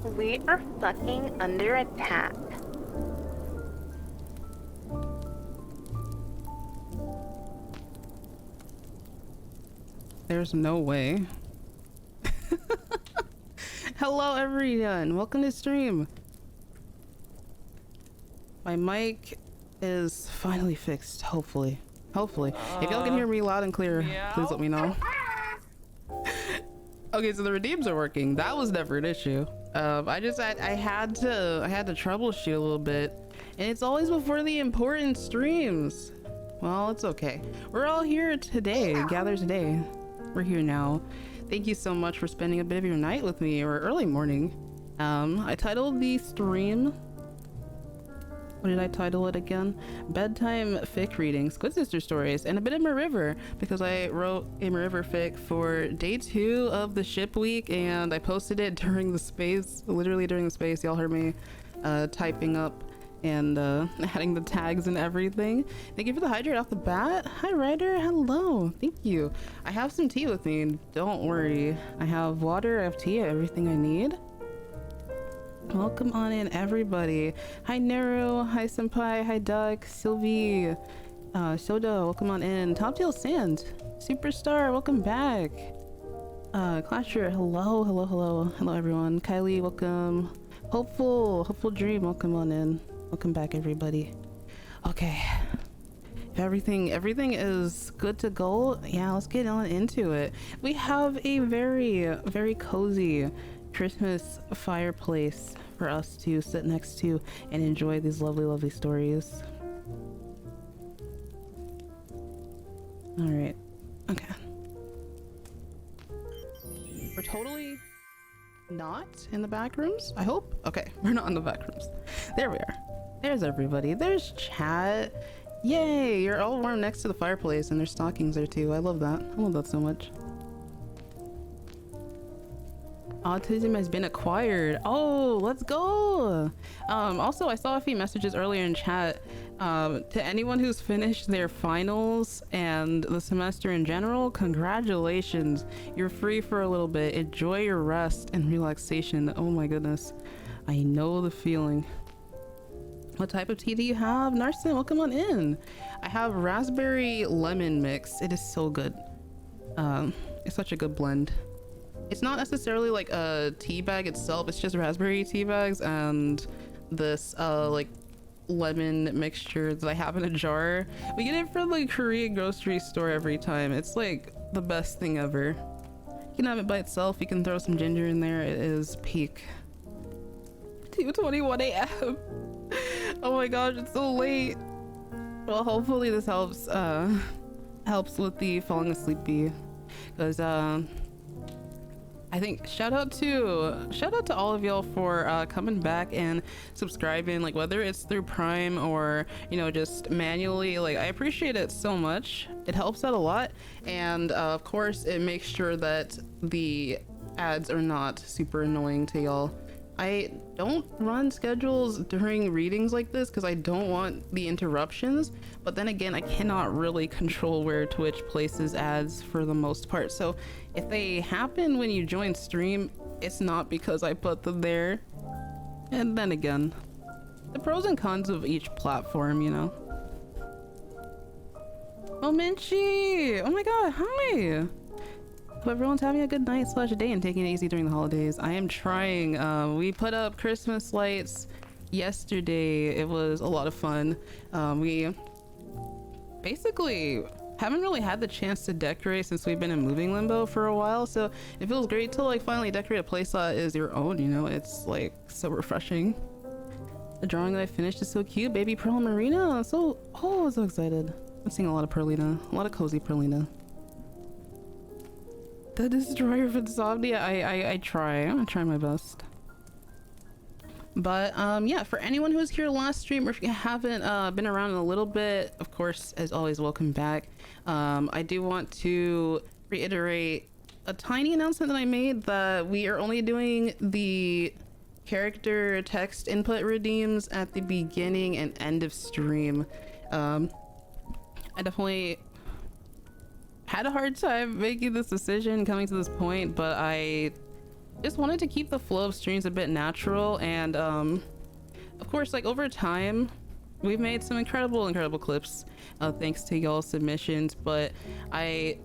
We are fucking under attack. There's no way. Hello everyone, welcome to stream. My mic is finally fixed, hopefully. If y'all can hear me loud and clear, please let me know. Okay, so the redeems are working. That was never an issue. I had to troubleshoot a little bit, and it's always before the important streams. Well, it's okay. We're all here today, gathered today. We're here now. Thank you so much for spending a bit of your night with me, or early morning. I titled the stream, what did I title it again? Bedtime fic reading, Squid Sister stories, and a bit of Mariver, because I wrote a Mariver fic for day 2 of the ship week, and I posted it during the space, literally during the space. Y'all heard me typing up and adding the tags and everything. Thank you for the hydrate off the bat. Hi Ryder, hello, thank you. I have some tea with me, don't worry. I have water, I have tea, everything I need. Welcome on in everybody. Hi Nero, hi Senpai, hi Duck, Sylvie, Soda, welcome on in. Top Tail Sand, Superstar, welcome back. Clasher, hello everyone. Kylie, welcome. Hopeful Dream, welcome on in. Welcome back everybody. Okay, if everything is good to go, yeah, let's get on into it. We have a very cozy Christmas fireplace for us to sit next to and enjoy these lovely stories. All right, okay, we're totally not in the back rooms, I hope. Okay, we're not in the back rooms. There we are. There's everybody. There's chat. Yay, you're all warm next to the fireplace, and there's stockings there too. I love that. I love that so much. Autism has been acquired. Oh, let's go. Also, I saw a few messages earlier in chat. To anyone who's finished their finals and the semester in general, congratulations. You're free for a little bit. Enjoy your rest and relaxation. Oh my goodness, I know the feeling. What type of tea do you have? Narson, welcome on in. I have raspberry lemon mix. It is so good. It's such a good blend. It's not necessarily like a tea bag itself, it's just raspberry tea bags and this like lemon mixture that I have in a jar. We get it from the Korean grocery store every time. It's like the best thing ever. You can have it by itself, you can throw some ginger in there. It is peak. 2:21 a.m. Oh my gosh, it's so late. Well, hopefully this helps with the falling asleepy, because I think shout out to all of y'all for coming back and subscribing, like whether it's through Prime or, you know, just manually. Like, I appreciate it so much. It helps out a lot, and of course it makes sure that the ads are not super annoying to y'all. I don't run schedules during readings like this because I don't want the interruptions, but then again, I cannot really control where Twitch places ads for the most part. So if they happen when you join stream, it's not because I put them there. And then again, the pros and cons of each platform, you know. Oh, Minchi! Oh my god, hi! Hope everyone's having a good night / day and taking it easy during the holidays. I am trying. We put up Christmas lights yesterday. It was a lot of fun. We basically haven't really had the chance to decorate since we've been in moving limbo for a while, so it feels great to like finally decorate a place that is your own, you know. It's like so refreshing. The drawing that I finished is so cute. Baby Pearl Marina. I'm so excited. I'm seeing a lot of Perlina, a lot of cozy Perlina. The destroyer of insomnia. I try my best. But yeah, for anyone who was here last stream, or if you haven't been around in a little bit, of course, as always, welcome back. I do want to reiterate a tiny announcement that I made, that we are only doing the character text input redeems at the beginning and end of stream. I definitely had a hard time making this decision coming to this point, but I just wanted to keep the flow of streams a bit natural, and of course, like over time we've made some incredible clips thanks to y'all's submissions, but I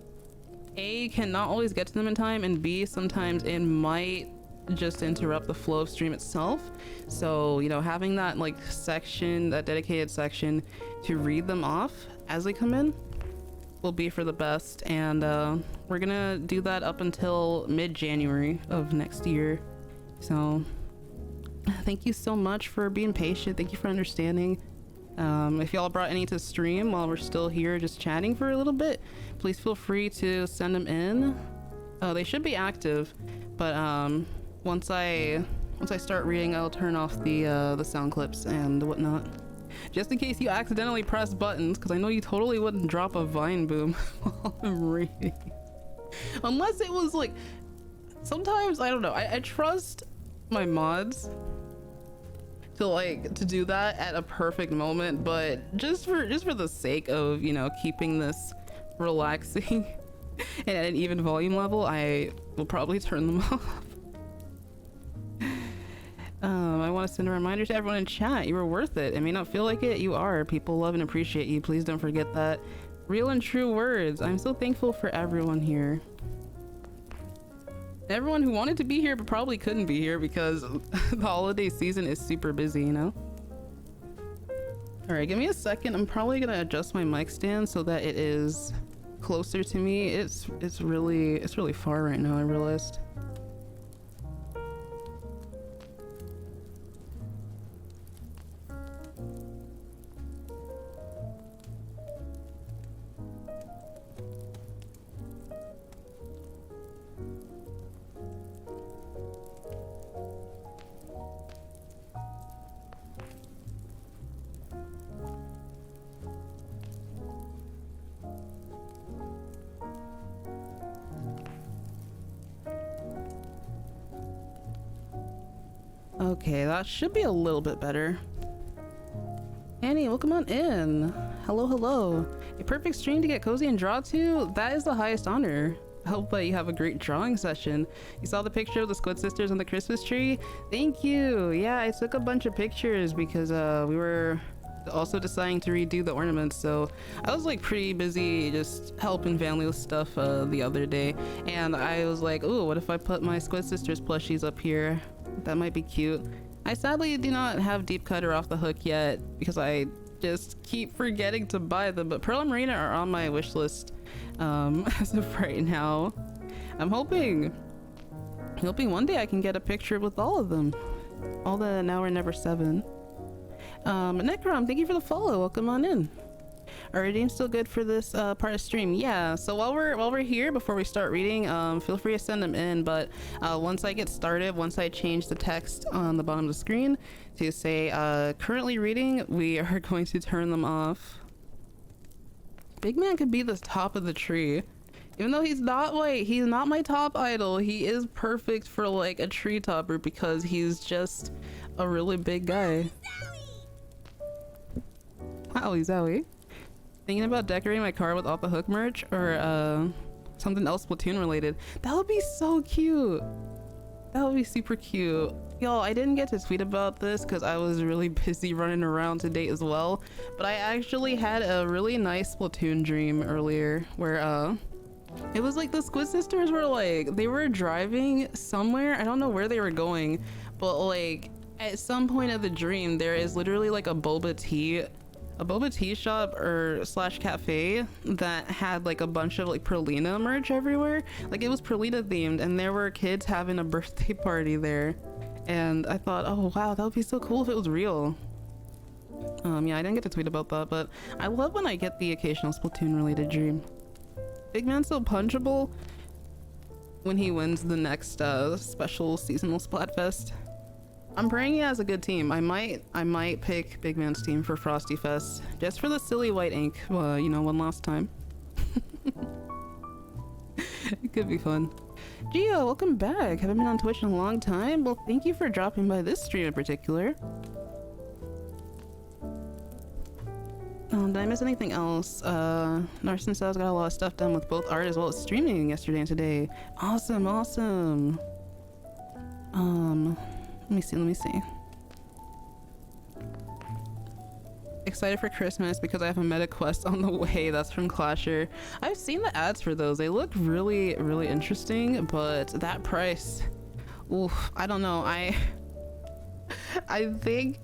cannot always get to them in time, and B, sometimes it might just interrupt the flow of stream itself. So, you know, having that like section, that dedicated section to read them off as they come in will be for the best, and we're gonna do that up until mid-January of next year. So thank you so much for being patient. Thank you for understanding. If y'all brought any to stream while we're still here just chatting for a little bit, please feel free to send them in. They should be active, but once I start reading, I'll turn off the sound clips and whatnot, just in case you accidentally press buttons, because I know you totally wouldn't drop a vine boom while I'm reading, unless it was like, sometimes I don't know, I trust my mods to do that at a perfect moment, but just for the sake of, you know, keeping this relaxing and at an even volume level, I will probably turn them off. I want to send a reminder to everyone in chat, you were worth it. It may not feel like it, you are. People love and appreciate you. Please don't forget that. Real and true words. I'm so thankful for everyone here. Everyone who wanted to be here but probably couldn't be here because the holiday season is super busy, you know? All right, give me a second. I'm probably gonna adjust my mic stand so that it is closer to me. It's really far right now, I realized. Okay, that should be a little bit better. Annie, welcome on in. Hello, hello. A perfect stream to get cozy and draw to? That is the highest honor. I hope that you have a great drawing session. You saw the picture of the Squid sisters on the Christmas tree? Thank you. Yeah, I took a bunch of pictures because we were also deciding to redo the ornaments, so I was like pretty busy just helping family with stuff the other day, and I was like, oh, what if I put my Squid sisters plushies up here? That might be cute. I sadly do not have Deep Cut or Off the Hook yet because I just keep forgetting to buy them, but Pearl and Marina are on my wish list as of right now. I'm hoping one day I can get a picture with all of them, all the Now or Never 7. Necrom, thank you for the follow. Welcome on in. Are redeems still good for this part of stream? Yeah, so while we're here, before we start reading, feel free to send them in, but once I get started, once I change the text on the bottom of the screen to say currently reading, we are going to turn them off. Big Man could be the top of the tree. Even though he's not my top idol, he is perfect for like a tree topper because he's just a really big guy. Wowie zowie. Thinking about decorating my car with Off the Hook merch or something else Splatoon related. That would be so cute. That would be super cute. Y'all, I didn't get to tweet about this because I was really busy running around today as well, but I actually had a really nice Splatoon dream earlier where it was like the Squid sisters were like, they were driving somewhere, I don't know where they were going, but like at some point of the dream there is literally like a boba tea shop or slash cafe that had like a bunch of like Perlina merch everywhere. Like it was Perlina themed, and there were kids having a birthday party there, and I thought, oh wow, that would be so cool if it was real. Yeah, I didn't get to tweet about that, but I love when I get the occasional Splatoon related dream. Big Man's so punchable when he wins the next special seasonal Splatfest. I'm praying he has a good team. I might pick Big Man's team for Frosty Fest just for the silly white ink, you know, one last time. It could be fun. Gio, welcome back. Haven't been on Twitch in a long time. Well, thank you for dropping by this stream in particular. Did I miss anything else? Narson says got a lot of stuff done with both art as well as streaming yesterday and today. Awesome, awesome. Let me see. Excited for Christmas because I have a meta quest on the way. That's from Clasher. I've seen the ads for those. They look really, really interesting, but that price, oof, I don't know. I think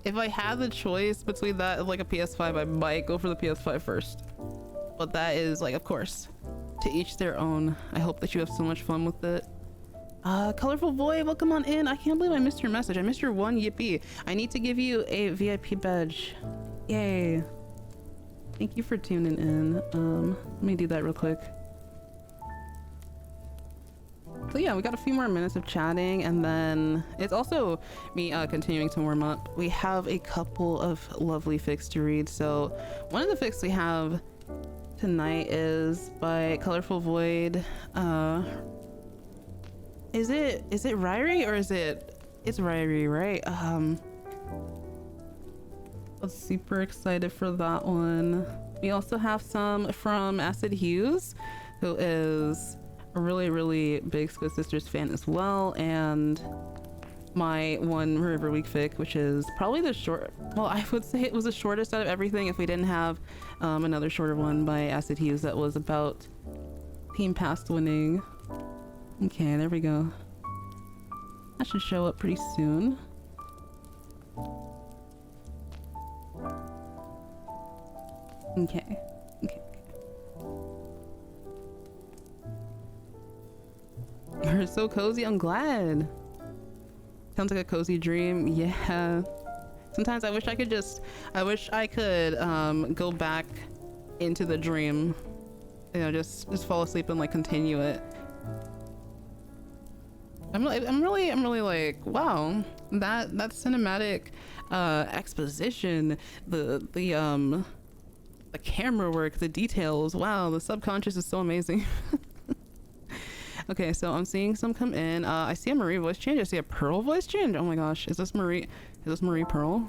if I had the choice between that and like a PS5, I might go for the PS5 first. But that is like, of course, to each their own. I hope that you have so much fun with it. ColourfulVoid, welcome on in. I can't believe I missed your message. I missed your one. Yippee. I need to give you a VIP badge. Yay. Thank you for tuning in. Let me do that real quick. So yeah, we got a few more minutes of chatting, and then it's also me continuing to warm up. We have a couple of lovely fics to read. So one of the fics we have tonight is by ColourfulVoid. Is it Ryrie or is it's Ryrie, right? I'm super excited for that one. We also have some from Acid Hughes, who is a really, really big Squid Sisters fan as well, and my one Mariver Week fic, which is probably the short, well, I would say it was the shortest out of everything if we didn't have another shorter one by Acid Hughes that was about Team Past winning. Okay, there we go. That should show up pretty soon. Okay. We're so cozy. I'm glad. Sounds like a cozy dream. Yeah. Sometimes I wish I could go back into the dream. You know, just fall asleep and like continue it. I'm really like, wow, that cinematic exposition, the camera work, the details, wow, the subconscious is so amazing. Okay, so I'm seeing some come in. I see a Marie voice change. I see a Pearl voice change. Oh my gosh, is this Marie Pearl?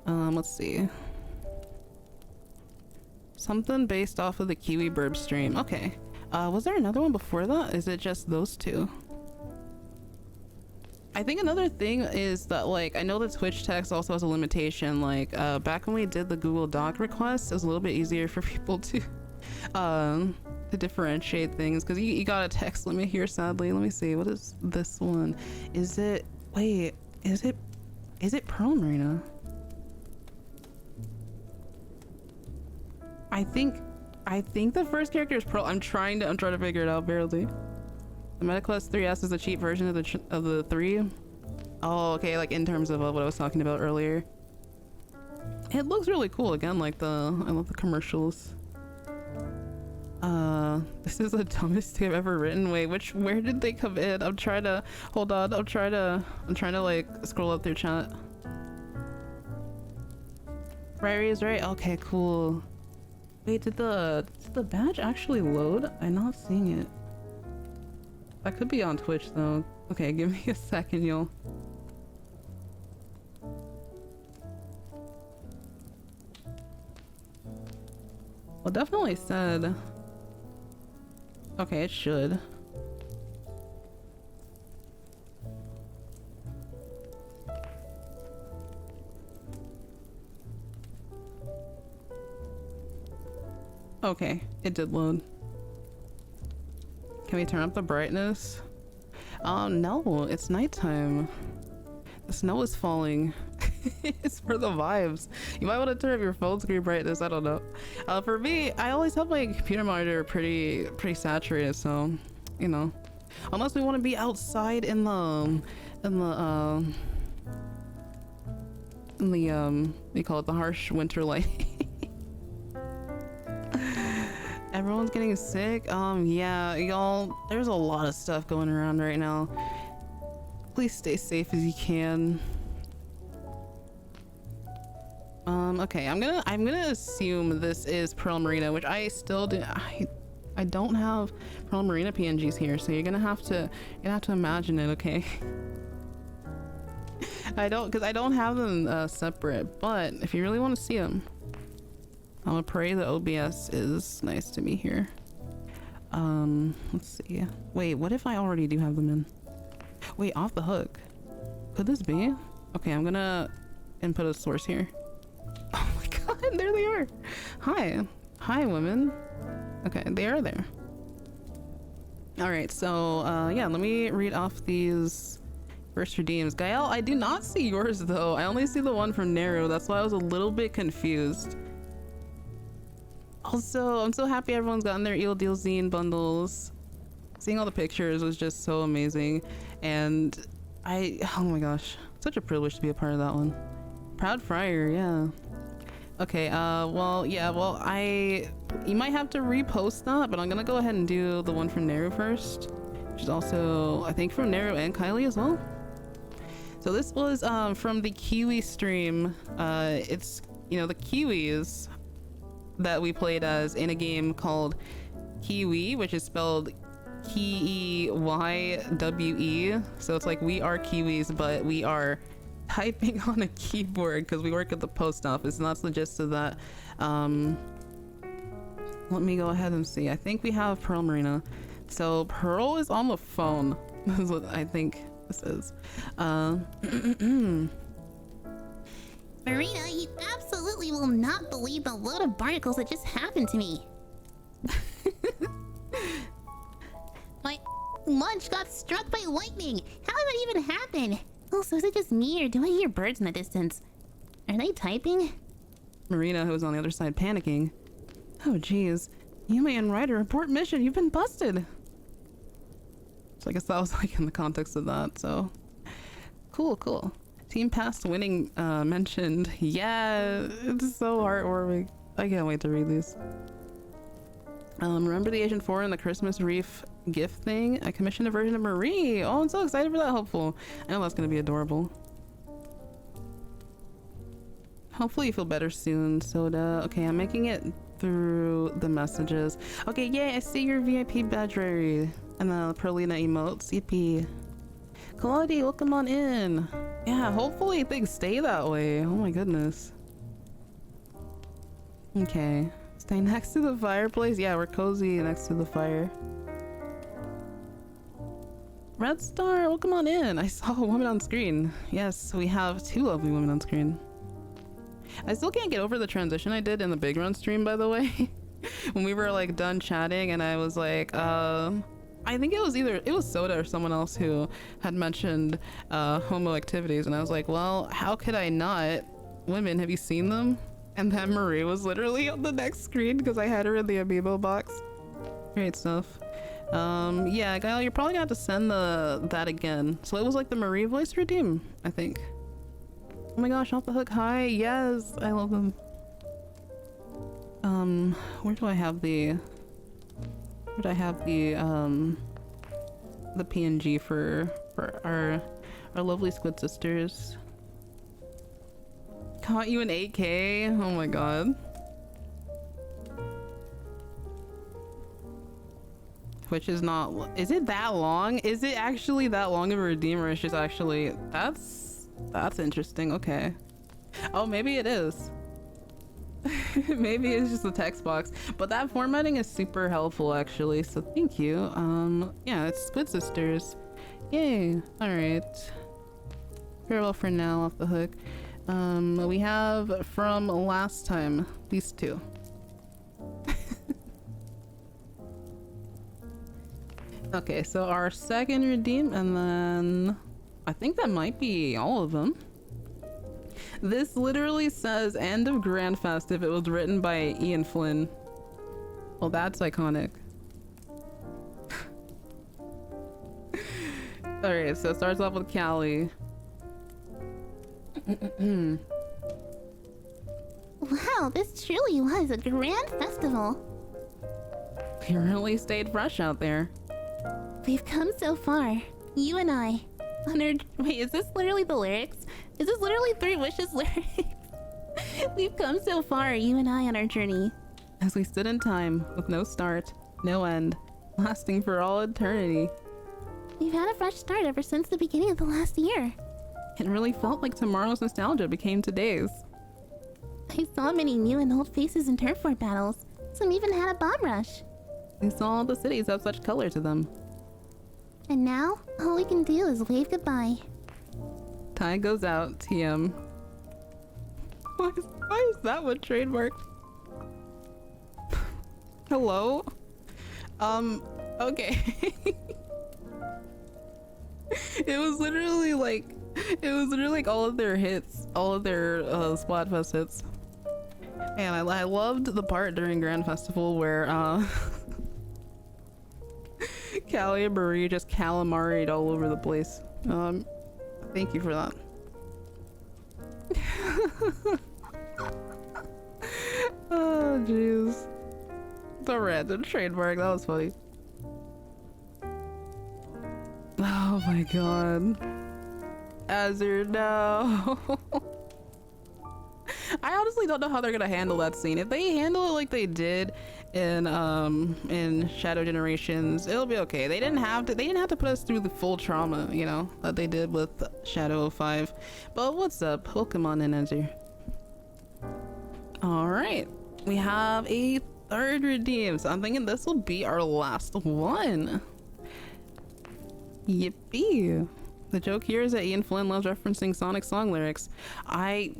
Let's see. Something based off of the Kiwi Burb stream. Okay. Was there another one before that? Is it just those two? I think another thing is that, like, I know the Twitch text also has a limitation. Like, back when we did the Google Doc request, it was a little bit easier for people to differentiate things, because you got a text limit here, sadly. Let me see. What is this one? Is it Pearl Marina? I think the first character is Pearl. I'm trying to figure it out barely. The MetaQuest 3S is a cheap version of the 3. Oh, okay, like in terms of what I was talking about earlier. It looks really cool. Again, like I love the commercials. This is the dumbest thing I've ever written. Wait, where did they come in? I'm trying to like scroll up through chat. Ryrie is right. Okay, cool. Wait, did the badge actually load? I'm not seeing it. I could be on Twitch though. Okay, give me a second, y'all. Well, definitely said. Okay, it should. Okay, it did load. Can we turn up the brightness? No, it's nighttime. The snow is falling. It's for the vibes. You might want to turn up your phone screen brightness. I don't know. For me, I always have my computer monitor pretty saturated, so you know, unless we want to be outside in the what do you call it, the harsh winter light. Everyone's getting sick. Yeah, y'all, there's a lot of stuff going around right now. Please stay safe as you can. Okay, I'm gonna assume this is Pearl Marina, which I still do. I don't have Pearl Marina PNGs here, so you're gonna have to imagine it, okay? I don't have them separate, but if you really want to see them, I'm gonna pray the OBS is nice to me here. Let's see. Wait, what if I already do have them in? Wait, off the hook. Could this be? Okay, I'm gonna input a source here. Oh my god, there they are. Hi. Hi, women. Okay, they are there. All right, so yeah, let me read off these first redeems. Gael, I do not see yours though. I only see the one from Nero. That's why I was a little bit confused. Also, I'm so happy everyone's gotten their Eel Deal Zine bundles. Seeing all the pictures was just so amazing. And oh my gosh, such a privilege to be a part of that one. Proud Friar, yeah. Okay, well, yeah, well, you might have to repost that, but I'm gonna go ahead and do the one from Nero first, which is also, I think, from Nero and Callie as well. So this was from the Kiwi stream. It's, you know, the Kiwis that we played as in a game called Kiwi, which is spelled Keywe. So it's like we are Kiwis, but we are typing on a keyboard because we work at the post office, and that's the gist of that. Let me go ahead and see. I think we have Pearl Marina. So Pearl is on the phone. That's what I think this is. Marina, you absolutely will not believe the load of barnacles that just happened to me. My lunch got struck by lightning. How did that even happen? Also, is it just me or do I hear birds in the distance? Are they typing? Marina, who was on the other side panicking. Oh geez. Yume and Ryder, report mission. You've been busted. So I guess that was like in the context of that, so. Cool. Team past winning mentioned. Yeah, it's so heartwarming. I can't wait to read these. Remember the Agent 4 and the Christmas Reef gift thing? I commissioned a version of Marie. Oh, I'm so excited for that, hopeful. I know that's gonna be adorable. Hopefully you feel better soon, Soda. Okay, I'm making it through the messages. Okay, yay, I see your VIP badge, Rary. And the Perlina emotes. Yippee. Claudie, welcome on in. Yeah, hopefully things stay that way. Oh my goodness. Okay. Stay next to the fireplace. Yeah, we're cozy next to the fire. Red Star, welcome on in. I saw a woman on screen. Yes, we have 2 lovely women on screen. I still can't get over the transition I did in the Big Run stream, by the way. When we were like done chatting and I was like, I think it was Soda or someone else who had mentioned homo activities, and I was like, well, how could I not? Women, have you seen them? And then Marie was literally on the next screen because I had her in the amiibo box. Great stuff. Yeah, Gael, you're probably gonna have to send that again. So it was like the Marie voice redeem, I think. Oh my gosh, off the hook. Hi. Yes, I love them. Where do I have the PNG for our lovely Squid sisters? Caught you in 8K. Oh my god. Which is not, is it that long? Is it actually that long of a redeemer? It's just actually, that's interesting. Okay. Oh, maybe it is. Maybe it's just a text box, but that formatting is super helpful actually, so thank you. Yeah, it's Squid sisters. Yay. All right, farewell for now, off the hook. We have from last time these 2. Okay, so our second redeem, and then I think that might be all of them. This literally says end of Grandfest if it was written by Ian Flynn. Well, that's iconic. Alright, so it starts off with Callie. Wow, this truly was a grand festival. You really stayed fresh out there. We've come so far, you and I. Wait, is this literally the lyrics? Is this literally 3 Wishes lyrics? We've come so far, you and I, on our journey. As we stood in time, with no start, no end, lasting for all eternity. We've had a fresh start ever since the beginning of the last year. It really felt like tomorrow's nostalgia became today's. I saw many new and old faces in turf war battles. Some even had a bomb rush. We saw all the cities have such color to them. And now, all we can do is wave goodbye. Tie goes out, TM. Why is that one trademarked? Hello? Okay. It was literally like all of their hits, all of their Splatfest hits. And I loved the part during Grand Festival where Callie and Marie just calamaried all over the place. Thank you for that. Oh jeez. The random trademark, that was funny. Oh my god. Azure, no. I honestly don't know how they're gonna handle that scene. If they handle it like they did in Shadow Generations, it'll be okay. They didn't have to put us through the full trauma, you know, that they did with Shadow 05. But what's up? Welcome on in, Azure. Alright. We have a third redeem, so I'm thinking this will be our last one. Yippee. The joke here is that Ian Flynn loves referencing Sonic song lyrics. I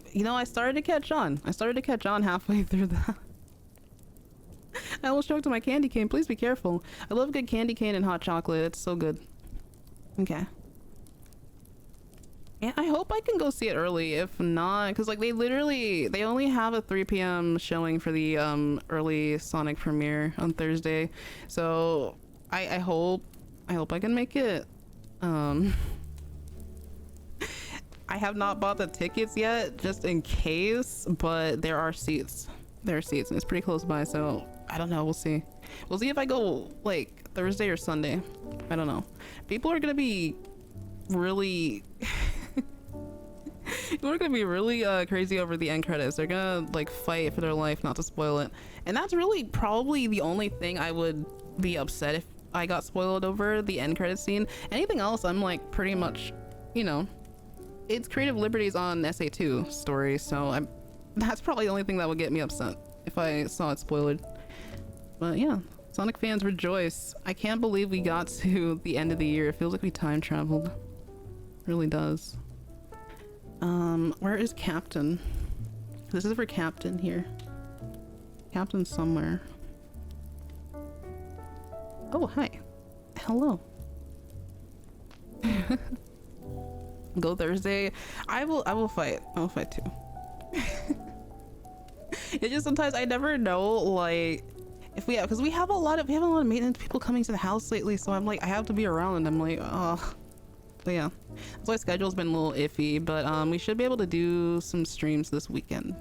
started to catch on. I started to catch on halfway through that. I almost choked on my candy cane. Please be careful. I love good candy cane and hot chocolate. It's so good. Okay. Yeah, I hope I can go see it early. If not, because like they only have a 3 p.m. showing for the early Sonic premiere on Thursday. So I hope I can make it. I have not bought the tickets yet, just in case, but there are seats. There are seats, and it's pretty close by, so I don't know. We'll see. We'll see if I go like Thursday or Sunday. I don't know. People are gonna be really crazy over the end credits. They're gonna like fight for their life not to spoil it, and that's really probably the only thing I would be upset if I got spoiled over, the end credit scene. Anything else, I'm like pretty much, you know, it's creative liberties on SA2 story, so that's probably the only thing that would get me upset if I saw it spoiled. But yeah, Sonic fans rejoice. I can't believe we got to the end of the year. It feels like we time traveled. It really does. Where is Captain? This is for Captain here. Captain somewhere. Oh, hi. Hello. Go Thursday. I will fight. I will fight too. It's just sometimes I never know, like, if we have, because we have a lot of maintenance people coming to the house lately, so I'm like, I have to be around, and I'm like, oh. But yeah, that's why schedule's been a little iffy, but we should be able to do some streams this weekend.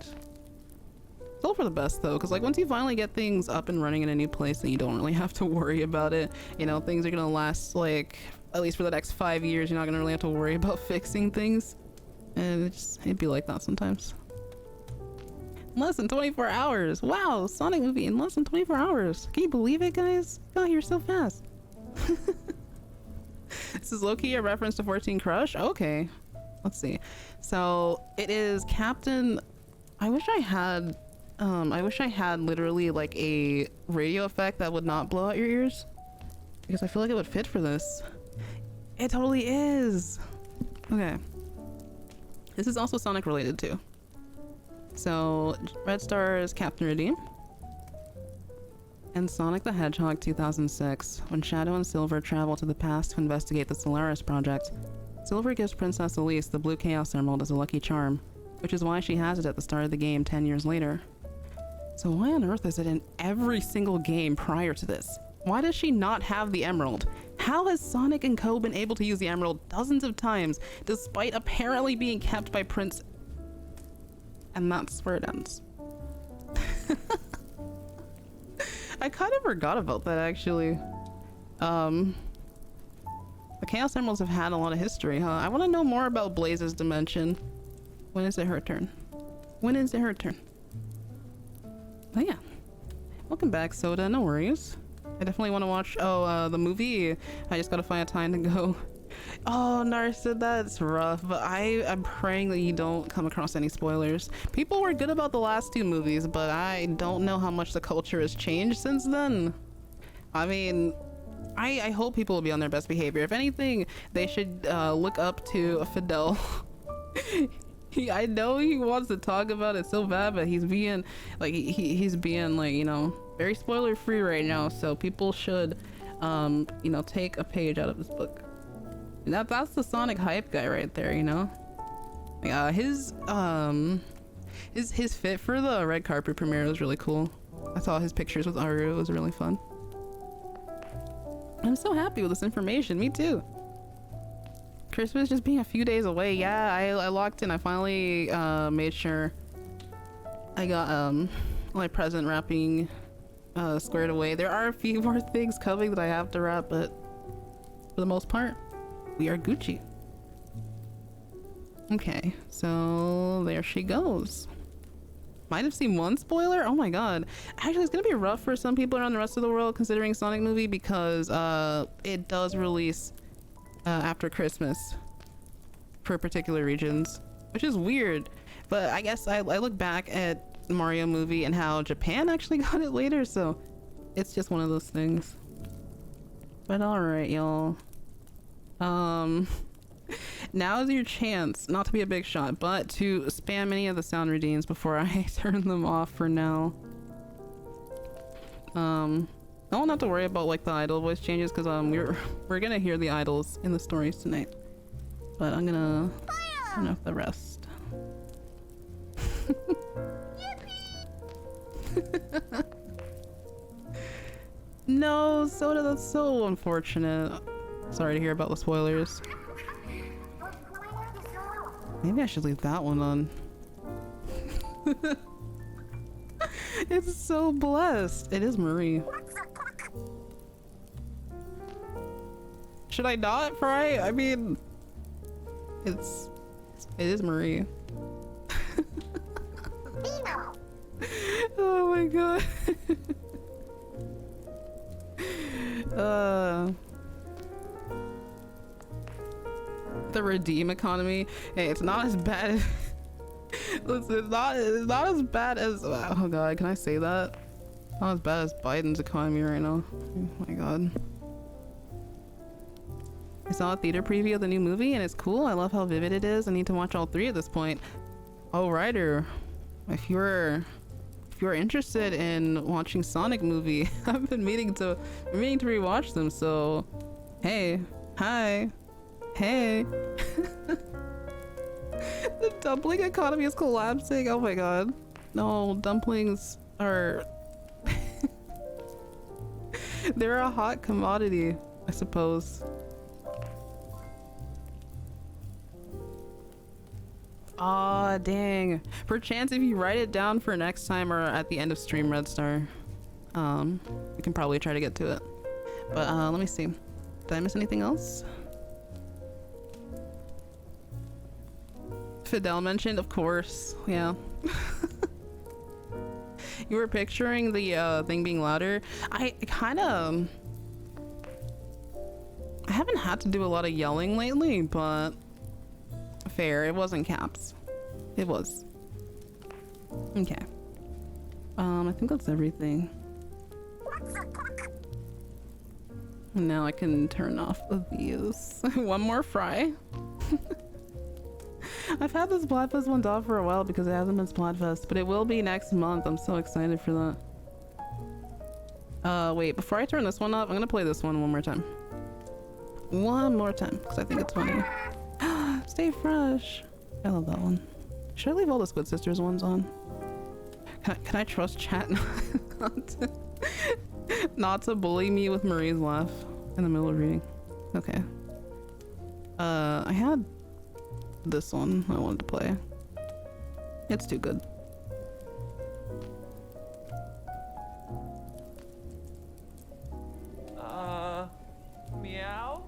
It's all for the best though, because like once you finally get things up and running in a new place, then you don't really have to worry about it. You know, things are gonna last like at least for the next 5 years. You're not gonna really have to worry about fixing things, and it'd be like that sometimes. Less than 24 hours. Wow, Sonic movie in less than 24 hours. Can you believe it, guys? Got here so fast. This is low-key a reference to 14 Crush. Okay, let's see. So it is Captain. I wish I had literally like a radio effect that would not blow out your ears, because I feel like it would fit for this. It totally is. Okay, this is also Sonic related too. So Red Star is Captain Redeem, and Sonic the Hedgehog 2006. When Shadow and Silver travel to the past to investigate the Solaris project, Silver gives Princess Elise the blue Chaos Emerald as a lucky charm, which is why she has it at the start of the game 10 years later. So why on earth is it in every single game prior to this? Why does she not have the emerald? How has Sonic and Co been able to use the emerald dozens of times despite apparently being kept by Prince? And that's where it ends. I kind of forgot about that actually. The Chaos Emeralds have had a lot of history, huh? I want to know more about Blaze's dimension. When is it her turn? When is it her turn? Oh yeah. Welcome back, Soda. No worries. I definitely want to watch the movie. I just gotta find a time to go. Oh, Narsa, that's rough, but I'm praying that you don't come across any spoilers. People were good about the last 2 movies, but I don't know how much the culture has changed since then. I mean, I hope people will be on their best behavior. If anything, they should look up to Fidel. I know he wants to talk about it so bad, but he's being like he's being like, you know, very spoiler free right now. So people should you know, take a page out of his book. And that's the Sonic hype guy right there, you know. His fit for the red carpet premiere was really cool. I saw his pictures with Aru. It was really fun. I'm so happy with this information. Me too. Christmas just being a few days away. Yeah, I locked in. I finally made sure I got my present wrapping squared away. There are a few more things coming that I have to wrap, but for the most part, we are Gucci. Okay, so there she goes. Might have seen one spoiler. Oh my god. Actually, it's gonna be rough for some people around the rest of the world considering Sonic movie, because it does release after Christmas for particular regions, which is weird. But I guess I look back at Mario movie and how Japan actually got it later, so it's just one of those things. But all right, y'all. Now is your chance, not to be a big shot, but to spam any of the sound redeems before I turn them off for now. I won't have to worry about like the idol voice changes, because we're gonna hear the idols in the stories tonight. But I'm gonna turn off the rest. No, Soda, that's so unfortunate. Sorry to hear about the spoilers. Maybe I should leave that one on. It's so blessed. It is Marie. Should I not, Fry? I mean, it is Marie. Oh my god. The redeem economy. Hey, it's not as bad. Listen, it's not as bad as, oh god, can I say that? Not as bad as Biden's economy right now. Oh my god. I saw a theater preview of the new movie and it's cool. I love how vivid it is. I need to watch all three at this point. Oh, Ryder, if you're interested in watching Sonic movie, I've been meaning to rewatch them. So, hey, hi, hey. The dumpling economy is collapsing. Oh my god. No, dumplings are they're a hot commodity, I suppose. Aw, dang. Perchance if you write it down for next time or at the end of stream, Red Star, we can probably try to get to it. But let me see. Did I miss anything else? Fidel mentioned, of course. Yeah. You were picturing the thing being louder. I haven't had to do a lot of yelling lately, but fair, it wasn't caps. It was. Okay. I think that's everything. Now I can turn off the views. One more Fry. I've had this Splatfest one off for a while because it hasn't been Splatfest, but it will be next month. I'm so excited for that. Wait, before I turn this one off, I'm gonna play this one more time. One more time, because I think it's funny. Stay fresh. I love that one. Should I leave all the Squid Sisters ones on? Can I trust chat not to bully me with Marie's laugh in the middle of reading? Okay. I had this one I wanted to play. It's too good. Meow?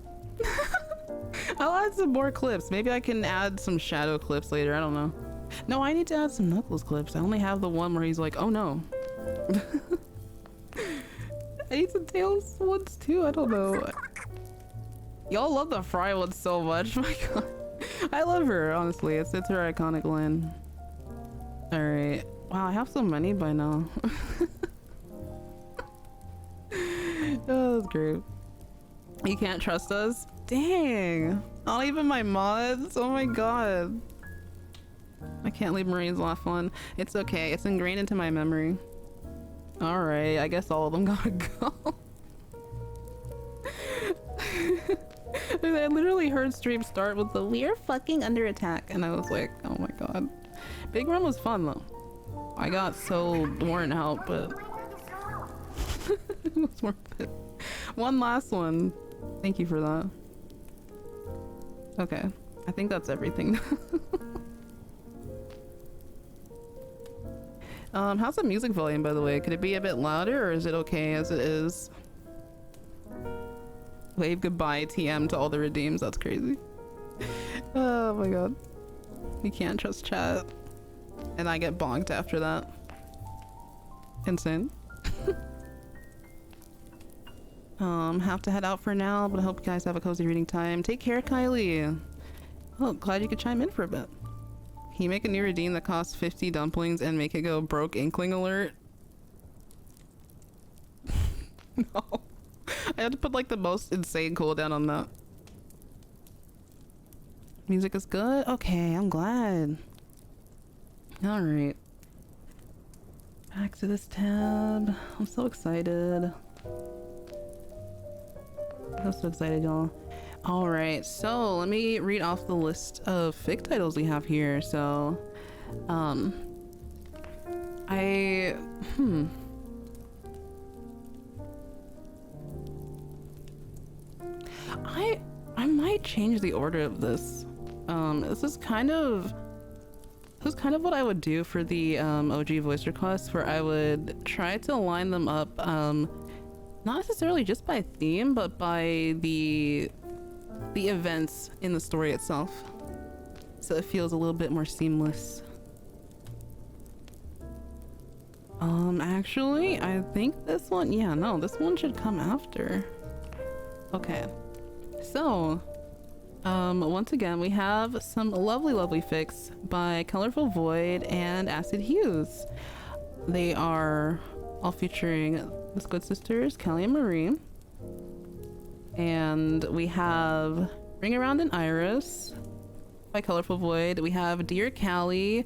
I'll add some more clips. Maybe I can add some shadow clips later. I don't know. No, I need to add some Knuckles clips. I only have the one where he's like, oh no. I need some Tails ones too. I don't know. Y'all love the Fry one so much. My god. I love her, honestly. It's her iconic line. Alright. Wow, I have so many by now. Oh, that's great. You can't trust us? Dang. Not even my mods? Oh my god. I can't leave Marine's last one. It's okay. It's ingrained into my memory. Alright, I guess all of them gotta go. I literally heard stream start with the "we're fucking under attack" and I was like, oh my god. Big Run was fun though. I got so worn out, but it was worth it. One last one. Thank you for that. Okay, I think that's everything. How's the music volume, by the way? Could it be a bit louder, or is it okay as it is? Wave goodbye TM to all the redeems. That's crazy. Oh my god. You can't trust chat. And I get bonked after that. Insane. Have to head out for now, but I hope you guys have a cozy reading time. Take care, Kylie. Oh, glad you could chime in for a bit. Can you make a new redeem that costs 50 dumplings and make it go broke inkling alert? No. I had to put like the most insane cooldown on that. Music is good? Okay, I'm glad. Alright. Back to this tab. I'm so excited. I'm so excited, y'all. Alright, so let me read off the list of fic titles we have here. So, I might change the order of this. This is kind of what I would do for the OG voice requests, where I would try to line them up, not necessarily just by theme, but by the events in the story itself, so it feels a little bit more seamless. Actually, I think this one, yeah, no, this one should come after. Okay, so once again we have some lovely fics by ColourfulVoid and Acid Hues. They are all featuring the Squid sisters, Callie and Marie. And we have Ring Around an Iris by ColourfulVoid. We have Dear Callie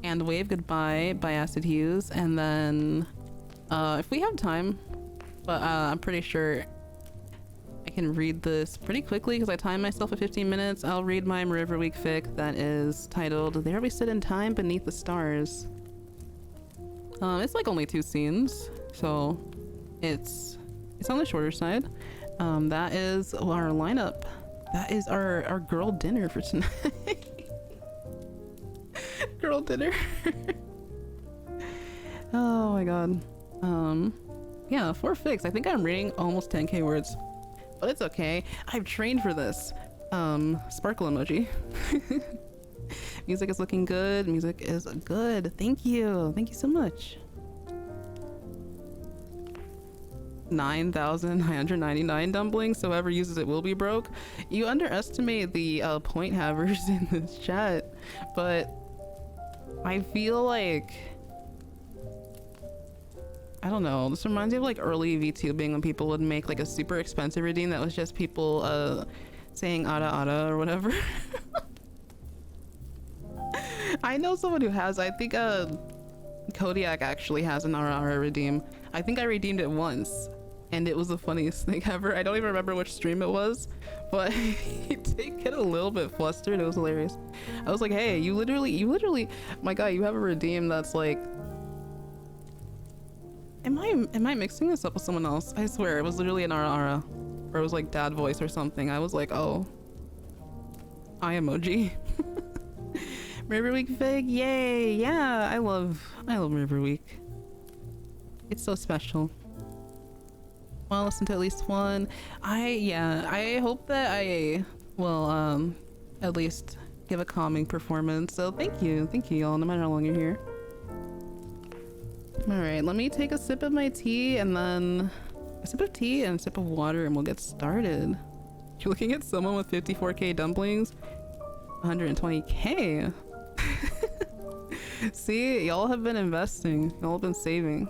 and Wave Goodbye by Acid Hues. And then if we have time, but I'm pretty sure I can read this pretty quickly because I timed myself at 15 minutes. I'll read my Mariver Week fic that is titled There We Sit in Time Beneath the Stars. It's like only 2 scenes, so it's on the shorter side. That is our lineup. That is our girl dinner for tonight. Girl dinner. Oh my god. Yeah, 4 fics. I think I'm reading almost 10k words, but it's okay. I've trained for this. Sparkle emoji. Music is looking good. Music is good. Thank you. Thank you so much. 9,999 dumplings, so whoever uses it will be broke. You underestimate the point havers in this chat, but I feel like, I don't know, this reminds me of like early VTubing when people would make like a super expensive redeem that was just people saying ada or whatever. I know someone who has. I think Kodiak actually has an ara redeem. I think I redeemed it once and it was the funniest thing ever. I don't even remember which stream it was, but he did get a little bit flustered. It was hilarious. I was like, hey, you literally, my guy, you have a redeem that's like, am I mixing this up with someone else? I swear it was literally an ara, or it was like dad voice or something. I was like, oh, eye emoji. Mariver Week fig, yay! Yeah, I love Mariver Week. It's so special. Well, listen to at least one. I hope that I will at least give a calming performance. So thank you y'all, no matter how long you're here. All right, let me take a sip of my tea and then a sip of tea and a sip of water, and we'll get started. You're looking at someone with 54k dumplings, 120k. See, y'all have been investing. Y'all have been saving.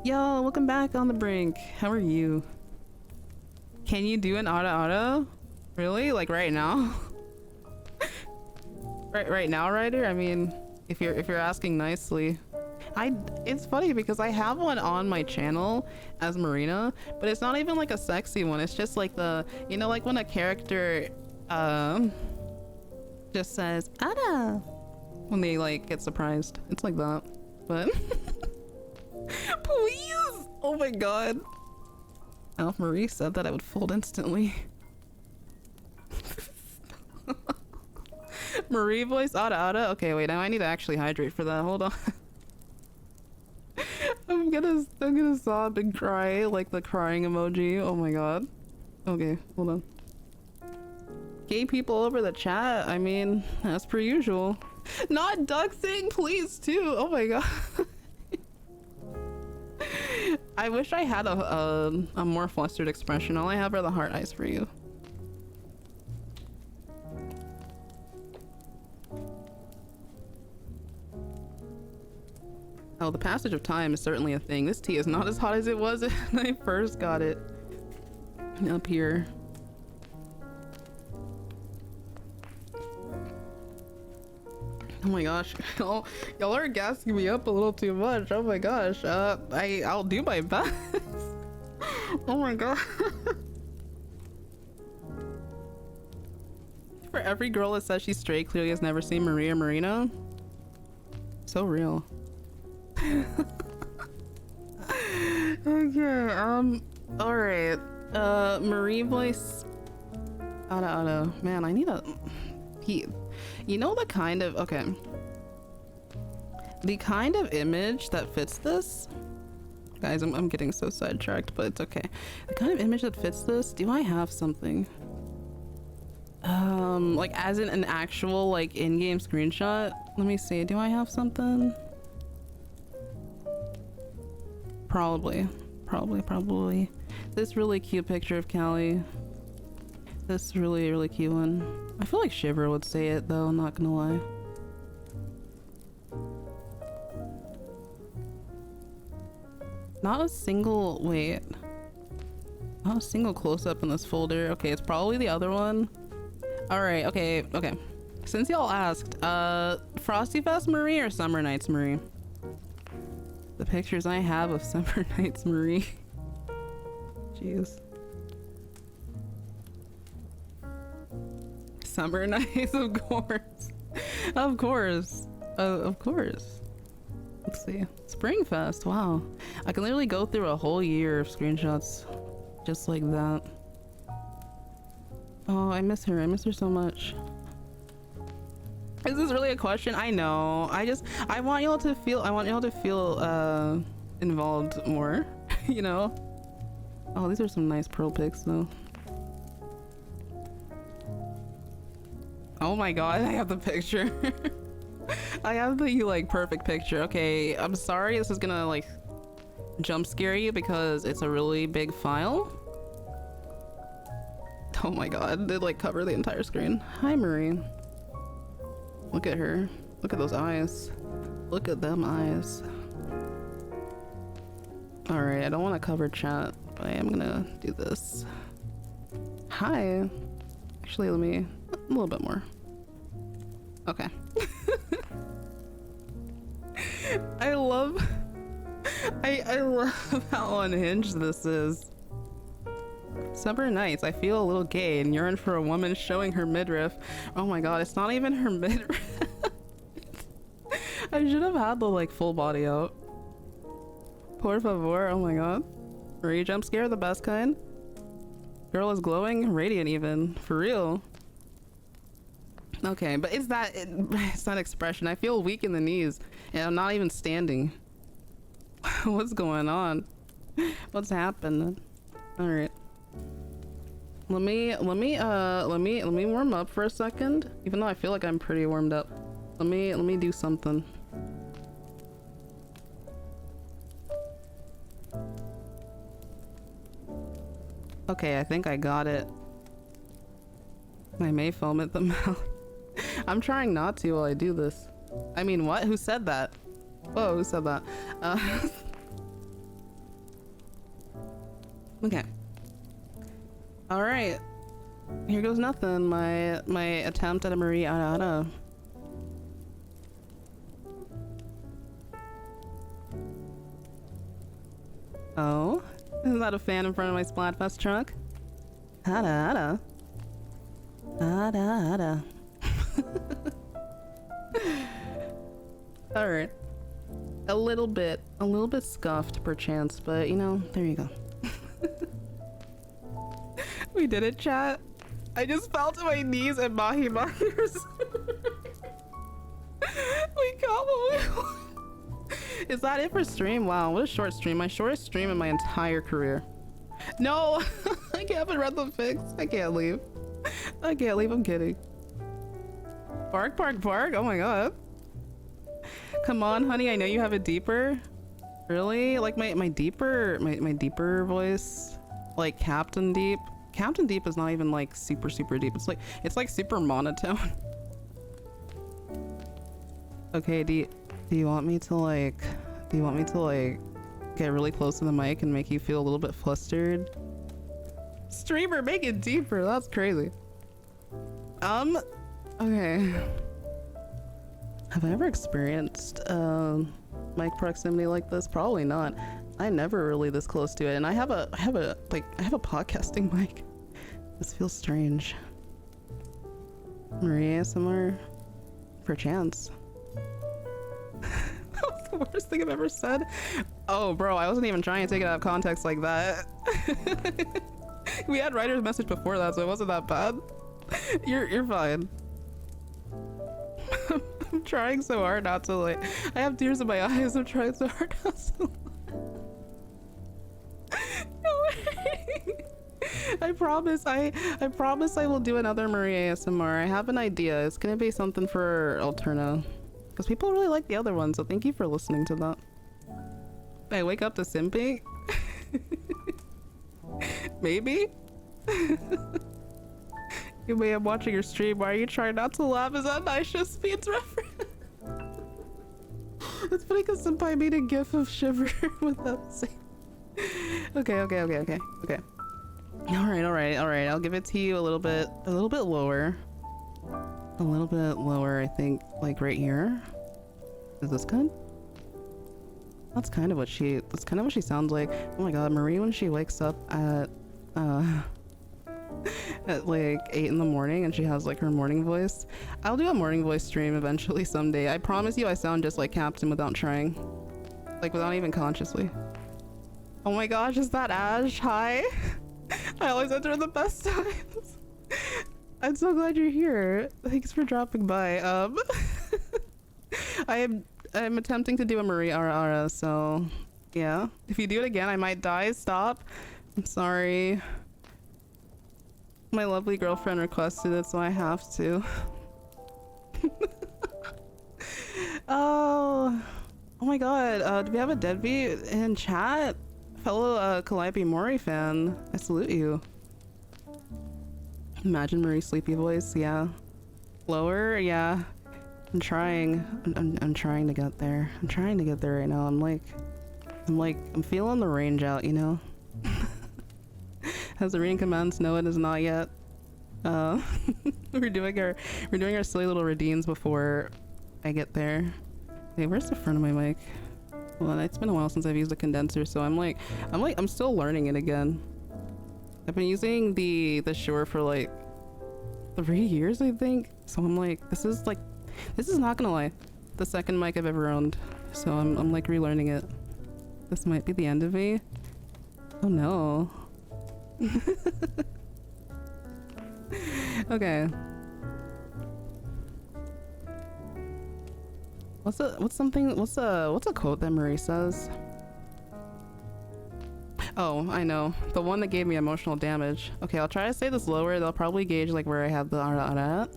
Yo, welcome back on the brink. How are you? Can you do an auto? Really? Like right now? right now, Ryder? I mean, if you're asking nicely. It's funny because I have one on my channel as Marina, but it's not even like a sexy one. It's just like the, you know, like when a character just says Ada when they like get surprised. It's like that. But please, oh my god. Oh, if Marie said that, I would fold instantly. Marie voice Ada. Okay, wait, now I need to actually hydrate for that. Hold on. I'm gonna sob and cry, like the crying emoji. Oh my god. Okay, hold on. Gay people over the chat, I mean, as per usual. Not doxing, please, too. Oh my god. I wish I had a more flustered expression. All I have are the heart eyes for you. Oh, the passage of time is certainly a thing. This tea is not as hot as it was when I first got it. Up here. Oh my gosh. Y'all are gassing me up a little too much. Oh my gosh. I'll do my best. Oh my god. For every girl that says she's straight, clearly has never seen Maria Marina. So real. Okay, alright. Marie voice. Ada. Man, I need a... You know the kind of... Okay. The kind of image that fits this... Guys, I'm getting so sidetracked, but it's okay. The kind of image that fits this... Do I have something? Like as in an actual, like, in-game screenshot? Let me see. Do I have something? Probably. This really cute picture of Callie. This really cute one. I feel like Shiver would say it though, I'm not gonna lie. Not a single, wait. Not a single close-up in this folder. Okay, it's probably the other one. Alright, okay. Since y'all asked, Frosty Fest Marie or Summer Nights Marie? The pictures I have of Summer Nights Marie. Jeez. Summer Nights, of course. Of course. Let's see. Spring Fest, wow. I can literally go through a whole year of screenshots just like that. Oh, I miss her so much. Is this really a question? I know. I want y'all to feel involved more, you know? Oh, these are some nice pearl pics though. Oh my god, I have the picture. I have the like perfect picture. Okay, I'm sorry this is gonna like jump scare you because it's a really big file. Oh my god, they like cover the entire screen. Hi Marie. Look at her. Look at those eyes. Look at them eyes. Alright, I don't want to cover chat, but I am gonna do this. Hi. Actually, let me... a little bit more. Okay. I love how unhinged this is. Summer nights, I feel a little gay and yearn for a woman showing her midriff. Oh my god, it's not even her midriff. I should have had the like full body out. Por favor, oh my god. Marie jump scare, the best kind. Girl is glowing, radiant even, for real. Okay, but it's that expression. I feel weak in the knees and I'm not even standing. What's going on? What's happening? All right. Let me warm up for a second. Even though I feel like I'm pretty warmed up. Let me do something. Okay, I think I got it. I may foam at the mouth. I'm trying not to while I do this. I mean, what? Who said that? Whoa, who said that? Okay. All right. Here goes nothing. My attempt at a Marie Arara. Oh, isn't that a fan in front of my Splatfest truck? Ada, ada. Ada, ada. All right. A little bit scuffed perchance, but you know, there you go. We did it, chat. I just fell to my knees and mahi mahis. We got what we want. Is that it for stream? Wow, what a short stream. My shortest stream in my entire career. No, I haven't read the fix. I can't leave. I can't leave, I'm kidding. Bark, bark, bark. Oh my god. Come on, honey, I know you have it deeper. Really? Like my deeper voice? Like Captain Deep? Captain Deep is not even like super deep. It's like super monotone. Okay, do you want me to like get really close to the mic and make you feel a little bit flustered? Streamer, make it deeper. That's crazy. Okay. Have I ever experienced mic proximity like this? Probably not. I never really this close to it, and I have a podcasting mic. This feels strange. Maria somewhere, perchance. That was the worst thing I've ever said. Oh, bro, I wasn't even trying to take it out of context like that. We had writer's message before that, so it wasn't that bad. You're fine. I'm trying so hard not to like. I have tears in my eyes. I'm trying so hard not to. No way. I promise I will do another Marie ASMR. I have an idea. It's gonna be something for Alterna, because people really like the other one. So thank you for listening to that. I wake up to simping. Maybe. You may have watching your stream. Why are you trying not to laugh? Is that Nisha Speed's reference? It's funny because Senpai made a gif of Shiver without saying. Okay. Alright. I'll give it to you a little bit lower. A little bit lower, I think, like right here. Is this good? That's kind of what she sounds like. Oh my god, Marie, when she wakes up at like 8 in the morning and she has like her morning voice. I'll do a morning voice stream eventually someday. I promise you I sound just like Captain without trying. Like without even consciously. Oh my gosh, is that Ash? Hi. I always enter the best times. I'm so glad you're here. Thanks for dropping by. I'm attempting to do a Marie Ara, so yeah. If you do it again, I might die. Stop. I'm sorry. My lovely girlfriend requested it, so I have to. Oh my god. Do we have a deadbeat in chat? Fellow Calliope Mori fan. I salute you. Imagine Marie's sleepy voice. Yeah. Lower? Yeah. I'm trying. I'm trying to get there. I'm trying to get there right now. I'm feeling the range out, you know? Has the reading commenced? No, it is not yet. We're doing our silly little redeems before I get there. Hey, where's the front of my mic? Well, it's been a while since I've used a condenser, so I'm still learning it again. I've been using the Shure for like 3 years, I think. So I'm like, this is not gonna lie, the second mic I've ever owned. So I'm like relearning it. This might be the end of me. Oh no. Okay. What's a quote that Marie says? Oh, I know. The one that gave me emotional damage. Okay, I'll try to say this lower. They'll probably gauge like where I have the ara at.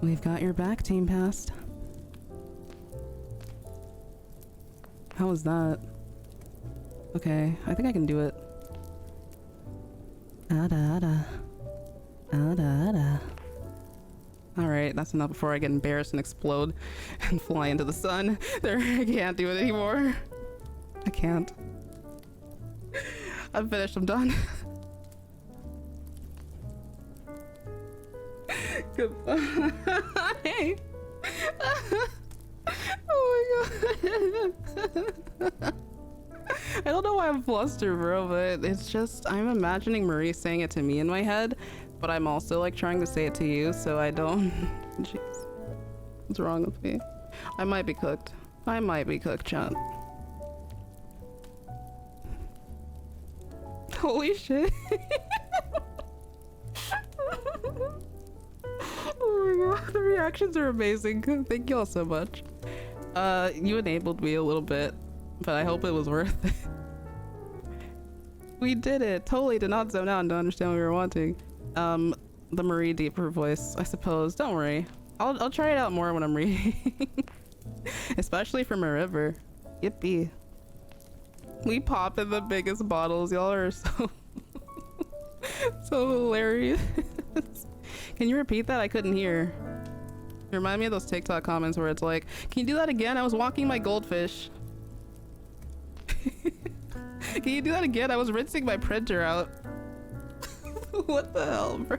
We've got your back, Team Past. How was that? Okay, I think I can do it. Ada. Alright, that's enough before I get embarrassed and explode and fly into the sun. There, I can't do it anymore. I can't. I'm finished, I'm done. Goodbye. Oh my god. I don't know why I'm flustered, bro, but it's just I'm imagining Marie saying it to me in my head, but I'm also like trying to say it to you, so I don't. Jeez. What's wrong with me? I might be cooked. I might be cooked, chat. Holy shit. Oh my god, the reactions are amazing. Thank you all so much. You enabled me a little bit, but I hope it was worth it. We did it. Totally did not zone out and don't understand what we were wanting. The Marie deeper voice, I suppose. Don't worry. I'll try it out more when I'm reading. Especially for Mariver. Yippee. We pop in the biggest bottles. Y'all are so so hilarious. Can you repeat that? I couldn't hear. You remind me of those TikTok comments where it's like, can you do that again? I was walking my goldfish. Can you do that again? I was rinsing my printer out. What the hell, bro?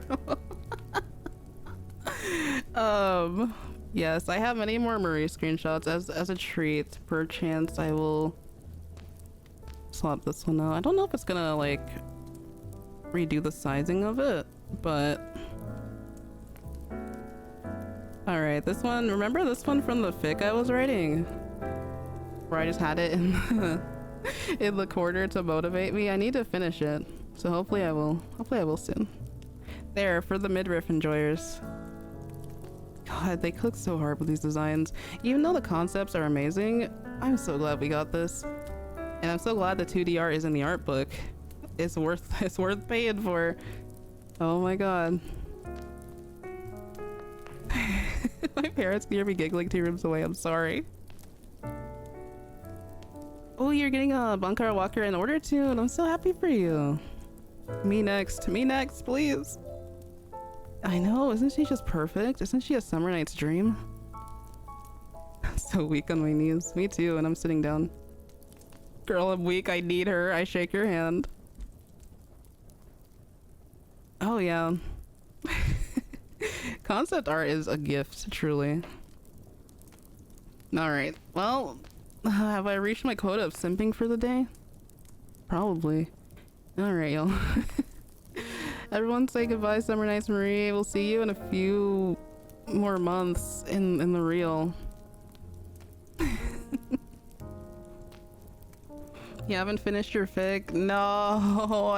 Yes, I have many more Marie screenshots. As a treat, perchance I will swap this one out. I don't know if it's gonna like redo the sizing of it, but all right, this one, remember this one from the fic I was writing where I just had it in in the corner to motivate me? I need to finish it, so hopefully I will soon. There, for the midriff enjoyers. God, they cook so hard with these designs. Even though the concepts are amazing, I'm so glad we got this. And I'm so glad the 2D art is in the art book. It's worth paying for. Oh my god. My parents can hear me giggling 2 rooms away. I'm sorry. Oh, you're getting a Bunkar Walker in order tune. I'm so happy for you. Me next, please. I know, isn't she just perfect? Isn't she a summer night's dream? I'm so weak on my knees. Me too, and I'm sitting down. Girl, I'm weak. I need her. I shake your hand. Oh yeah. Concept art is a gift, truly. Alright, well, have I reached my quota of simping for the day? Probably. Alright, y'all. Everyone say goodbye, Summer Nights Marie. We'll see you in a few more months in the real. You haven't finished your fic? No,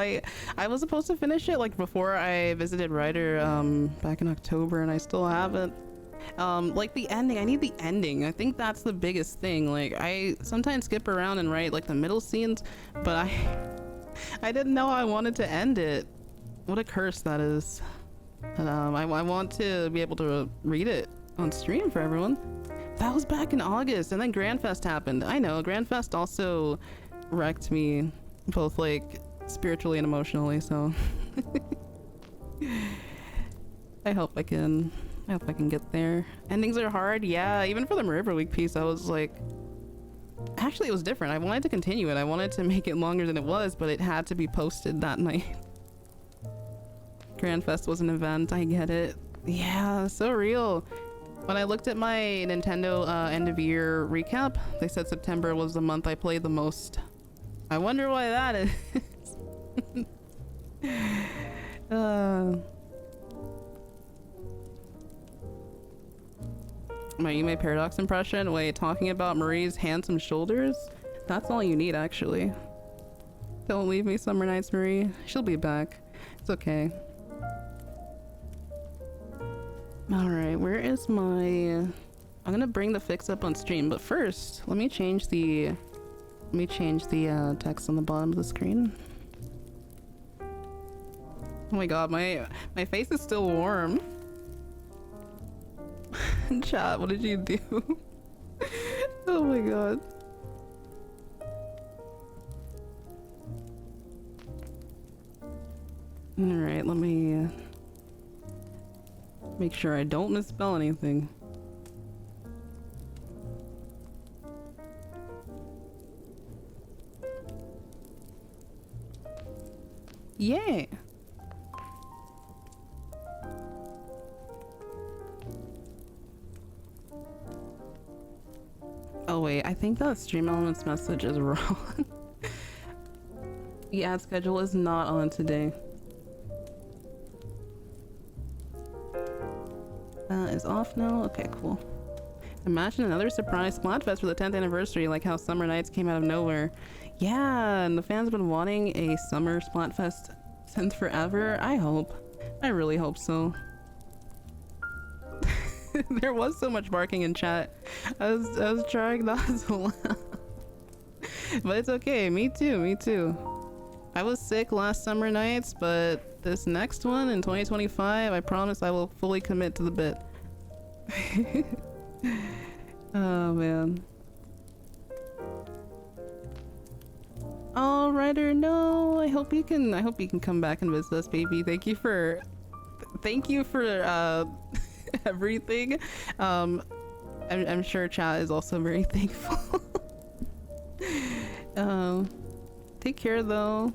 I was supposed to finish it like before I visited Ryder back in October, and I still haven't. Like the ending, I need the ending. I think that's the biggest thing. Like I sometimes skip around and write like the middle scenes, but I didn't know I wanted to end it. What a curse that is. And, I want to be able to read it on stream for everyone. That was back in August, and then Grandfest happened. I know, Grandfest also wrecked me both like spiritually and emotionally, so I hope I can get there. Endings are hard. Yeah, even for the Mariver Week piece I was like, actually it was different. I wanted to continue it. I wanted to make it longer than it was, but it had to be posted that night. Grandfest was an event. I get it. Yeah, so real. When I looked at my Nintendo end of year recap, they said September was the month I played the most. I wonder why that is. My yumeparadox impression? Wait, talking about Marie's handsome shoulders? That's all you need, actually. Don't leave me, Summer Nights Marie. She'll be back. It's okay. Alright, where is my... I'm gonna bring the fix up on stream, but first, let me change the text on the bottom of the screen. Oh my god, my face is still warm. Chat, what did you do? Oh my god. Alright, let me make sure I don't misspell anything. Yay! Oh wait, I think that Stream Elements message is wrong. The ad schedule is not on today. Is off now? Okay, cool. Imagine another surprise Splatfest for the 10th anniversary, like how Summer Nights came out of nowhere. Yeah, and the fans have been wanting a summer Splatfest since forever. I hope. I really hope so. There was so much barking in chat. I was trying not to laugh. But it's okay. Me too, me too. I was sick last Summer Nights, but this next one in 2025, I promise I will fully commit to the bit. Oh man. Oh, Ryder, no. I hope you can come back and visit us, baby. Thank you for everything. I'm sure chat is also very thankful. Take care though.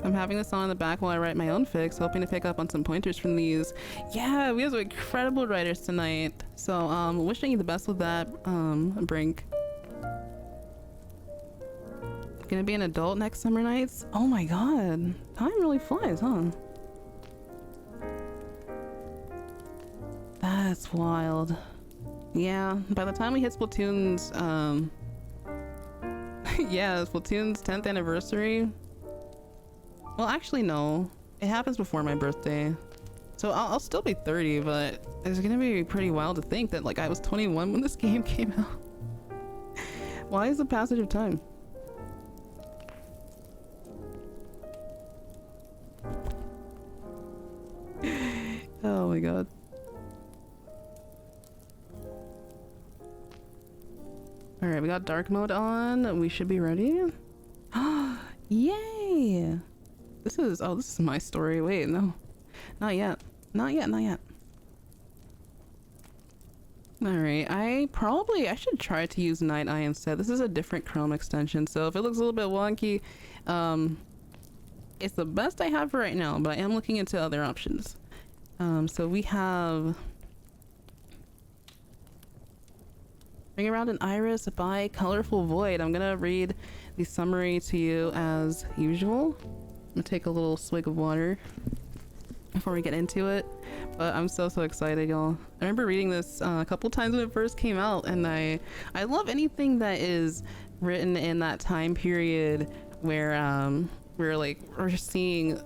I'm having this on in the back while I write my own fics, hoping to pick up on some pointers from these. Yeah, we have some incredible writers tonight. So wishing you the best with that, Brink. Gonna be an adult next Summer Nights? Oh my god. Time really flies, huh? That's wild. Yeah, by the time we hit Splatoon's, yeah, Splatoon's 10th anniversary. Well, actually, no. It happens before my birthday. So I'll still be 30, but it's gonna be pretty wild to think that, like, I was 21 when this game came out. Why is the passage of time? Oh my god. Alright, we got dark mode on. We should be ready. Yay! This is my story. Wait, no. Not yet. Not yet, not yet. Alright, I should try to use Night Eye instead. This is a different Chrome extension, so if it looks a little bit wonky, it's the best I have for right now, but I am looking into other options. So we have Bring Around an Iris by ColourfulVoid. I'm gonna read the summary to you as usual. I'm gonna take a little swig of water before we get into it, but I'm so excited, y'all. I remember reading this a couple times when it first came out, and I love anything that is written in that time period where we're seeing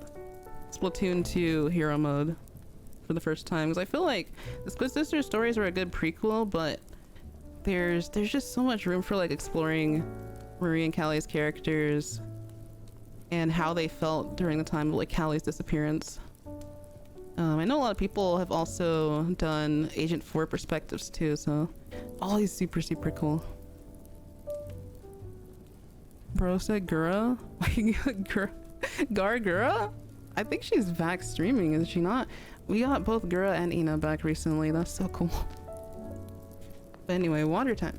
Splatoon 2 hero mode for the first time, because I feel like the Squid Sisters stories were a good prequel, but there's just so much room for like exploring Marie and Callie's characters and how they felt during the time of like Callie's disappearance. I know a lot of people have also done Agent 4 perspectives too, so all these super cool. Bro said Gura? Gargura? I think she's back streaming, is she not? We got both Gura and Ina back recently. That's so cool. But anyway, water time.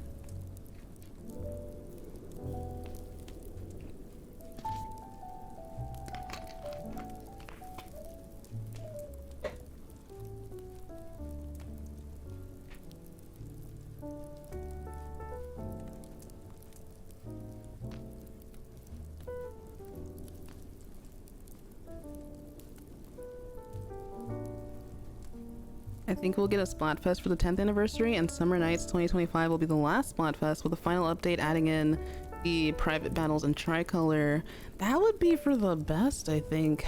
I think we'll get a Splatfest for the 10th anniversary, and Summer Nights 2025 will be the last Splatfest, with a final update adding in the private battles and tricolor. That would be for the best, I think.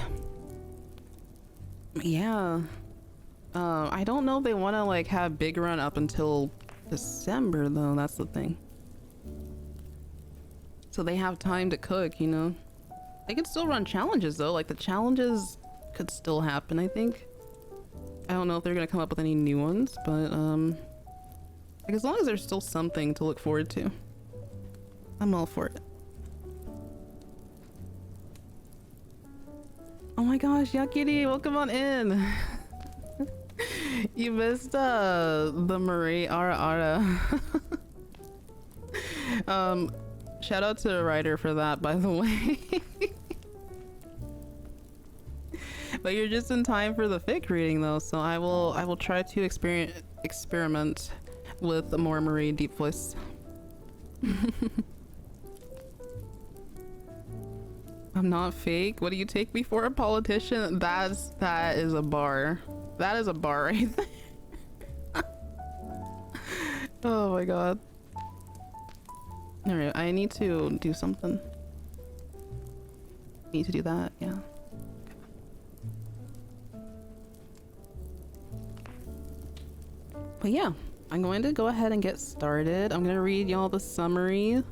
Yeah. I don't know if they want to like have big run up until December though. That's the thing. So they have time to cook, you know. They can still run challenges though. Like the challenges could still happen, I think. I don't know if they're gonna come up with any new ones, but like as long as there's still something to look forward to, I'm all for it. Oh my gosh, Yakiri, welcome on in. You missed the Marie Ara Ara. Shout out to Ryder for that, by the way. But you're just in time for the fic reading though, so I will try to experiment with a more Marie deep voice. I'm not fake. What do you take me for, a politician? That is a bar. That is a bar right there. Oh my god. Alright, I need to do something. Need to do that, yeah. But yeah, I'm going to go ahead and get started. I'm gonna read y'all the summary.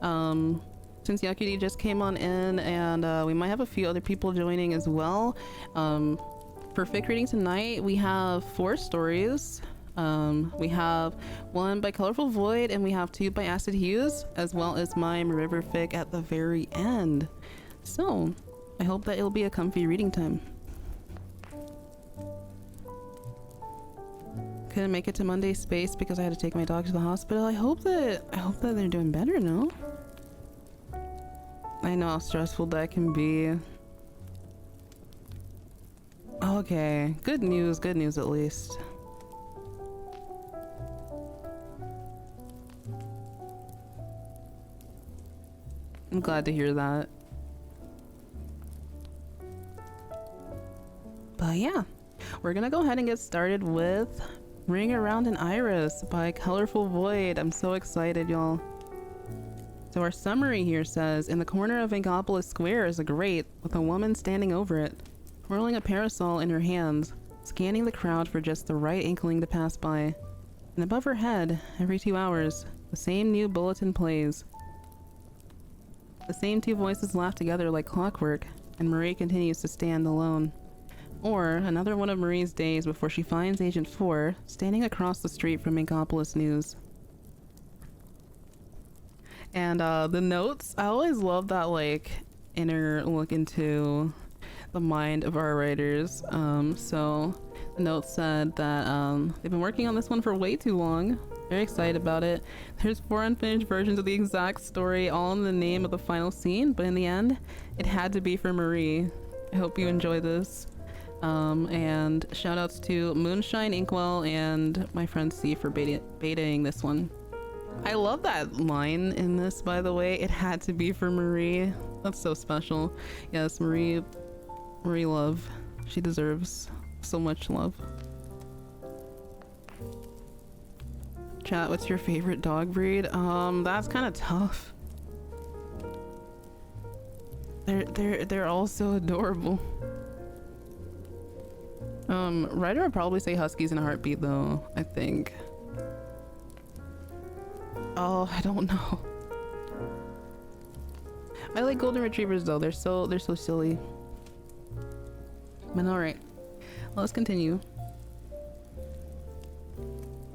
Since Yakudi just came on in, and we might have a few other people joining as well. For fic reading tonight, we have 4 stories. We have 1 by ColourfulVoid, and we have 2 by Acid Hues, as well as my Mariver fic at the very end. So, I hope that it'll be a comfy reading time. Couldn't make it to Monday's space because I had to take my dog to the hospital. I hope that they're doing better, no? I know how stressful that can be. Okay, good news at least. I'm glad to hear that. But yeah, we're gonna go ahead and get started with Ring Around an Iris by ColourfulVoid. I'm so excited, y'all. So our summary here says, in the corner of Angopolis Square is a grate with a woman standing over it, twirling a parasol in her hands, scanning the crowd for just the right inkling to pass by. And above her head, every 2 hours, the same new bulletin plays. The same 2 voices laugh together like clockwork, and Marie continues to stand alone. Or another one of Marie's days before she finds Agent 4 standing across the street from Angopolis News. And the notes, I always love that like inner look into the mind of our writers. So the note said that they've been working on this one for way too long. Very excited about it. There's 4 unfinished versions of the exact story, all in the name of the final scene, but in the end, it had to be for Marie. I hope you enjoy this. And shout outs to Moonshine Inkwell and my friend C for betaing this one. I love that line in this, by the way. It had to be for Marie. That's so special. Yes, Marie love. She deserves so much love. Chat, what's your favorite dog breed? That's kind of tough. They're all so adorable. Ryder would probably say huskies in a heartbeat though, I think. Oh, I don't know. I like golden retrievers though. They're so silly. But alright. Let's continue.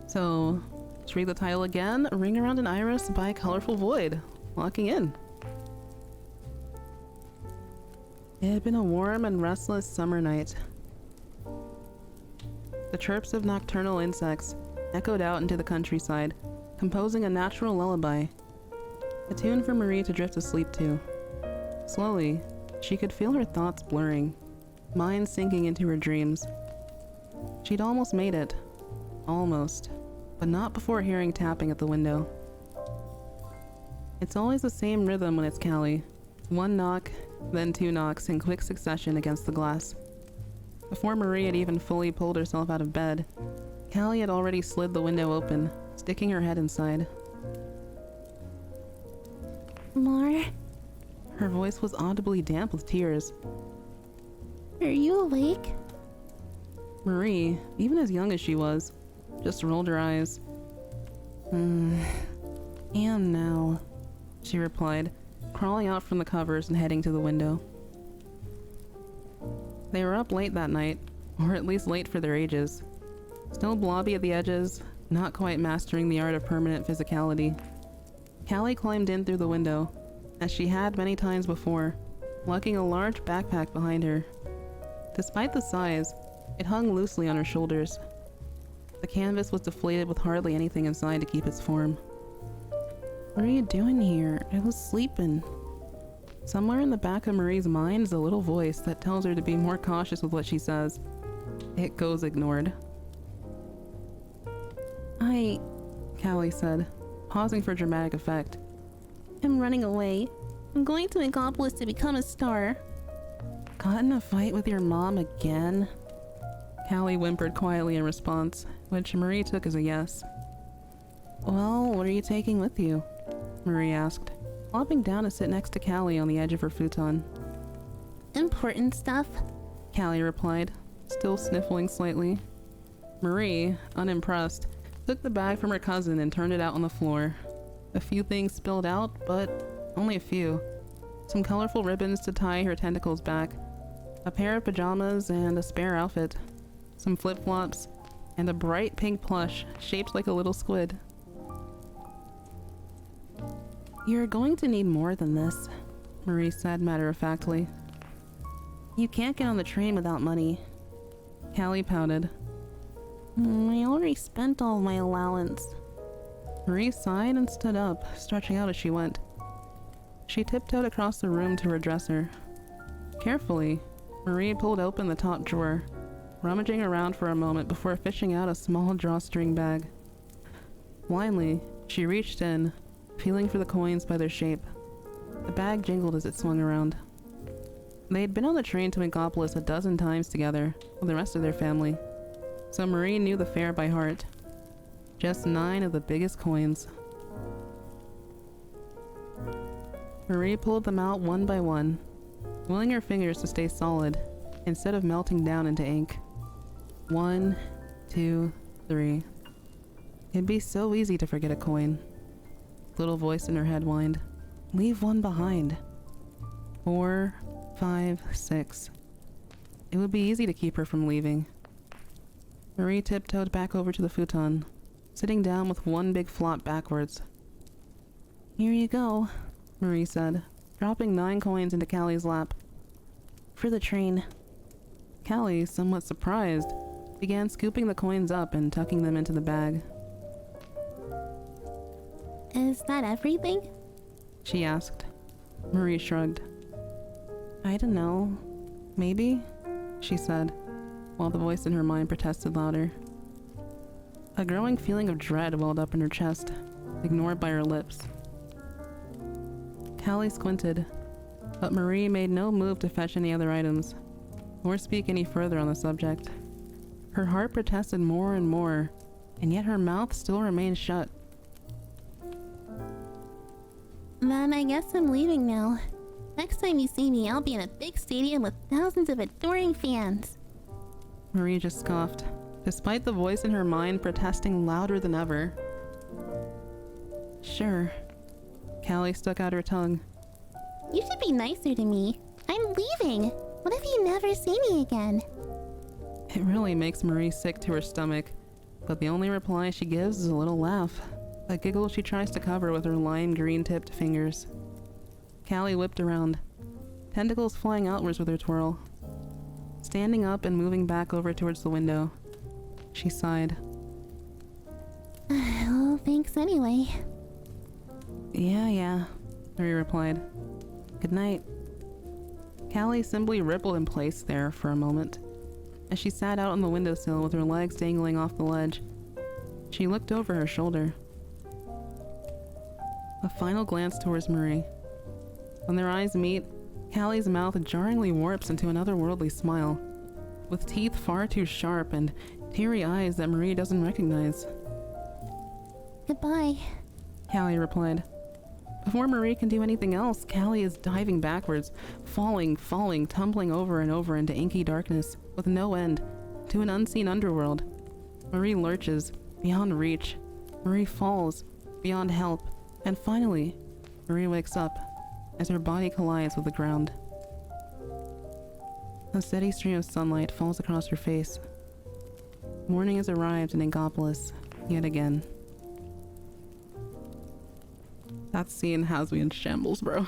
So, let's read the title again. Ring Around an Iris by ColourfulVoid. Locking in. It had been a warm and restless summer night. The chirps of nocturnal insects echoed out into the countryside, composing a natural lullaby. A tune for Marie to drift asleep to. Slowly, she could feel her thoughts blurring, mind sinking into her dreams. She'd almost made it. Almost. But not before hearing tapping at the window. It's always the same rhythm when it's Callie. 1 knock, then 2 knocks in quick succession against the glass. Before Marie had even fully pulled herself out of bed, Callie had already slid the window open, sticking her head inside. Mar, Her voice was audibly damp with tears. are you awake? Marie, even as young as she was, just rolled her eyes. Am now, she replied, crawling out from the covers and heading to the window. They were up late that night, or at least late for their ages. Still blobby at the edges, not quite mastering the art of permanent physicality. Callie climbed in through the window, as she had many times before, lugging a large backpack behind her. Despite the size, it hung loosely on her shoulders. The canvas was deflated with hardly anything inside to keep its form. What are you doing here? I was sleeping. Somewhere in the back of Marie's mind is a little voice that tells her to be more cautious with what she says. It goes ignored. Callie said, pausing for dramatic effect. I'm running away. I'm going to Megapolis to become a star. Got in a fight with your mom again? Callie whimpered quietly in response, which Marie took as a yes. Well, what are you taking with you? Marie asked, flopping down to sit next to Callie on the edge of her futon. Important stuff, Callie replied, still sniffling slightly. Marie, unimpressed, took the bag from her cousin and turned it out on the floor. A few things spilled out, but only a few. Some colorful ribbons to tie her tentacles back, a pair of pajamas and a spare outfit, some flip-flops, and a bright pink plush shaped like a little squid. You're going to need more than this, Marie said matter-of-factly. You can't get on the train without money. Callie pouted. I already spent all of my allowance. Marie sighed and stood up, stretching out as she went. She tiptoed across the room to her dresser. Carefully, Marie pulled open the top drawer, rummaging around for a moment before fishing out a small drawstring bag. Blindly, she reached in, feeling for the coins by their shape. The bag jingled as it swung around. They'd been on the train to Megapolis a dozen times together with the rest of their family, so Marie knew the fare by heart. Just 9 of the biggest coins. Marie pulled them out one by one, willing her fingers to stay solid instead of melting down into ink. 1, 2, 3. It'd be so easy to forget a coin. Little voice in her head whined. Leave one behind. 4, 5, 6. It would be easy to keep her from leaving. Marie tiptoed back over to the futon, sitting down with one big flop backwards. Here you go, Marie said, dropping 9 coins into Callie's lap. For the train. Callie, somewhat surprised, began scooping the coins up and tucking them into the bag. Is that everything? She asked. Marie shrugged. I don't know. Maybe, she said, while the voice in her mind protested louder. A growing feeling of dread welled up in her chest, ignored by her lips. Callie squinted, but Marie made no move to fetch any other items, or speak any further on the subject. Her heart protested more and more, and yet her mouth still remained shut. Then I guess I'm leaving now. Next time you see me, I'll be in a big stadium with thousands of adoring fans. Marie just scoffed, despite the voice in her mind protesting louder than ever. Sure. Callie stuck out her tongue. You should be nicer to me. I'm leaving. What if you never see me again? It really makes Marie sick to her stomach, but the only reply she gives is a little laugh, a giggle she tries to cover with her lime green-tipped fingers. Callie whipped around, tentacles flying outwards with her twirl. Standing up and moving back over towards the window, she sighed. Well, thanks anyway. Yeah, Marie replied. Good night. Callie simply rippled in place there for a moment, as she sat out on the windowsill with her legs dangling off the ledge. She looked over her shoulder. A final glance towards Marie. When their eyes meet, Callie's mouth jarringly warps into an otherworldly smile, with teeth far too sharp and teary eyes that Marie doesn't recognize. Goodbye, Callie replied. Before Marie can do anything else, Callie is diving backwards, falling, tumbling over and over into inky darkness, with no end, to an unseen underworld. Marie lurches, beyond reach. Marie falls, beyond help. And finally, Marie wakes up, as her body collides with the ground. A steady stream of sunlight falls across her face. Morning has arrived in Megapolis, yet again. That scene has me in shambles, bro.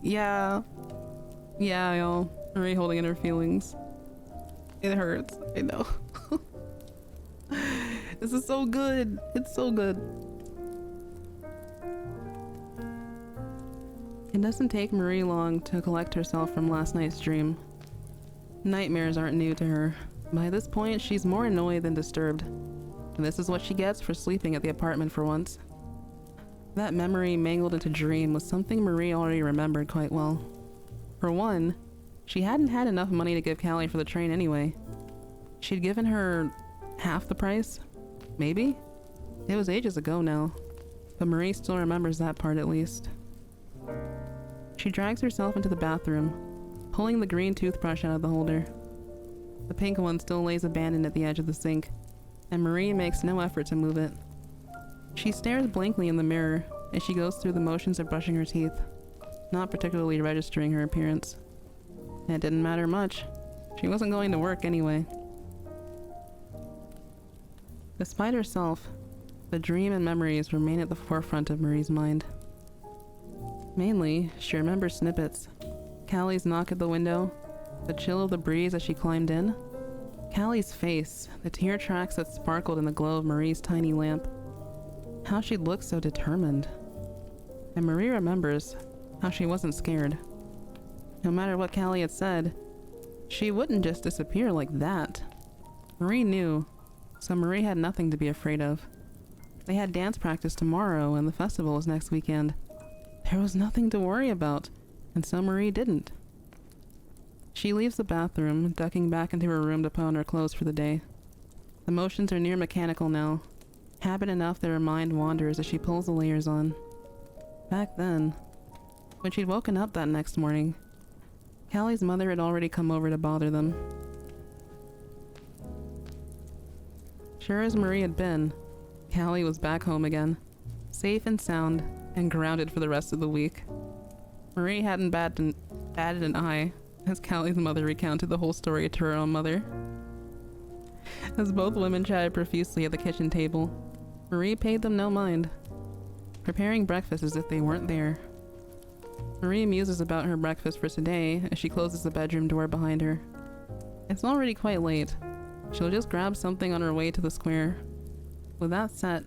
Yeah, y'all. Marie holding in her feelings. It hurts, I know. This is so good. It's so good. It doesn't take Marie long to collect herself from last night's dream. Nightmares aren't new to her. By this point, she's more annoyed than disturbed. And this is what she gets for sleeping at the apartment for once. That memory mangled into dream was something Marie already remembered quite well. For one, she hadn't had enough money to give Callie for the train anyway. She'd given her half the price? Maybe? It was ages ago now, but Marie still remembers that part at least. She drags herself into the bathroom, pulling the green toothbrush out of the holder. The pink one still lays abandoned at the edge of the sink, and Marie makes no effort to move it. She stares blankly in the mirror as she goes through the motions of brushing her teeth, not particularly registering her appearance. And it didn't matter much. She wasn't going to work anyway. Despite herself, the dream and memories remain at the forefront of Marie's mind. Mainly, she remembers snippets. Callie's knock at the window, the chill of the breeze as she climbed in, Callie's face, the tear tracks that sparkled in the glow of Marie's tiny lamp. How she looked so determined. And Marie remembers how she wasn't scared. No matter what Callie had said, she wouldn't just disappear like that. Marie knew, so Marie had nothing to be afraid of. They had dance practice tomorrow and the festival was next weekend. There was nothing to worry about, and so Marie didn't. She leaves the bathroom, ducking back into her room to put on her clothes for the day. The motions are near mechanical now, habit enough that her mind wanders as she pulls the layers on. Back then, when she'd woken up that next morning, Callie's mother had already come over to bother them. Sure as Marie had been, Callie was back home again, safe and sound, and grounded for the rest of the week. Marie hadn't batted an eye as Callie's mother recounted the whole story to her own mother. As both women chatted profusely at the kitchen table, Marie paid them no mind, preparing breakfast as if they weren't there. Marie muses about her breakfast for today as she closes the bedroom door behind her. It's already quite late. She'll just grab something on her way to the square. With that set,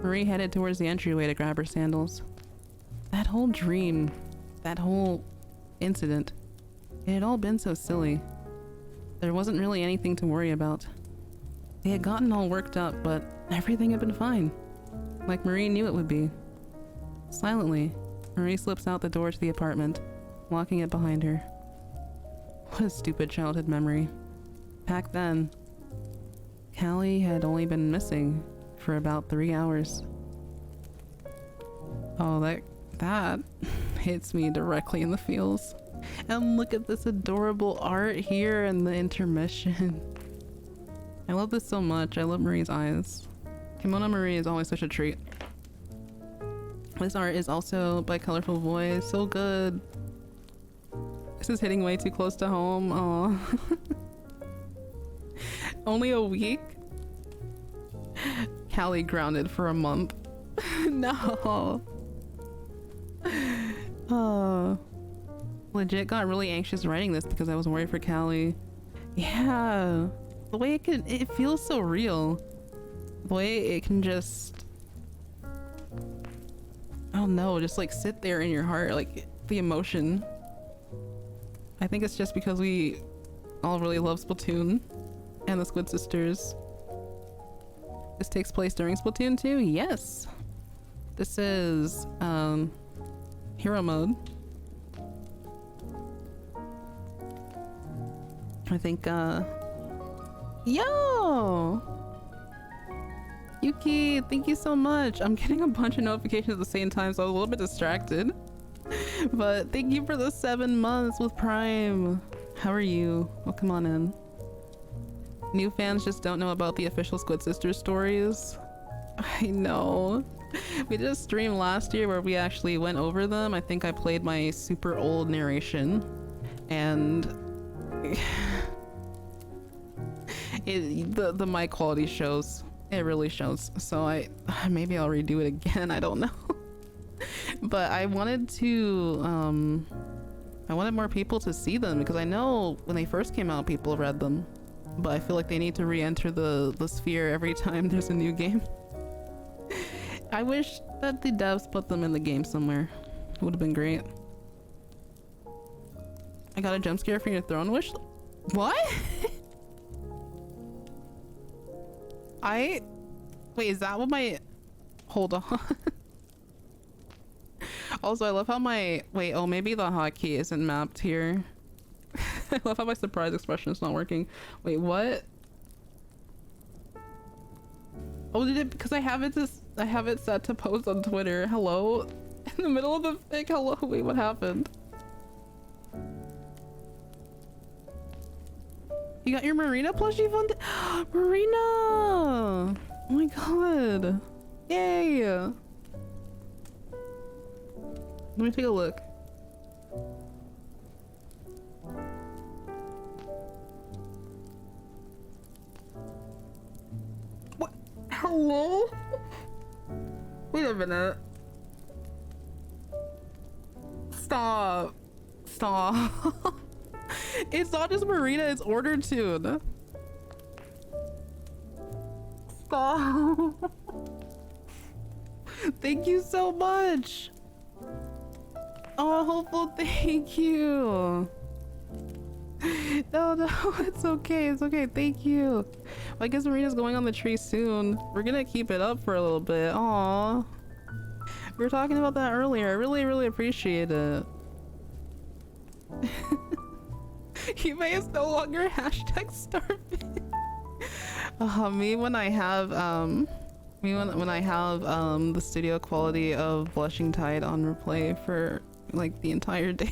Marie headed towards the entryway to grab her sandals. That whole dream, that whole incident, it had all been so silly. There wasn't really anything to worry about. They had gotten all worked up, but everything had been fine, like Marie knew it would be. Silently, Marie slips out the door to the apartment, locking it behind her. What a stupid childhood memory. Back then, Callie had only been missing for about 3 hours. Oh, that hits me directly in the feels. And look at this adorable art here in the intermission. I love this so much. I love Marie's eyes. Kimono Marie is always such a treat. This art is also by ColourfulVoid. So good. This is hitting way too close to home. Aw. Only a week? Callie grounded for a month. No. Legit got really anxious writing this because I was worried for Callie. Yeah. The way it feels so real. The way it can just, I don't know, just like sit there in your heart, like the emotion. I think it's just because we all really love Splatoon and the Squid sisters. This takes place during Splatoon 2? Yes. This is hero mode. I think yo! Yuki, thank you so much. I'm getting a bunch of notifications at the same time, so I was a little bit distracted. But thank you for the 7 months with Prime. How are you? Welcome on in. New fans just don't know about the official Squid Sisters stories. I know. We did a stream last year where we actually went over them. I think I played my super old narration. And the mic quality shows. It really shows. So maybe I'll redo it again. I don't know. But I wanted to I wanted more people to see them because I know when they first came out people read them, but I feel like they need to re-enter the sphere every time there's a new game. I wish that the devs put them in the game somewhere. It would have been great. I got a jump scare for your throne wish. What? Wait, is that what my... Hold on. Also, I love how my... Wait, oh, maybe the hotkey isn't mapped here. I love how my surprise expression is not working. Wait, what? Oh, did it? Because I have it set to post on Twitter. Hello? In the middle of the fic? Hello? Wait, what happened? You got your Marina plushie fund? Marina! Oh my god. Yay! Let me take a look. What? Hello? Wait a minute. Stop. Stop. It's not just Marina, it's Order Tune. Stop. Thank you so much. Oh, hopeful, thank you. No, it's okay. It's okay. Thank you. Well, I guess Marina's going on the tree soon. We're gonna keep it up for a little bit. Aw. We were talking about that earlier. I really appreciate it. eBay is no longer hashtag starving. Me when I have the studio quality of Blushing Tide on replay for like the entire day.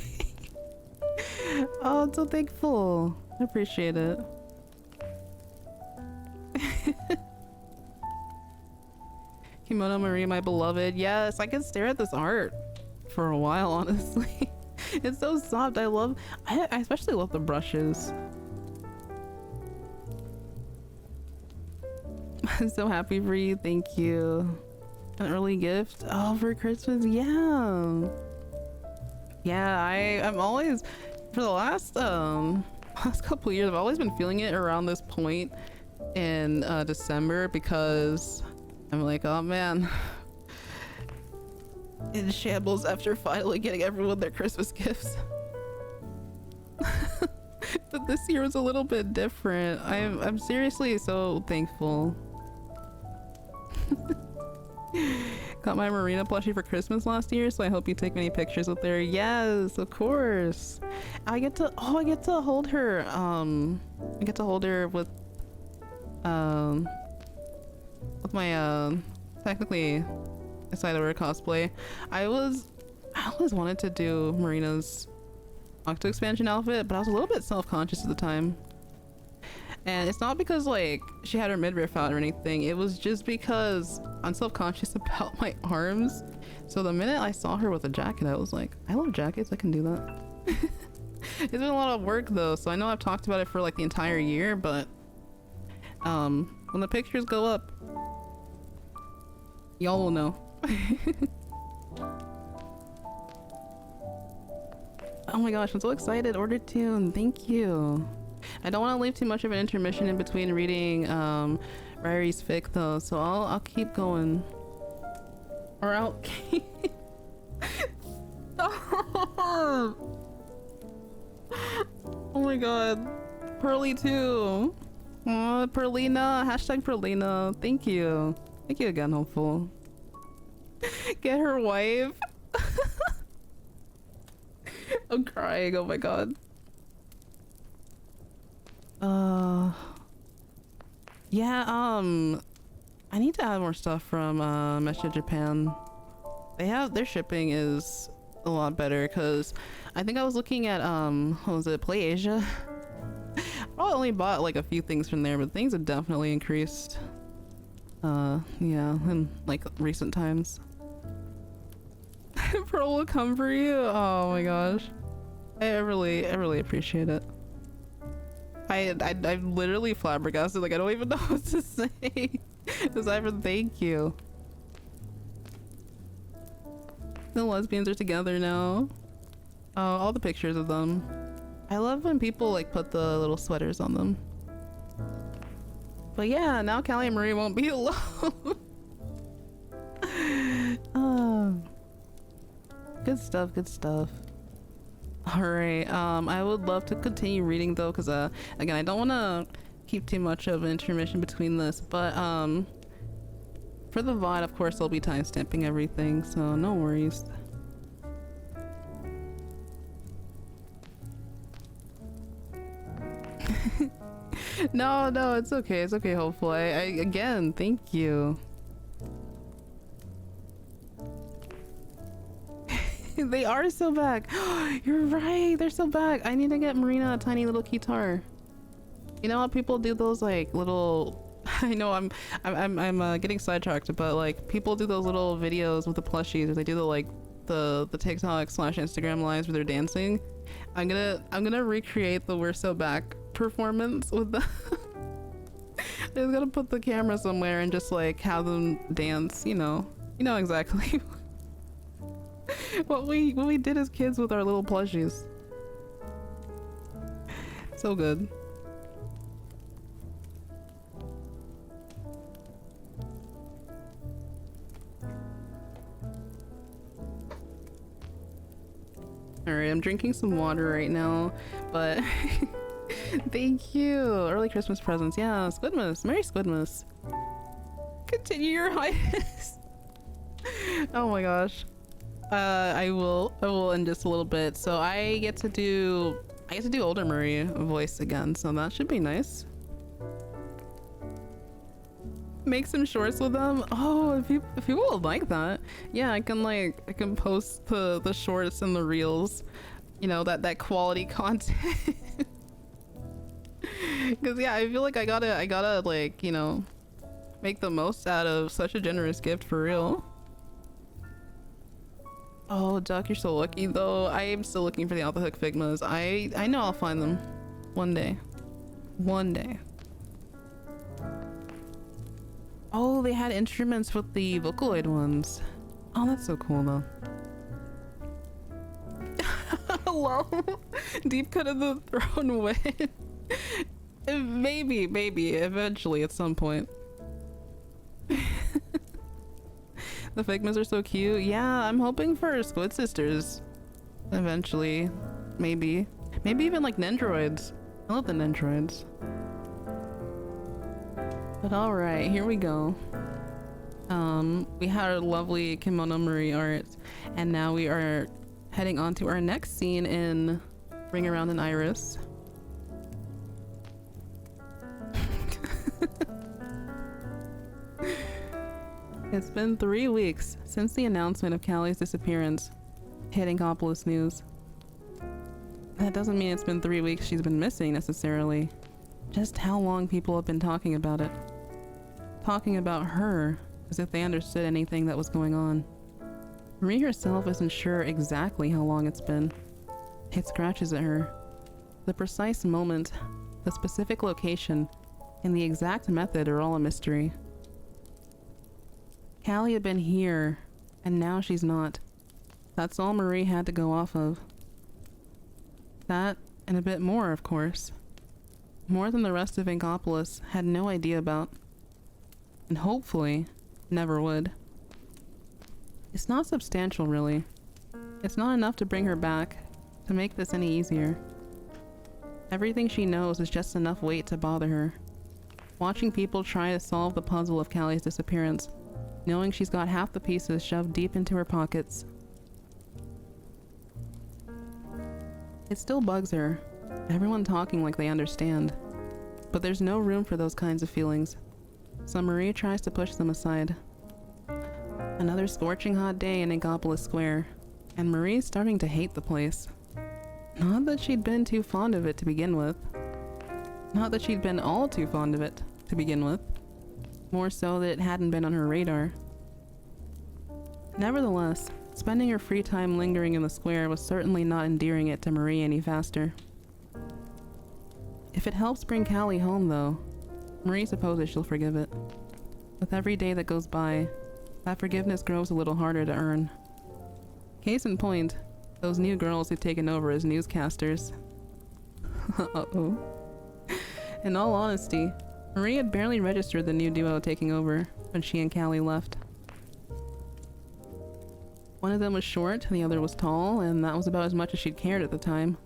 Oh, I'm so thankful. I appreciate it. Kimono Marie, my beloved. Yes, I can stare at this art for a while, honestly. It's so soft. I especially love the brushes. I'm so happy for you. Thank you. An early gift? Oh, for Christmas? Yeah. Yeah, I'm always, for the last couple years, I've always been feeling it around this point in December, because I'm like, oh man, in shambles after finally getting everyone their Christmas gifts. But this year was a little bit different. I'm seriously so thankful. Got my Marina plushie for Christmas last year, so I hope you take many pictures with her. Yes, of course. I get to hold her. I get to hold her with my technically aside of her cosplay. I always wanted to do Marina's Octo expansion outfit, but I was a little bit self-conscious at the time. And it's not because like she had her midriff out or anything, it was just because I'm self-conscious about my arms. So the minute I saw her with a jacket, I was like, I love jackets, I can do that. It's been a lot of work though, so I know I've talked about it for like the entire year, but when the pictures go up, y'all will know. Oh my gosh, I'm so excited. Order tune, thank you. I don't want to leave too much of an intermission in between reading Ryrie's fic though, so I'll keep going. Or I'll keep... Stop! Oh my god. Pearly too. Oh, Perlina, hashtag Perlina. Thank you. Thank you again, hopeful. Get her wife. I'm crying, oh my god. Yeah, I need to add more stuff from Mesha Japan. Their shipping is a lot better, because I think I was looking at what was it, Play Asia? I only bought like a few things from there, but things have definitely increased. Yeah, in like recent times. Pearl will come for you. Oh my gosh, I really appreciate it. I'm literally flabbergasted. Like I don't even know what to say aside from thank you. The lesbians are together now. Oh, all the pictures of them. I love when people like put the little sweaters on them. But yeah, now Callie and Marie won't be alone. Good stuff, good stuff. All right. I would love to continue reading though, because again, I don't want to keep too much of an intermission between this, but for the VOD, of course, I'll be timestamping everything, so no worries. No, it's okay. It's okay, hopefully. Again, thank you. They are still back. You're right. They're still back. I need to get Marina a tiny little guitar. You know how people do those like little... I know I'm getting sidetracked, but like people do those little videos with the plushies, or they do the TikTok / Instagram lives where they're dancing. I'm gonna recreate the "We're So Back" performance with the I just gotta put the camera somewhere and just like have them dance, you know exactly what we did as kids with our little plushies. So good. Alright, I'm drinking some water right now, but thank you. Early Christmas presents. Yeah, Squidmas. Merry Squidmas. Continue, Your Highness. Oh my gosh. I will in just a little bit. So I get to do older Marie voice again, so that should be nice. Make some shorts with them. Oh, if people would like that, yeah, I can post the shorts and the reels, you know, that quality content. Because yeah, I feel like I gotta like, you know, make the most out of such a generous gift, for real. Oh, Duck, you're so lucky though. I am still looking for the Off the Hook Figmas. I know I'll find them one day. Oh, they had instruments with the Vocaloid ones. Oh, that's so cool though. Hello. Deep cut of the throne win. Maybe eventually at some point. The Figmas are so cute. Yeah, I'm hoping for Squid Sisters eventually. Maybe even like Nendroids. I love the Nendroids. But alright, here we go. We had our lovely Kimono Marie art, and now we are heading on to our next scene in Ring Around an Iris. It's been 3 weeks since the announcement of Callie's disappearance hitting Inkopolis News. That doesn't mean it's been 3 weeks she's been missing necessarily. Just how long people have been talking about it. Talking about her as if they understood anything that was going on. Marie herself isn't sure exactly how long it's been. It scratches at her. The precise moment, the specific location, and the exact method are all a mystery. Callie had been here, and now she's not. That's all Marie had to go off of. That, and a bit more, of course. More than the rest of Inkopolis had no idea about. And hopefully, never would. It's not substantial, really. It's not enough to bring her back, to make this any easier. Everything she knows is just enough weight to bother her. Watching people try to solve the puzzle of Callie's disappearance, knowing she's got half the pieces shoved deep into her pockets. It still bugs her, everyone talking like they understand. But there's no room for those kinds of feelings, so Marie tries to push them aside. Another scorching hot day in Inkopolis Square, and Marie's starting to hate the place. Not that she'd been too fond of it to begin with. Not that she'd been all too fond of it to begin with. More so that it hadn't been on her radar. Nevertheless, spending her free time lingering in the square was certainly not endearing it to Marie any faster. If it helps bring Callie home, though, Marie supposes she'll forgive it. With every day that goes by, that forgiveness grows a little harder to earn. Case in point, those new girls who've taken over as newscasters. Uh-oh. In all honesty, Marie had barely registered the new duo taking over when she and Callie left. One of them was short, the other was tall, and that was about as much as she'd cared at the time.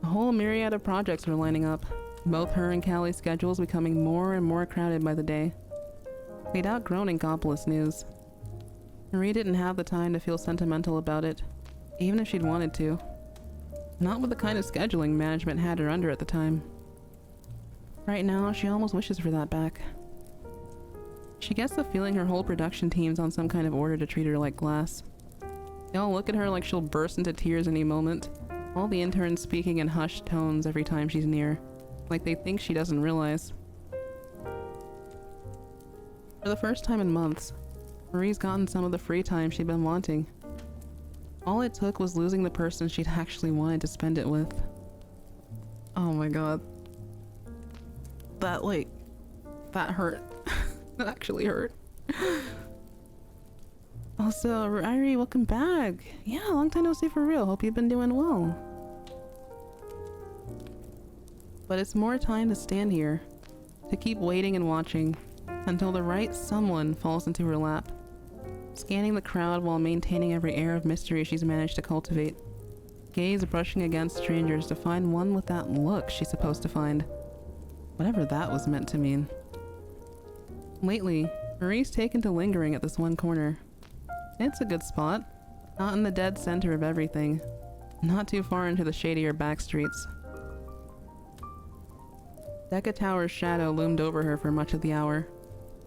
A whole myriad of projects were lining up, both her and Callie's schedules becoming more and more crowded by the day. They'd outgrown Inkopolis news. Marie didn't have the time to feel sentimental about it, even if she'd wanted to. Not with the kind of scheduling management had her under at the time. Right now, she almost wishes for that back. She gets the feeling her whole production team's on some kind of order to treat her like glass. They all look at her like she'll burst into tears any moment, all the interns speaking in hushed tones every time she's near, like they think she doesn't realize. For the first time in months, Marie's gotten some of the free time she'd been wanting. All it took was losing the person she'd actually wanted to spend it with. Oh my god. That hurt. That actually hurt. Also, Ryrie, welcome back. Yeah, long time no see for real. Hope you've been doing well. But it's more time to stand here, to keep waiting and watching, until the right someone falls into her lap, scanning the crowd while maintaining every air of mystery she's managed to cultivate, gaze brushing against strangers to find one with that look she's supposed to find, whatever that was meant to mean. Lately, Marie's taken to lingering at this one corner. It's a good spot, not in the dead center of everything, not too far into the shadier back streets. Deca Tower's shadow loomed over her for much of the hour,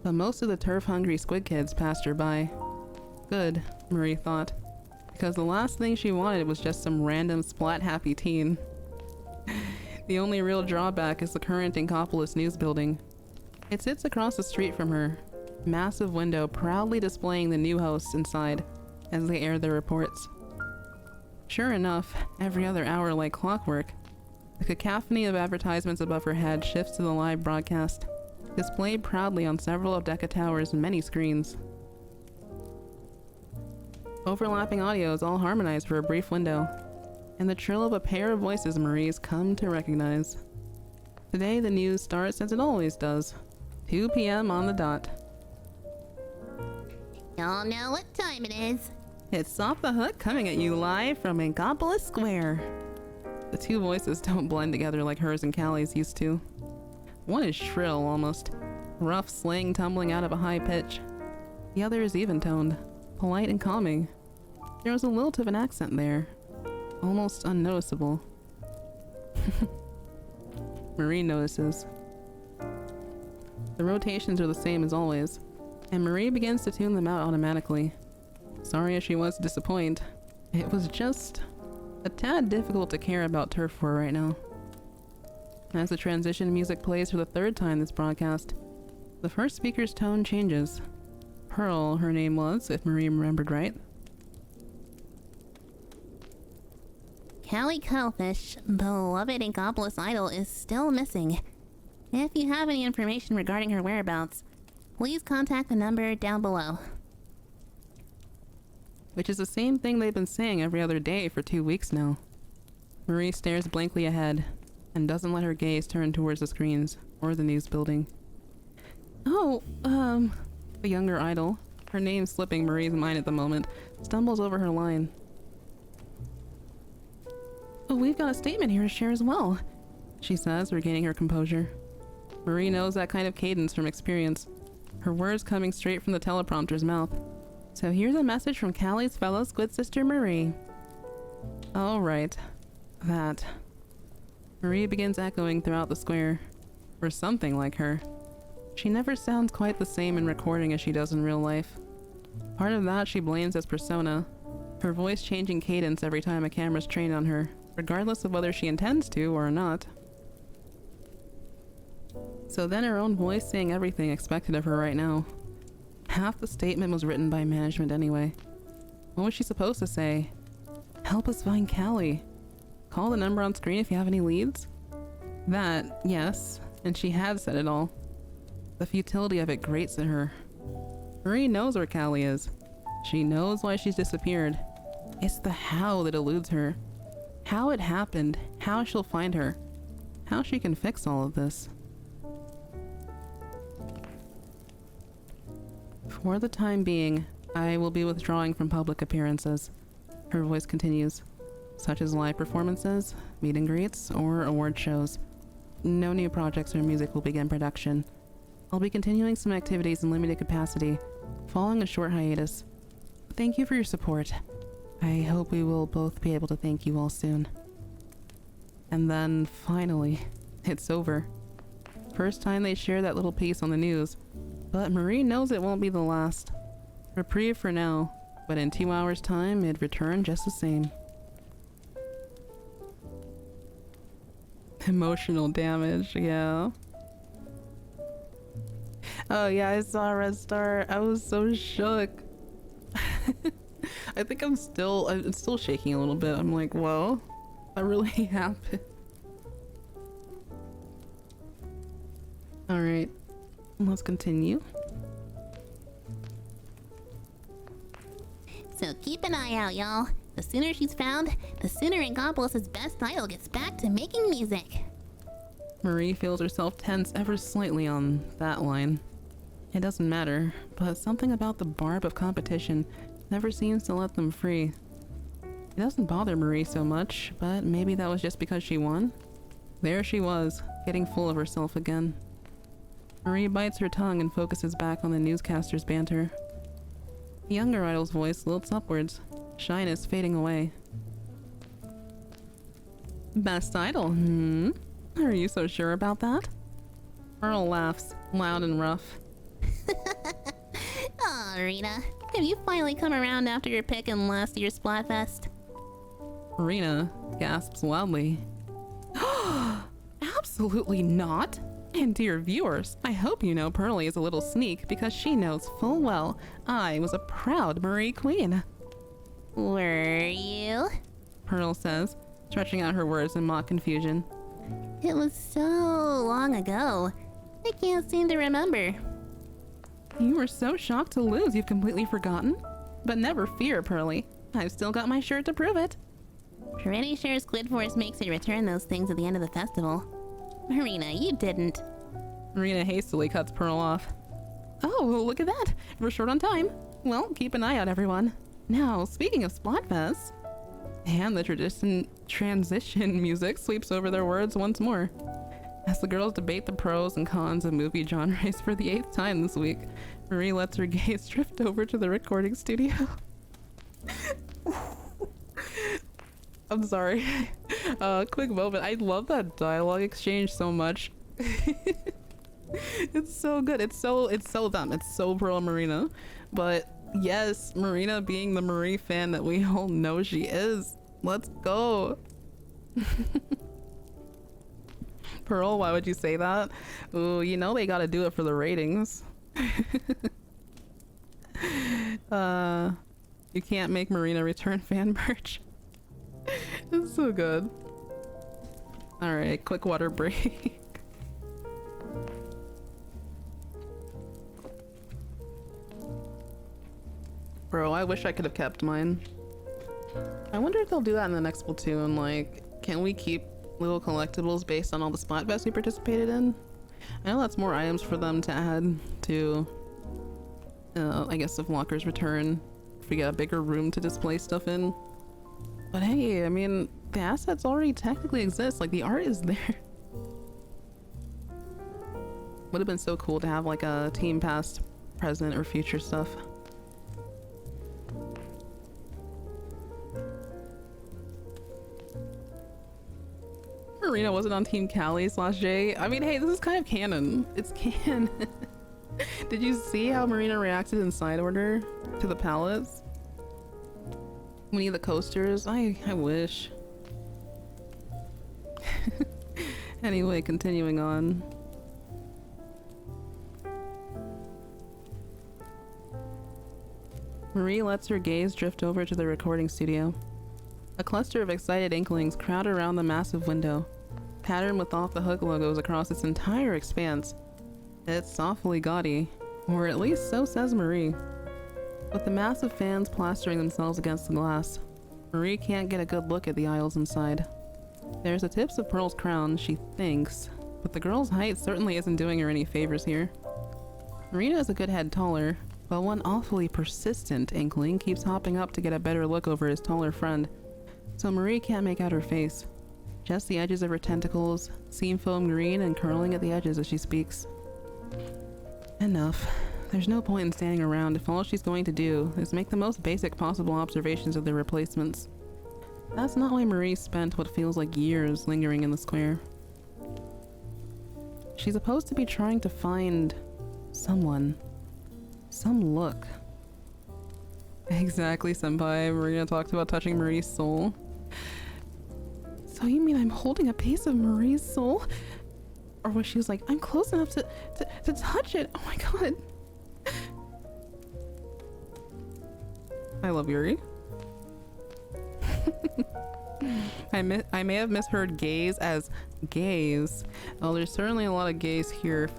but most of the turf-hungry squid kids passed her by. Good, Marie thought, because the last thing she wanted was just some random splat-happy teen. The only real drawback is the current Inkopolis news building. It sits across the street from her, massive window proudly displaying the new hosts inside as they air their reports. Sure enough, every other hour like clockwork, the cacophony of advertisements above her head shifts to the live broadcast, displayed proudly on several of Deca Tower's many screens. Overlapping audios all harmonize for a brief window, and the trill of a pair of voices Marie's come to recognize. Today the news starts as it always does, 2 p.m. on the dot. Y'all know what time it is. It's Off the Hook coming at you live from Inkopolis Square. The two voices don't blend together like hers and Callie's used to. One is shrill, almost rough slang tumbling out of a high pitch. The other is even-toned, polite and calming. There was a lilt of an accent there, almost unnoticeable. Marie notices. The rotations are the same as always, and Marie begins to tune them out automatically. Sorry as she was to disappoint, it was just a tad difficult to care about turf for right now. As the transition music plays for the third time this broadcast, the first speaker's tone changes. Pearl, her name was, if Marie remembered right. Callie Cuttlefish, beloved Inkopolis idol, is still missing. If you have any information regarding her whereabouts, please contact the number down below. Which is the same thing they've been saying every other day for 2 weeks now. Marie stares blankly ahead, and doesn't let her gaze turn towards the screens, or the news building. Oh, the younger idol, her name slipping Marie's mind at the moment, stumbles over her line. Oh, we've got a statement here to share as well, she says, regaining her composure. Marie knows that kind of cadence from experience, her words coming straight from the teleprompter's mouth. So here's a message from Callie's fellow squid sister Marie. Oh, right. That. Marie begins echoing throughout the square. Or something like her. She never sounds quite the same in recording as she does in real life. Part of that she blames as persona, her voice changing cadence every time a camera's trained on her, regardless of whether she intends to or not. So then her own voice saying everything expected of her right now. Half the statement was written by management anyway. What was she supposed to say? Help us find Callie. Call the number on screen if you have any leads? That, yes, and she had said it all. The futility of it grates at her. Marie knows where Callie is. She knows why she's disappeared. It's the how that eludes her. How it happened, how she'll find her, how she can fix all of this. For the time being, I will be withdrawing from public appearances. Her voice continues, such as live performances, meet and greets, or award shows. No new projects or music will begin production. I'll be continuing some activities in limited capacity, following a short hiatus. Thank you for your support. I hope we will both be able to thank you all soon. And then, finally, it's over. First time they share that little piece on the news, but Marie knows it won't be the last. Reprieve for now, but in 2 hours' time, it'd return just the same. Emotional damage, yeah. Oh yeah, I saw a red star. I was so shook. I think I'm still shaking a little bit. I'm like, whoa, that really happened. All right, let's continue. So keep an eye out, y'all. The sooner she's found, the sooner Ingopolis' best idol gets back to making music. Marie feels herself tense ever slightly on that line. It doesn't matter, but something about the barb of competition never seems to let them free. It doesn't bother Marie so much, but maybe that was just because she won. There she was, getting full of herself again. Marie bites her tongue and focuses back on the newscaster's banter. The younger idol's voice lilts upwards, shyness fading away. Best idol, Are you so sure about that? Pearl laughs, loud and rough. Aw, Rita. Have you finally come around after your pick in last year's Splatfest? Rena gasps loudly. Absolutely not! And dear viewers, I hope you know Pearlie is a little sneak because she knows full well I was a proud Marie Queen. Were you? Pearl says, stretching out her words in mock confusion. It was so long ago. I can't seem to remember. You were so shocked to lose you've completely forgotten? But never fear, Pearlie. I've still got my shirt to prove it. Pretty sure Squid Force makes her return those things at the end of the festival. Marina, you didn't. Marina hastily cuts Pearl off. Oh, look at that. We're short on time. Well, keep an eye out, everyone. Now, speaking of Splatfest... And the transition music sweeps over their words once more. As the girls debate the pros and cons of movie genres for the 8th time this week, Marie lets her gaze drift over to the recording studio. I'm sorry. Quick moment. I love that dialogue exchange so much. It's so good. It's so them. It's so Pearl and Marina. But yes, Marina being the Marie fan that we all know she is. Let's go. Pearl, why would you say that? Ooh, you know they gotta do it for the ratings. You can't make Marina return fan merch. It's so good. Alright, quick water break. Bro, I wish I could have kept mine. I wonder if they'll do that in the next Splatoon. Like, can we keep little collectibles based on all the Splatfests we participated in? I know that's more items for them to add to, I guess, if lockers return, if we get a bigger room to display stuff in. But hey, I mean, the assets already technically exist. Like, the art is there. Would have been so cool to have like a team past, present, or future stuff. Marina wasn't on Team Callie / Jay. I mean, hey, this is kind of canon. It's canon. Did you see how Marina reacted in side order to the palettes? We need the coasters. I wish. Anyway, continuing on. Marie lets her gaze drift over to the recording studio. A cluster of excited inklings crowd around the massive window, patterned with off-the-hook logos across its entire expanse. It's awfully gaudy, or at least so says Marie. With the massive fans plastering themselves against the glass, Marie can't get a good look at the aisles inside. There's the tips of Pearl's crown, she thinks, but the girl's height certainly isn't doing her any favors here. Marina is a good head taller, but one awfully persistent inkling keeps hopping up to get a better look over his taller friend, so Marie can't make out her face. Just the edges of her tentacles, seam foam green and curling at the edges as she speaks. Enough. There's no point in standing around if all she's going to do is make the most basic possible observations of their replacements. That's not why Marie spent what feels like years lingering in the square. She's supposed to be trying to find someone. Some look. Exactly, senpai. Marina talked about touching Marie's soul. So you mean I'm holding a piece of Marie's soul? Or was she like, I'm close enough to touch it? Oh my god. I love Yuri. I may have misheard gaze as gaze. Oh, there's certainly a lot of gaze here.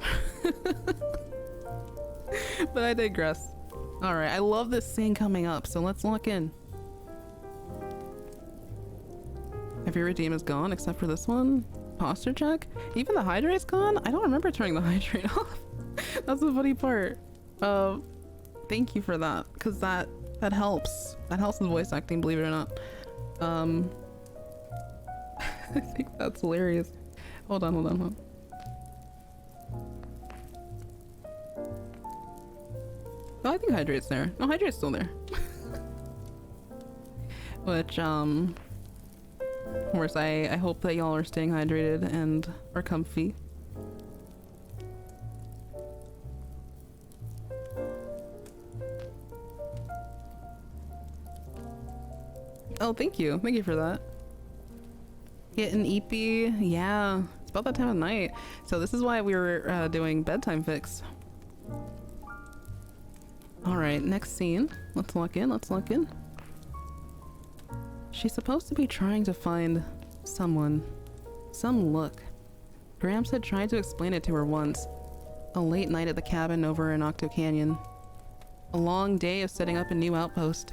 But I digress. Alright, I love this scene coming up, so let's lock in. Every redeem is gone except for this one. Posture check? Even the hydrate's gone? I don't remember turning the hydrate off. That's the funny part. Thank you for that, because that helps. That helps with voice acting, believe it or not. I think that's hilarious. Hold on. Oh, I think hydrate's there. No, hydrate's still there. Which, of course, I hope that y'all are staying hydrated and are comfy. Oh, thank you. Thank you for that. Getting eepy. Yeah, it's about that time of night. So this is why we were doing bedtime fix. Alright, next scene. Let's lock in. She's supposed to be trying to find someone. Some look. Gramps had tried to explain it to her once. A late night at the cabin over in Octo Canyon. A long day of setting up a new outpost.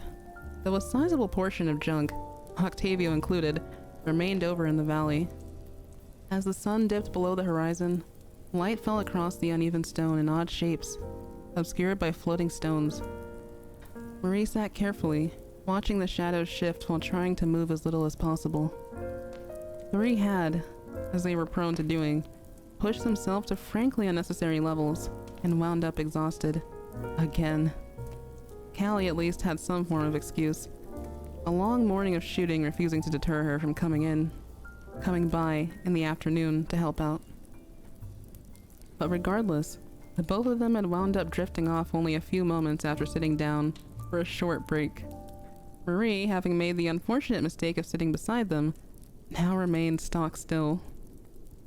Though a sizable portion of junk, Octavio included, remained over in the valley. As the sun dipped below the horizon, light fell across the uneven stone in odd shapes, obscured by floating stones. Marie sat carefully, watching the shadows shift while trying to move as little as possible. Three had, as they were prone to doing, pushed themselves to frankly unnecessary levels and wound up exhausted. Again. Callie at least had some form of excuse. A long morning of shooting refusing to deter her from coming by in the afternoon to help out. But regardless, the both of them had wound up drifting off only a few moments after sitting down for a short break. Marie, having made the unfortunate mistake of sitting beside them, now remained stock still.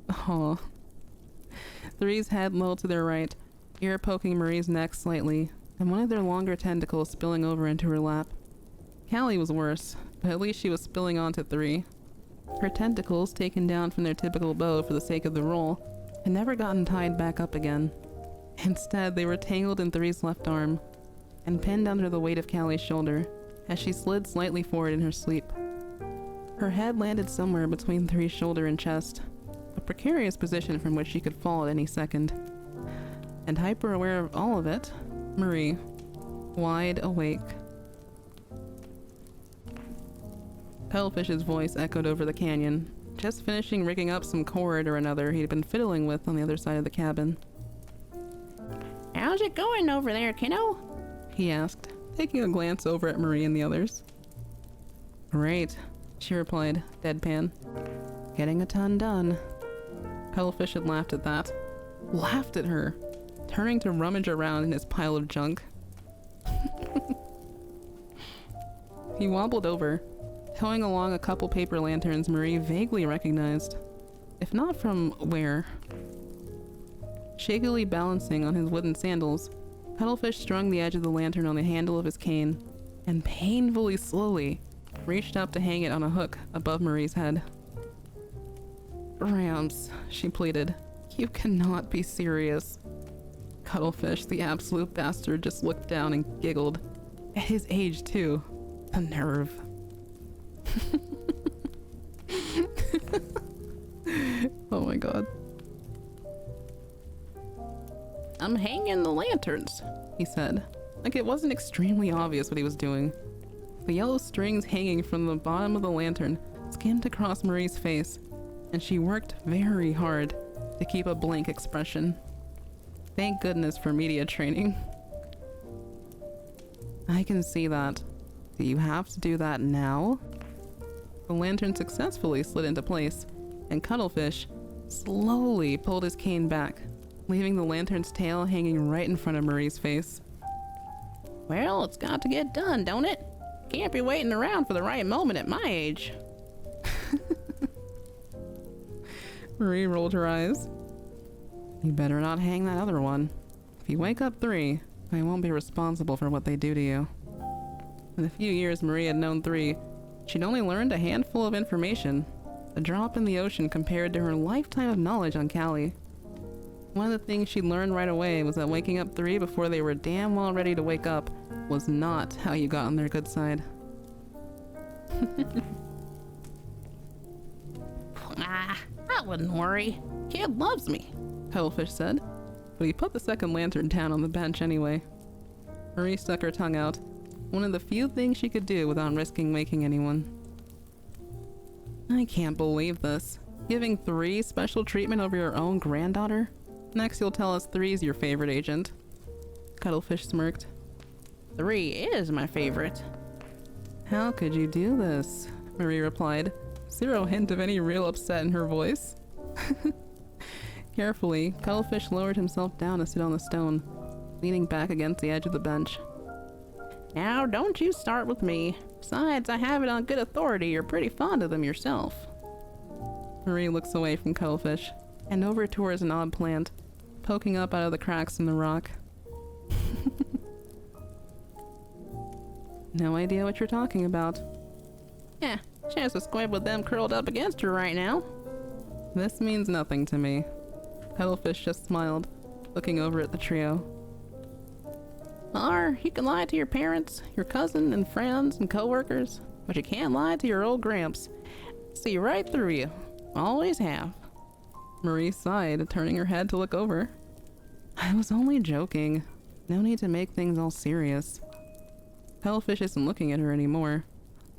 Aw. Three's head low to their right, ear poking Marie's neck slightly, and one of their longer tentacles spilling over into her lap. Callie was worse, but at least she was spilling onto Three. Her tentacles, taken down from their typical bow for the sake of the roll, had never gotten tied back up again. Instead, they were tangled in Three's left arm, and pinned under the weight of Callie's shoulder, as she slid slightly forward in her sleep. Her head landed somewhere between Three's shoulder and chest, a precarious position from which she could fall at any second. And hyper aware of all of it, Marie, wide awake. Cuttlefish voice echoed over the canyon, just finishing rigging up some cord or another he'd been fiddling with on the other side of the cabin. How's it going over there, kiddo? He asked, taking a glance over at Marie and the others. Great, she replied, deadpan. Getting a ton done. Cuttlefish had laughed at that. Laughed at her, turning to rummage around in his pile of junk. He wobbled over, towing along a couple paper lanterns Marie vaguely recognized, if not from where. Shakily balancing on his wooden sandals, Cuttlefish strung the edge of the lantern on the handle of his cane, and painfully slowly reached up to hang it on a hook above Marie's head. Rams, she pleaded. You cannot be serious. Cuttlefish, the absolute bastard, just looked down and giggled. At his age, too. The nerve. Oh my god. I'm hanging the lanterns, he said, Like it wasn't extremely obvious what he was doing. The yellow strings hanging from the bottom of the lantern skimmed across Marie's face, and she worked very hard to keep a blank expression. Thank goodness for media training. I can see that. Do you have to do that now? The lantern successfully slid into place, and Cuttlefish slowly pulled his cane back, leaving the lantern's tail hanging right in front of Marie's face. Well, it's got to get done, don't it? Can't be waiting around for the right moment at my age. Marie rolled her eyes. You better not hang that other one. If you wake up 3, I won't be responsible for what they do to you. In the few years Marie had known 3, she'd only learned a handful of information, a drop in the ocean compared to her lifetime of knowledge on Callie. One of the things she'd learned right away was that waking up 3 before they were damn well ready to wake up was not how you got on their good side. I wouldn't worry. Kid loves me. Cuttlefish said, but he put the second lantern down on the bench anyway. Marie stuck her tongue out, one of the few things she could do without risking waking anyone. I can't believe this. Giving 3 special treatment over your own granddaughter? Next you'll tell us 3's your favorite agent. Cuttlefish smirked. 3 is my favorite. How could you do this? Marie replied, 0 hint of any real upset in her voice. Carefully, Cuttlefish lowered himself down to sit on the stone, leaning back against the edge of the bench. Now, don't you start with me. Besides, I have it on good authority you're pretty fond of them yourself. Marie looks away from Cuttlefish and over towards an odd plant, poking up out of the cracks in the rock. No idea what you're talking about. Yeah, she has a squid with them curled up against her right now. This means nothing to me. Cuttlefish just smiled, looking over at the trio. Or you can lie to your parents, your cousin and friends and co-workers, but you can't lie to your old Gramps. See right through you. Always have. Marie sighed, turning her head to look over. I was only joking. No need to make things all serious. Cuttlefish isn't looking at her anymore,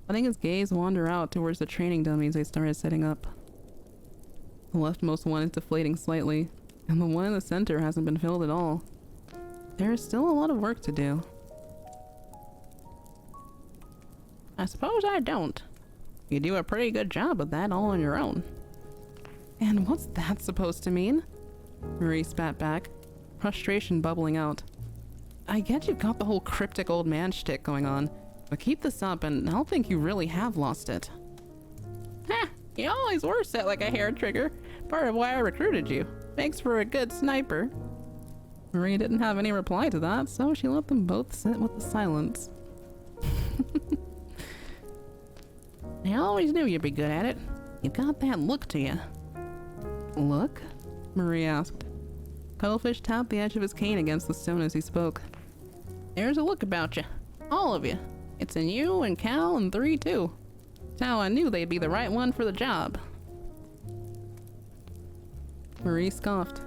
letting his gaze wander out towards the training dummies they started setting up. The leftmost one is deflating slightly, and the one in the center hasn't been filled at all. There is still a lot of work to do. I suppose I don't. You do a pretty good job of that all on your own. And what's that supposed to mean? Marie spat back, frustration bubbling out. I get you've got the whole cryptic old man shtick going on, but keep this up and I'll think you really have lost it. Ha! You always were set like a hair trigger. Part of why I recruited you. Makes for a good sniper. Marie didn't have any reply to that, so she let them both sit with the silence. I always knew you'd be good at it. You've got that look to you. Look? Marie asked. Cuttlefish tapped the edge of his cane against the stone as he spoke. There's a look about you. All of you. It's in you and Cal and 3 too. That's how I knew they'd be the right one for the job. Marie scoffed.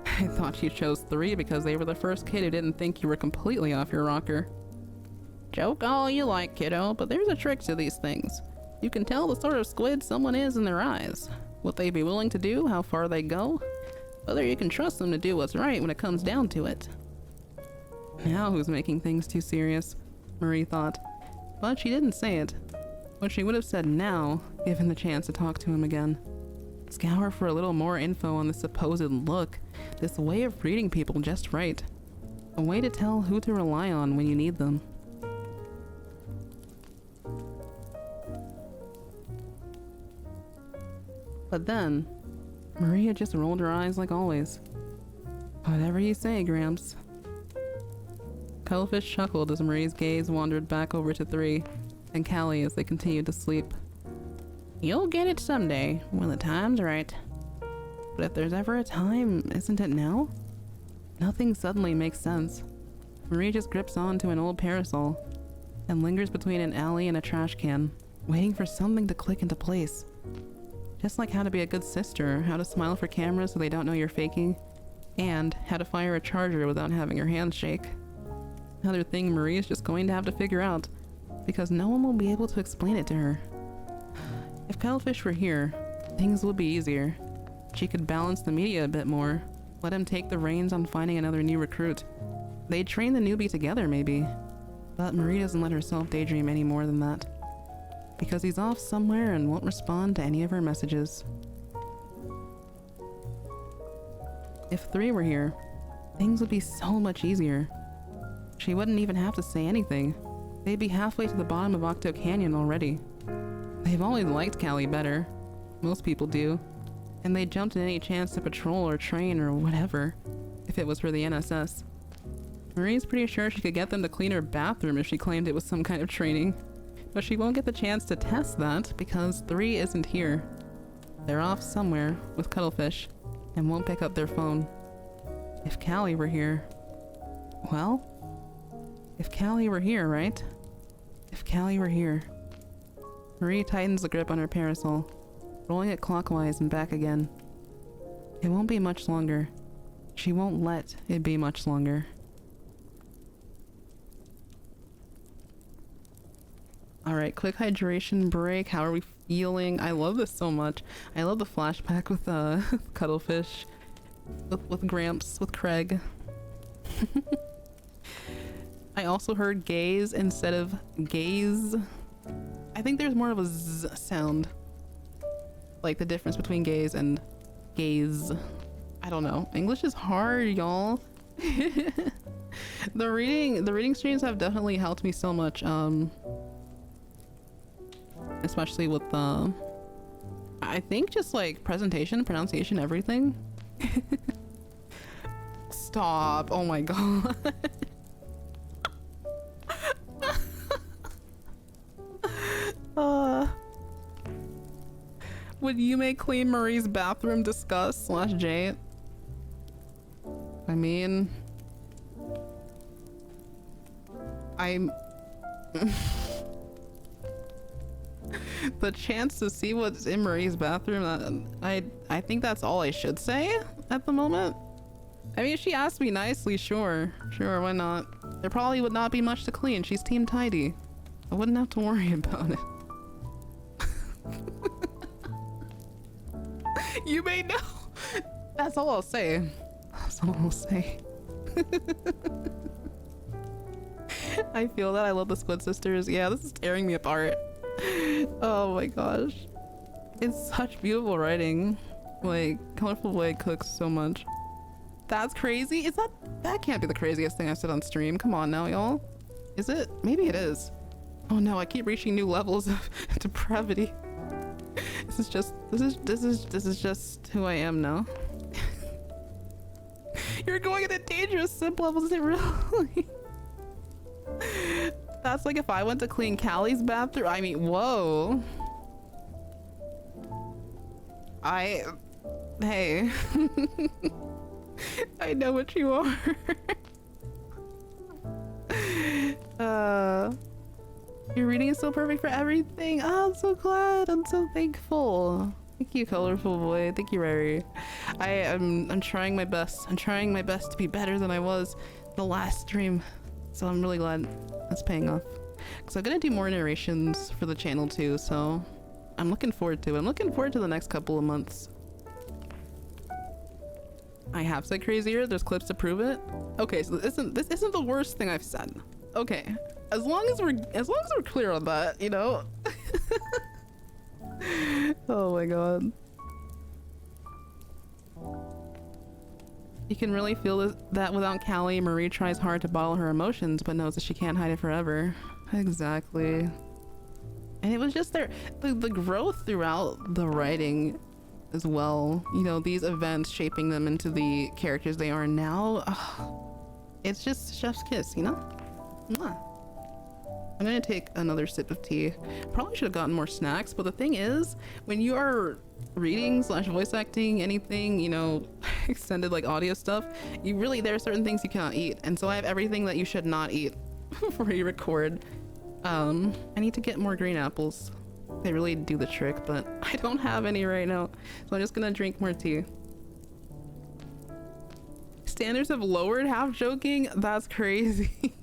I thought you chose 3 because they were the first kid who didn't think you were completely off your rocker. Joke all you like, kiddo, but there's a trick to these things. You can tell the sort of squid someone is in their eyes. What they'd be willing to do, how far they go. Whether you can trust them to do what's right when it comes down to it. Now who's making things too serious? Marie thought. But she didn't say it. What she would have said now, given the chance to talk to him again. Scour for a little more info on the supposed look, this way of reading people just right. A way to tell who to rely on when you need them. But then, Maria just rolled her eyes like always. Whatever you say, Gramps. Cuttlefish chuckled as Marie's gaze wandered back over to 3, and Callie as they continued to sleep. You'll get it someday, when the time's right. But if there's ever a time, isn't it now? Nothing suddenly makes sense. Marie just grips onto an old parasol, and lingers between an alley and a trash can, waiting for something to click into place. Just like how to be a good sister, how to smile for cameras so they don't know you're faking, and how to fire a charger without having your hands shake. other thing Marie is just going to have to figure out, because no one will be able to explain it to her. If Cuttlefish were here, things would be easier. She could balance the media a bit more, let him take the reins on finding another new recruit. They'd train the newbie together, maybe. But Marie doesn't let herself daydream any more than that, because he's off somewhere and won't respond to any of her messages. If 3 were here, things would be so much easier. She wouldn't even have to say anything. They'd be halfway to the bottom of Octo Canyon already. They've always liked Callie better. Most people do. And they'd jumped at any chance to patrol or train or whatever, if it was for the NSS. Marie's pretty sure she could get them to clean her bathroom if she claimed it was some kind of training. But she won't get the chance to test that because 3 isn't here. They're off somewhere with Cuttlefish and won't pick up their phone. If Callie were here... Well... If Callie were here, right? If Callie were here... Marie tightens the grip on her parasol, rolling it clockwise and back again. It won't be much longer. She won't let it be much longer. Alright, quick hydration break. How are we feeling? I love this so much. I love the flashback with Cuttlefish. With Gramps, with Craig. I also heard gaze instead of gaze. I think there's more of a z sound. Like the difference between gaze and gaze. I don't know. English is hard, y'all. The reading streams have definitely helped me so much. Especially with I think just like presentation, pronunciation, everything. Stop. Oh my god. Would Yume clean Marie's bathroom? Discuss / Jade. I mean, I'm the chance to see what's in Marie's bathroom, I think that's all I should say at the moment. I mean, if she asked me nicely, sure, why not? There probably would not be much to clean. She's team tidy. I wouldn't have to worry about it. You may know. That's all I'll say. That's all I'll say. I feel that. I love the Squid sisters. Yeah, this is tearing me apart. Oh my gosh. It's such beautiful writing. Like, ColourfulVoid cooks so much. That's crazy? Is that can't be the craziest thing I said on stream. Come on now, y'all. Is it? Maybe it is. Oh no, I keep reaching new levels of depravity. This is just who I am now. You're going into dangerous simp levels, is it really? That's like if I went to clean Callie's bathroom. I mean, whoa. Hey. I know what you are. Your reading is so perfect for everything. Oh, I'm so glad. I'm so thankful. Thank you, ColourfulVoid. Thank you, Rary. I'm trying my best. I'm trying my best to be better than I was the last stream. So I'm really glad that's paying off. Because I'm gonna do more narrations for the channel too, so I'm looking forward to it. I'm looking forward to the next couple of months. I have said crazier. There's clips to prove it. Okay, so this isn't the worst thing I've said. Okay, as long as we're clear on that, you know. Oh my god. You can really feel that without Callie, Marie tries hard to bottle her emotions, but knows that she can't hide it forever. Exactly. And it was just the growth throughout the writing as well. You know, these events shaping them into the characters they are now. It's just chef's kiss, you know? Mwah. I'm gonna take another sip of tea. Probably should have gotten more snacks, but the thing is, when you are reading / voice acting anything, you know, extended like audio stuff, there are certain things you cannot eat, and so I have everything that you should not eat before you record. I need to get more green apples. They really do the trick, but I don't have any right now, so I'm just gonna drink more tea. Standards have lowered, half joking. That's crazy.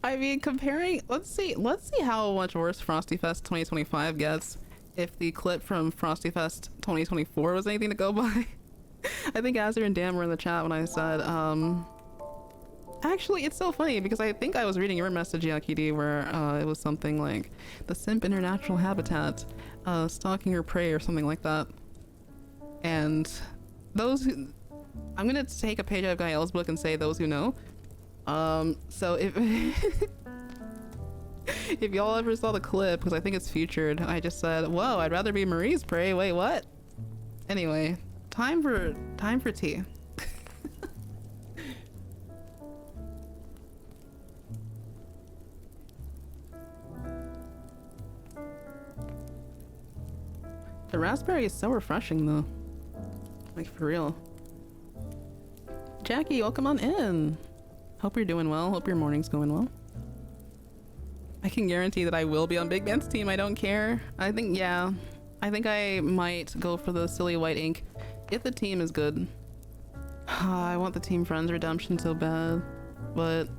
I mean, comparing, let's see how much worse Frosty Fest 2025 gets if the clip from Frosty Fest 2024 was anything to go by. I think Azir and Dan were in the chat when I said, actually, it's so funny because I think I was reading your message, Yakidi, where it was something like the simp in her natural habitat, stalking her prey or something like that. And those who, I'm gonna take a page out of Gael's book and say those who know. So if if y'all ever saw the clip, because I think it's featured, I just said, whoa, I'd rather be Marie's prey. Wait, what? Anyway, time for tea. The raspberry is so refreshing though. Like, for real. Jackie, welcome on in. Hope you're doing well. Hope your morning's going well. I can guarantee that I will be on Big Man's team. I don't care. I think, yeah. I think I might go for the silly white ink if the team is good. I want the Team Friends redemption so bad, but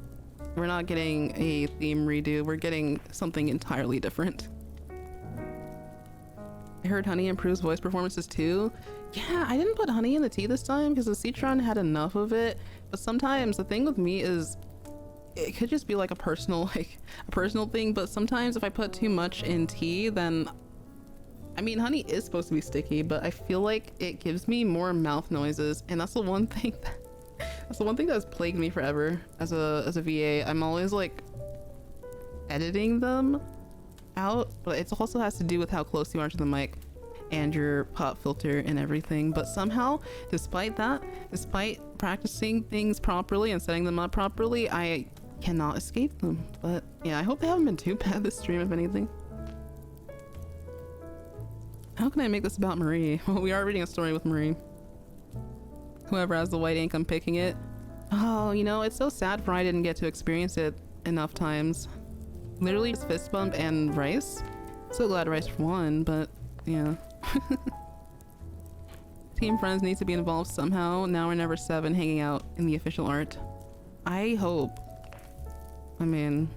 we're not getting a theme redo. We're getting something entirely different. I heard Honey improves voice performances too. Yeah, I didn't put honey in the tea this time because the citron had enough of it. But sometimes the thing with me is it could just be like a personal thing. But sometimes if I put too much in tea, then I mean, honey is supposed to be sticky, but I feel like it gives me more mouth noises, and that's the one thing that has plagued me forever as a VA. I'm always like editing them out, but it also has to do with how close you are to the mic and your pop filter and everything. But somehow, despite practicing things properly and setting them up properly, I cannot escape them. But yeah, I hope they haven't been too bad this stream, if anything. How can I make this about Marie? Well, we are reading a story with Marie. Whoever has the white ink, I'm picking it. Oh, you know, it's so sad for I didn't get to experience it enough times. Literally just fist bump and Rice. So glad Rice won, but yeah. Team Friends needs to be involved somehow. Now we're number 7 hanging out in the official art. I hope. I mean,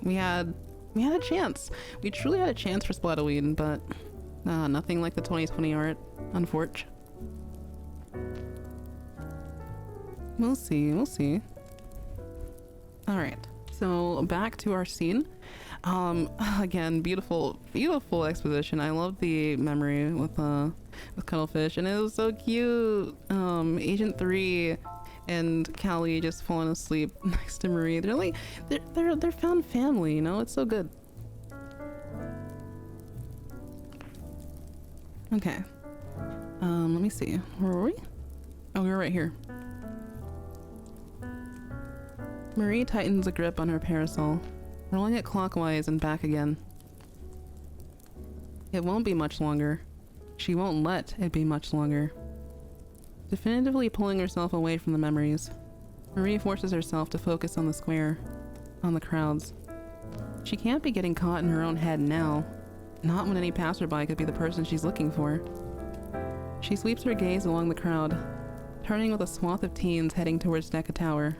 we had a chance. We truly had a chance for Splatoween, but nothing like the 2020 art, unfortunately. We'll see. All right. So back to our scene. Again, beautiful exposition. I love the memory with Cuttlefish, and it was so cute. Agent 3 and Callie just falling asleep next to Marie. They're like they're found family, you know. It's so good. Okay. Let me see. Where were we? Oh, we were right here. Marie tightens a grip on her parasol, rolling it clockwise and back again. It won't be much longer. She won't let it be much longer. Definitively pulling herself away from the memories, Marie forces herself to focus on the square, on the crowds. She can't be getting caught in her own head now, not when any passerby could be the person she's looking for. She sweeps her gaze along the crowd, turning with a swath of teens heading towards Deca Tower.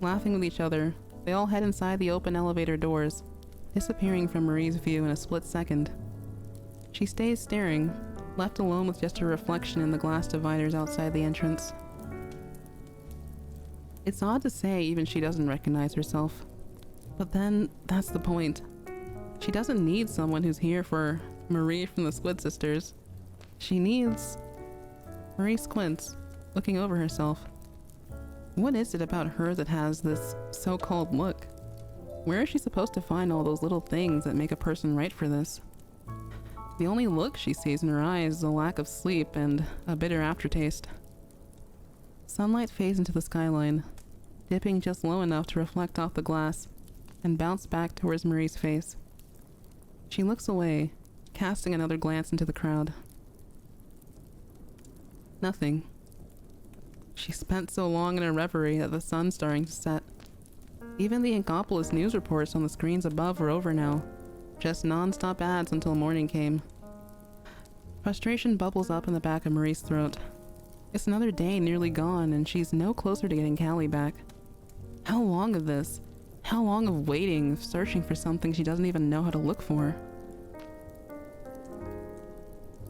Laughing with each other, they all head inside the open elevator doors, disappearing from Marie's view in a split second. She stays staring, left alone with just her reflection in the glass dividers outside the entrance. It's odd to say even she doesn't recognize herself. But then, that's the point. She doesn't need someone who's here for Marie from the Squid Sisters. She needs... Marie squints, looking over herself. What is it about her that has this so-called look? Where is she supposed to find all those little things that make a person right for this? The only look she sees in her eyes is a lack of sleep and a bitter aftertaste. Sunlight fades into the skyline, dipping just low enough to reflect off the glass and bounce back towards Marie's face. She looks away, casting another glance into the crowd. Nothing. She spent so long in a reverie that the sun's starting to set. Even the Inkopolis news reports on the screens above were over now, just non-stop ads until morning came. Frustration bubbles up in the back of Marie's throat. It's another day nearly gone, and she's no closer to getting Callie back. How long of this? How long of waiting, of searching for something she doesn't even know how to look for?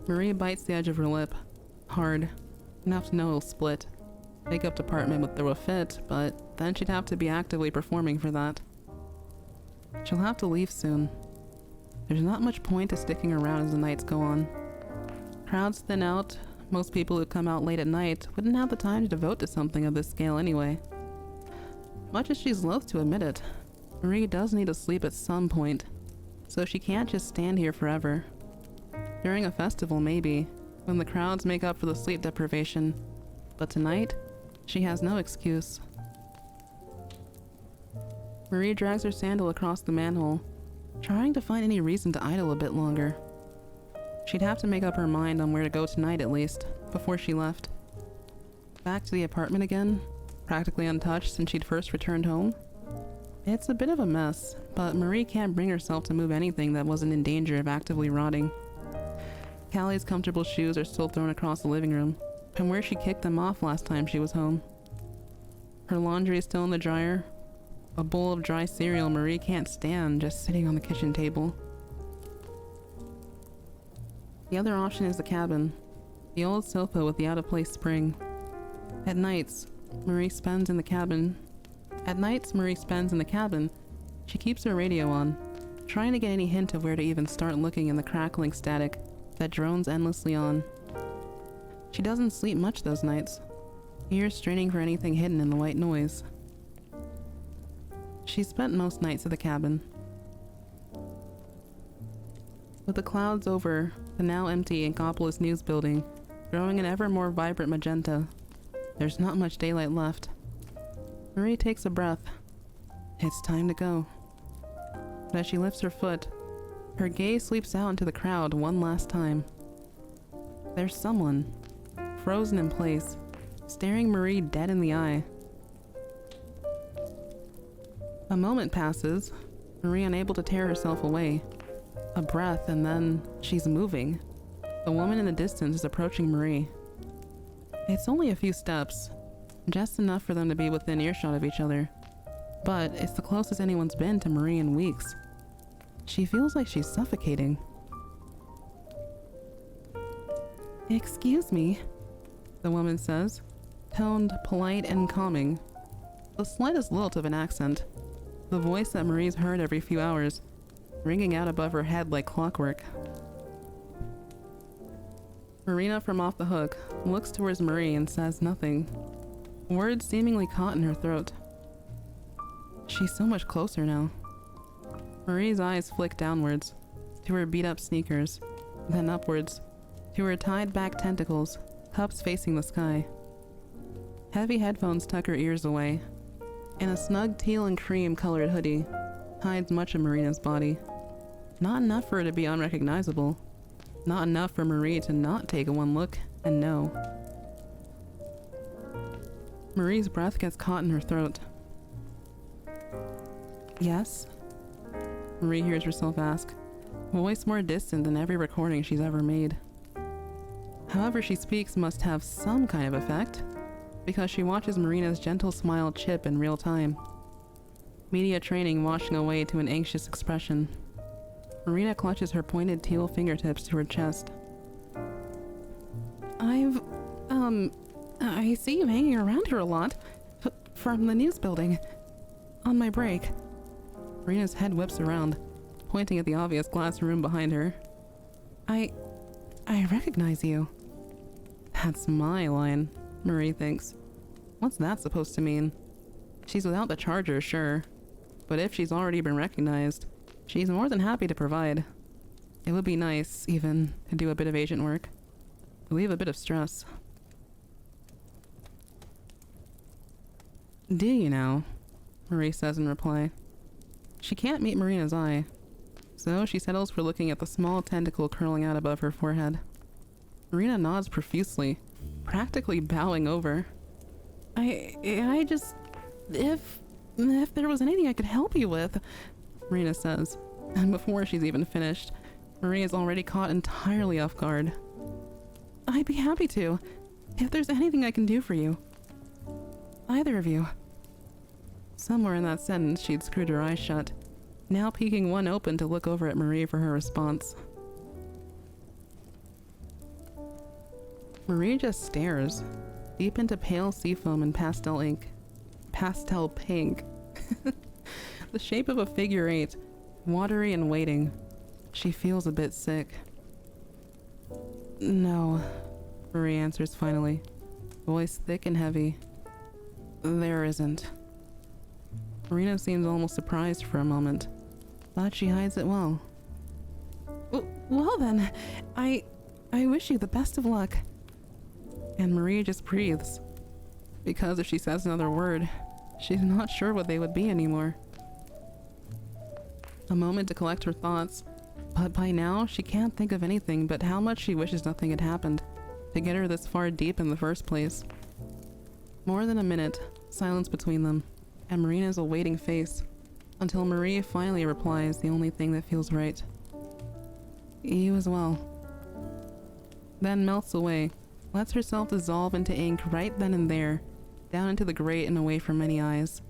Marie bites the edge of her lip. Hard. Enough to know it'll split. Makeup department would throw a fit, but then she'd have to be actively performing for that. She'll have to leave soon. There's not much point to sticking around as the nights go on. Crowds thin out. Most people who come out late at night wouldn't have the time to devote to something of this scale anyway. Much as she's loath to admit it, Marie does need to sleep at some point, so she can't just stand here forever. During a festival, maybe, when the crowds make up for the sleep deprivation, but tonight, she has no excuse. Marie drags her sandal across the manhole, trying to find any reason to idle a bit longer. She'd have to make up her mind on where to go tonight at least, before she left. Back to the apartment again, practically untouched since she'd first returned home. It's a bit of a mess, but Marie can't bring herself to move anything that wasn't in danger of actively rotting. Callie's comfortable shoes are still thrown across the living room, from where she kicked them off last time she was home. Her laundry is still in the dryer. A bowl of dry cereal Marie can't stand just sitting on the kitchen table. The other option is the cabin, the old sofa with the out-of-place spring. At nights, Marie spends in the cabin. She keeps her radio on, trying to get any hint of where to even start looking in the crackling static that drones endlessly on. She doesn't sleep much those nights, ears straining for anything hidden in the white noise. She spent most nights at the cabin. With the clouds over, the now empty Ankopolis News building growing an ever more vibrant magenta, there's not much daylight left. Marie takes a breath. It's time to go. But as she lifts her foot, her gaze sweeps out into the crowd one last time. There's someone, frozen in place, staring Marie dead in the eye. A moment passes, Marie unable to tear herself away. A breath, and then she's moving. The woman in the distance is approaching Marie. It's only a few steps, just enough for them to be within earshot of each other. But it's the closest anyone's been to Marie in weeks. She feels like she's suffocating. "Excuse me," the woman says, toned polite and calming. The slightest lilt of an accent. The voice that Marie's heard every few hours, ringing out above her head like clockwork. Marina from off the hook looks towards Marie and says nothing. Words seemingly caught in her throat. She's so much closer now. Marie's eyes flick downwards, to her beat-up sneakers, then upwards, to her tied-back tentacles, cups facing the sky. Heavy headphones tuck her ears away, and a snug teal and cream-colored hoodie hides much of Marina's body. Not enough for her to be unrecognizable. Not enough for Marie to not take one look and know. Marie's breath gets caught in her throat. "Yes?" Marie hears herself ask, a voice more distant than every recording she's ever made. However she speaks must have some kind of effect, because she watches Marina's gentle smile chip in real time. Media training washing away to an anxious expression. Marina clutches her pointed teal fingertips to her chest. I see you hanging around here a lot. From the news building. On my break." Marina's head whips around, pointing at the obvious glass room behind her. I recognize you." That's my line, Marie thinks. What's that supposed to mean? She's without the charger, sure. But if she's already been recognized, she's more than happy to provide. It would be nice, even, to do a bit of agent work. Relieve a bit of stress. "Do you now?" Marie says in reply. She can't meet Marina's eye, so she settles for looking at the small tentacle curling out above her forehead. Marina nods profusely, practically bowing over. I just... If there was anything I could help you with," Marina says, and before she's even finished, Marie is already caught entirely off guard. "I'd be happy to, if there's anything I can do for you. Either of you." Somewhere in that sentence, she'd screwed her eyes shut, now peeking one open to look over at Marie for her response. Marie just stares, deep into pale seafoam and pastel ink. Pastel pink. The shape of a figure 8, watery and waiting. She feels a bit sick. No, Marie answers finally, voice thick and heavy. There isn't. Marina seems almost surprised for a moment, but she hides it well. Well then, I wish you the best of luck. And Marie just breathes, because if she says another word, she's not sure what they would be anymore. A moment to collect her thoughts, but by now she can't think of anything but how much she wishes nothing had happened to get her this far deep in the first place. More than a minute, silence between them, and Marina's a waiting face, until Marie finally replies the only thing that feels right. You as well. Then melts away, lets herself dissolve into ink right then and there, down into the grate and away from any eyes.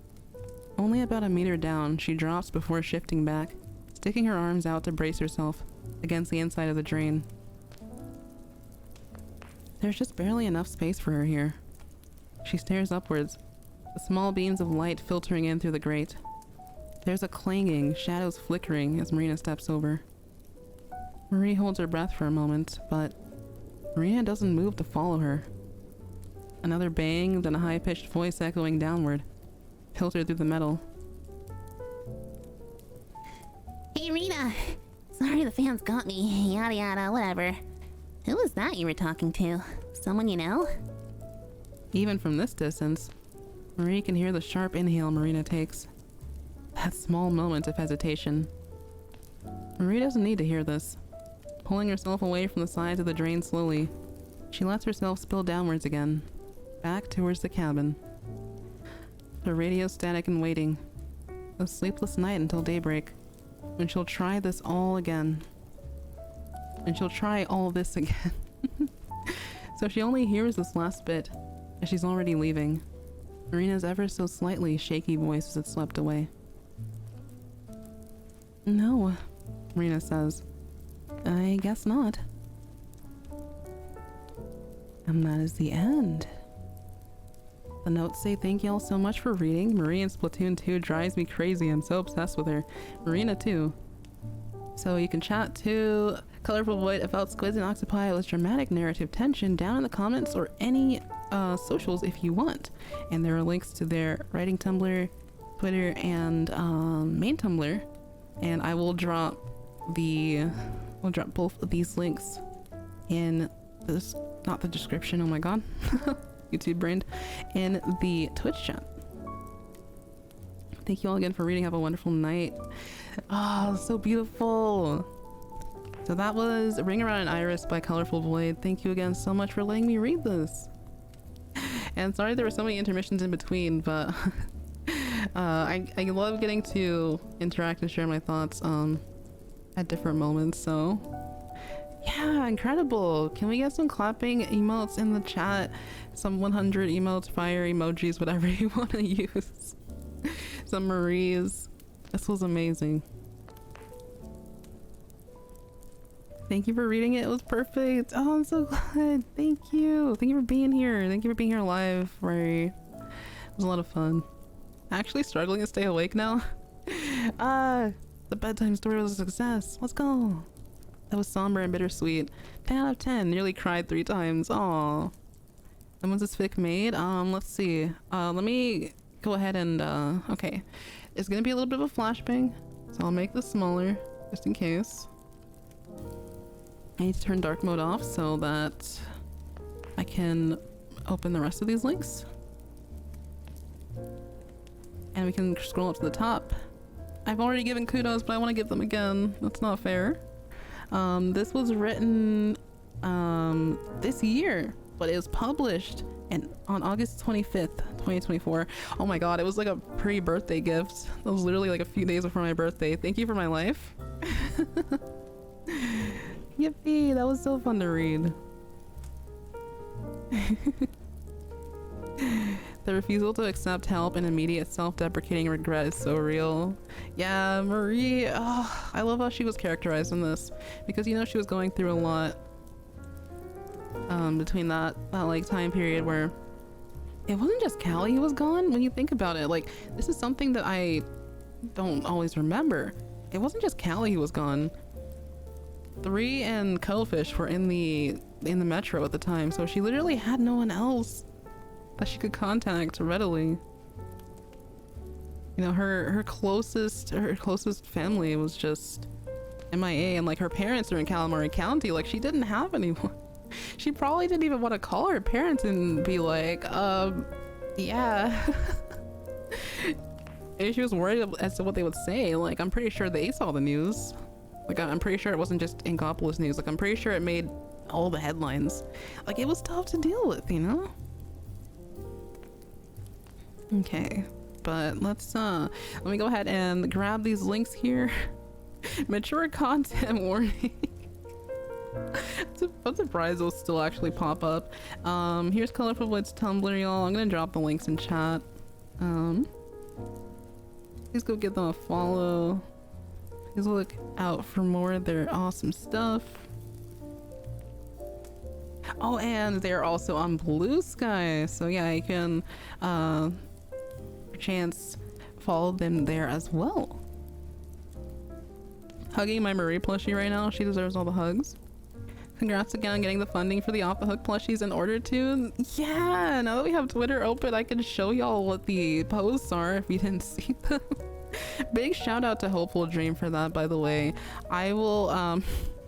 Only about a meter down, she drops before shifting back, sticking her arms out to brace herself against the inside of the drain. There's just barely enough space for her here. She stares upwards, the small beams of light filtering in through the grate. There's a clanging, shadows flickering as Marina steps over. Marie holds her breath for a moment, but Marina doesn't move to follow her. Another bang, then a high-pitched voice echoing downward, filtered through the metal. Hey, Rita! Sorry the fans got me, yada yada, whatever. Who was that you were talking to? Someone you know? Even from this distance, Marie can hear the sharp inhale Marina takes. That small moment of hesitation. Marie doesn't need to hear this. Pulling herself away from the sides of the drain slowly, she lets herself spill downwards again, back towards the cabin. The radio static and waiting. A sleepless night until daybreak, when she'll try this all again. And she'll try all this again. So she only hears this last bit, as she's already leaving. Marina's ever so slightly shaky voice as it swept away. No, Marina says. I guess not. And that is the end. The notes say thank you all so much for reading. Marie in Splatoon 2 drives me crazy. I'm so obsessed with her. Marina too. So you can chat to ColourfulVoid about Squids and Octopi with dramatic narrative tension down in the comments or any socials if you want. And there are links to their writing Tumblr, Twitter, and main Tumblr. And I will drop both of these links in this, not the description, oh my god. YouTube brained, in the Twitch chat. Thank you all again for reading. Have a wonderful night. Oh, so beautiful. So that was Ring Around an Iris by ColourfulVoid. Thank you again so much for letting me read this. And sorry there were so many intermissions in between, but I love getting to interact and share my thoughts at different moments, so yeah, incredible. Can we get some clapping emotes in the chat? Some 100 emotes, fire emojis, whatever you want to use. Some Maries. This was amazing. Thank you for reading it. It was perfect. Oh, I'm so glad. Thank you. Thank you for being here. Thank you for being here live, Ray. It was a lot of fun. Actually struggling to stay awake now. The bedtime story was a success. Let's go. That was somber and bittersweet. 10 out of 10. Nearly cried 3 times. Aww. And was this fic made? Let's see. Let me go ahead and, okay. It's gonna be a little bit of a flashbang, so I'll make this smaller, just in case. I need to turn dark mode off so that I can open the rest of these links. And we can scroll up to the top. I've already given kudos, but I want to give them again. That's not fair. This was written this year, but it was published on August 25th, 2024. Oh my god, it was like a pre-birthday gift. It was literally like a few days before my birthday. Thank you for my life. Yippee, that was so fun to read. The refusal to accept help and immediate self-deprecating regret is so real. Yeah, Marie, oh, I love how she was characterized in this, because you know she was going through a lot between that like time period where it wasn't just Callie who was gone. When you think about it, like, this is something that I don't always remember. It wasn't just Callie who was gone. 3 and Cuttlefish were in the metro at the time, so she literally had no one else that she could contact readily. You know, her closest family was just MIA, and like her parents are in Calamari County. Like, she didn't have anyone. She probably didn't even want to call her parents and be like, yeah. And she was worried as to what they would say. Like, I'm pretty sure they saw the news. Like, I'm pretty sure it wasn't just Angopolis news. Like, I'm pretty sure it made all the headlines. Like, it was tough to deal with, you know? Okay, but let's let me go ahead and grab these links here. Mature content warning. I'm surprised those still actually pop up. Here's ColourfulVoid's Tumblr, y'all. I'm gonna drop the links in chat. Please go give them a follow. Please look out for more of their awesome stuff. Oh, and they're also on Blue Sky, so yeah, you can chance follow them there as well. Hugging my Marie plushie right now. She deserves all the hugs. Congrats again on getting the funding for the Off the Hook plushies in order to. Yeah, now that we have Twitter open, I can show y'all what the posts are if you didn't see them. Big shout out to Hopeful Dream for that, by the way. I will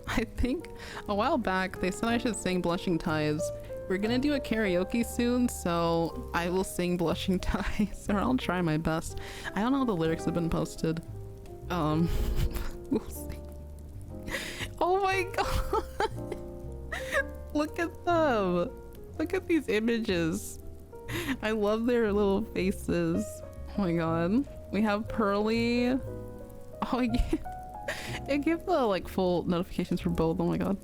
I think a while back they said I should sing Blushing Ties. We're gonna do a karaoke soon, so I will sing Blushing Ties, or I'll try my best. I don't know if the lyrics have been posted. We'll see. Oh my god. Look at them. Look at these images. I love their little faces. Oh my god. We have Pearly. Oh yeah. It gives the like full notifications for both. Oh my god.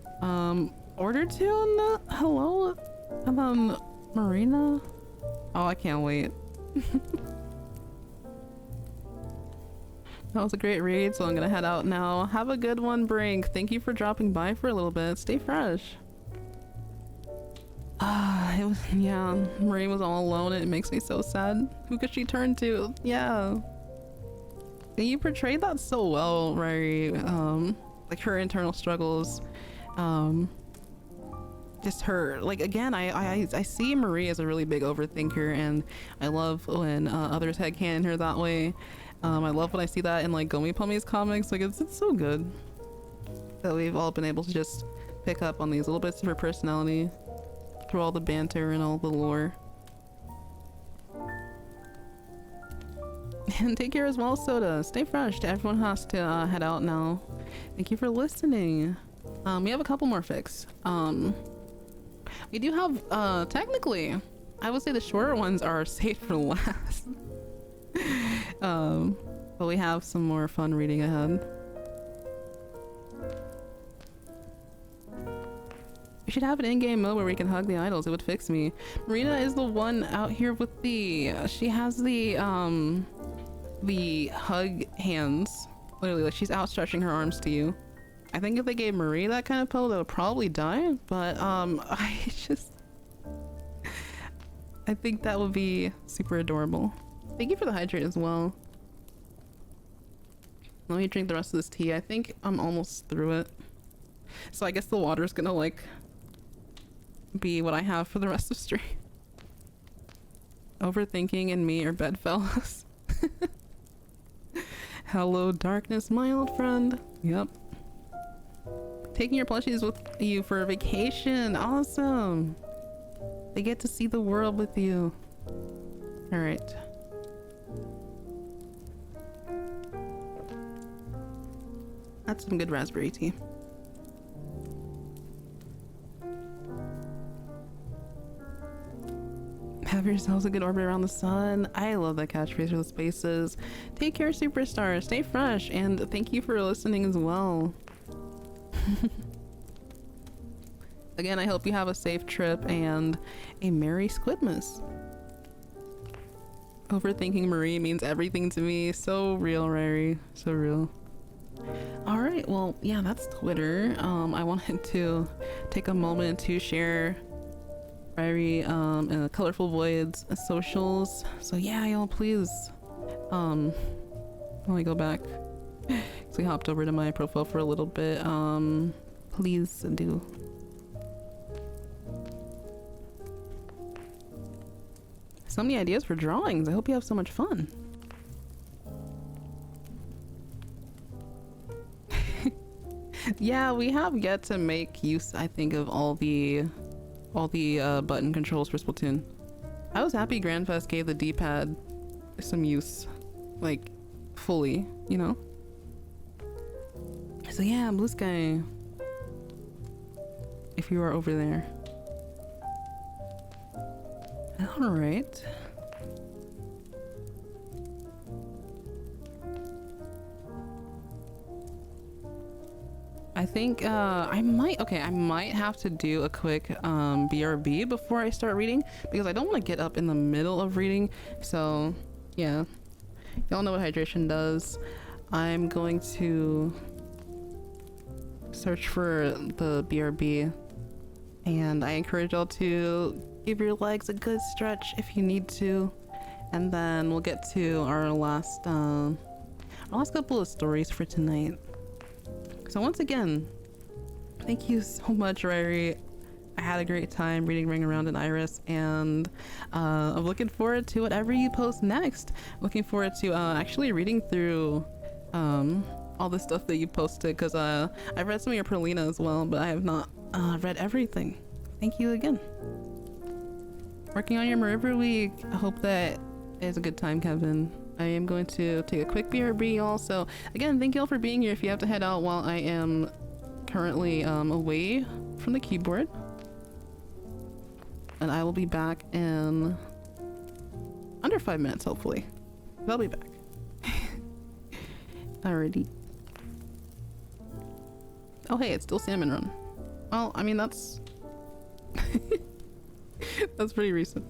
Order Tune. Hello. And then Marina. Oh, I can't wait. That was a great read, so I'm gonna head out now. Have a good one, Brink. Thank you for dropping by for a little bit. Stay fresh. It was, yeah, Marie was all alone and it makes me so sad. Who could she turn to? Yeah. And you portrayed that so well, Marie. Like her internal struggles. Just her, like, again, I see Marie as a really big overthinker, and I love when others headcanon her that way. I love when I see that in like Gomi Pummy's comics. Like, it's so good that we've all been able to just pick up on these little bits of her personality through all the banter and all the lore. And take care as well, Soda. Stay fresh. Everyone has to head out now. Thank you for listening. We have a couple more fics. We do have technically, I would say the shorter ones are saved for last. But we have some more fun reading ahead. We should have an in-game mode where we can hug the idols. It would fix me. Marina is the one out here with the she has the hug hands. Literally, like, she's outstretching her arms to you. I think if they gave Marie that kind of pill, they would probably die, but I think that would be super adorable. Thank you for the hydrate as well. Let me drink the rest of this tea. I think I'm almost through it. So I guess the water's gonna like be what I have for the rest of stream. Overthinking and me are bedfellows. Hello darkness, my old friend. Yep. Taking your plushies with you for a vacation. Awesome. They get to see the world with you. All right. That's some good raspberry tea. Have yourselves a good orbit around the sun. I love that catchphrase for the spaces. Take care, superstar. Stay fresh, and thank you for listening as well. Again, I hope you have a safe trip and a Merry Squidmas. Overthinking Marie means everything to me. So real, Rary. So real. All right, well, yeah, that's Twitter. I wanted to take a moment to share Rary and ColourfulVoid's socials. So yeah, y'all, please. Let me go back. So we hopped over to my profile for a little bit. Please do. So many ideas for drawings. I hope you have so much fun. Yeah, we have yet to make use, I think, of all the button controls for Splatoon. I was happy Grandfest gave the D-pad some use, like, fully, you know? So yeah, Blue Sky, if you are over there. All right. I think I might have to do a quick BRB before I start reading, because I don't want to get up in the middle of reading. So yeah, y'all know what hydration does. I'm going to search for the BRB, and I encourage y'all to give your legs a good stretch if you need to, and then we'll get to our last couple of stories for tonight. So once again, thank you so much, Rary. I had a great time reading Ring Around an Iris, and I'm looking forward to whatever you post next. Looking forward to actually reading through all the stuff that you posted, because I've read some of your Perlina as well, but I have not read everything. Thank you again. Working on your Mariver Week. I hope that is a good time, Kevin. I am going to take a quick BRB, y'all. So again, thank you all for being here. If you have to head out while I am currently away from the keyboard, and I will be back in under 5 minutes, hopefully. I'll be back. Alrighty. Oh hey, it's still Salmon Run. Well, I mean, that's that's pretty recent.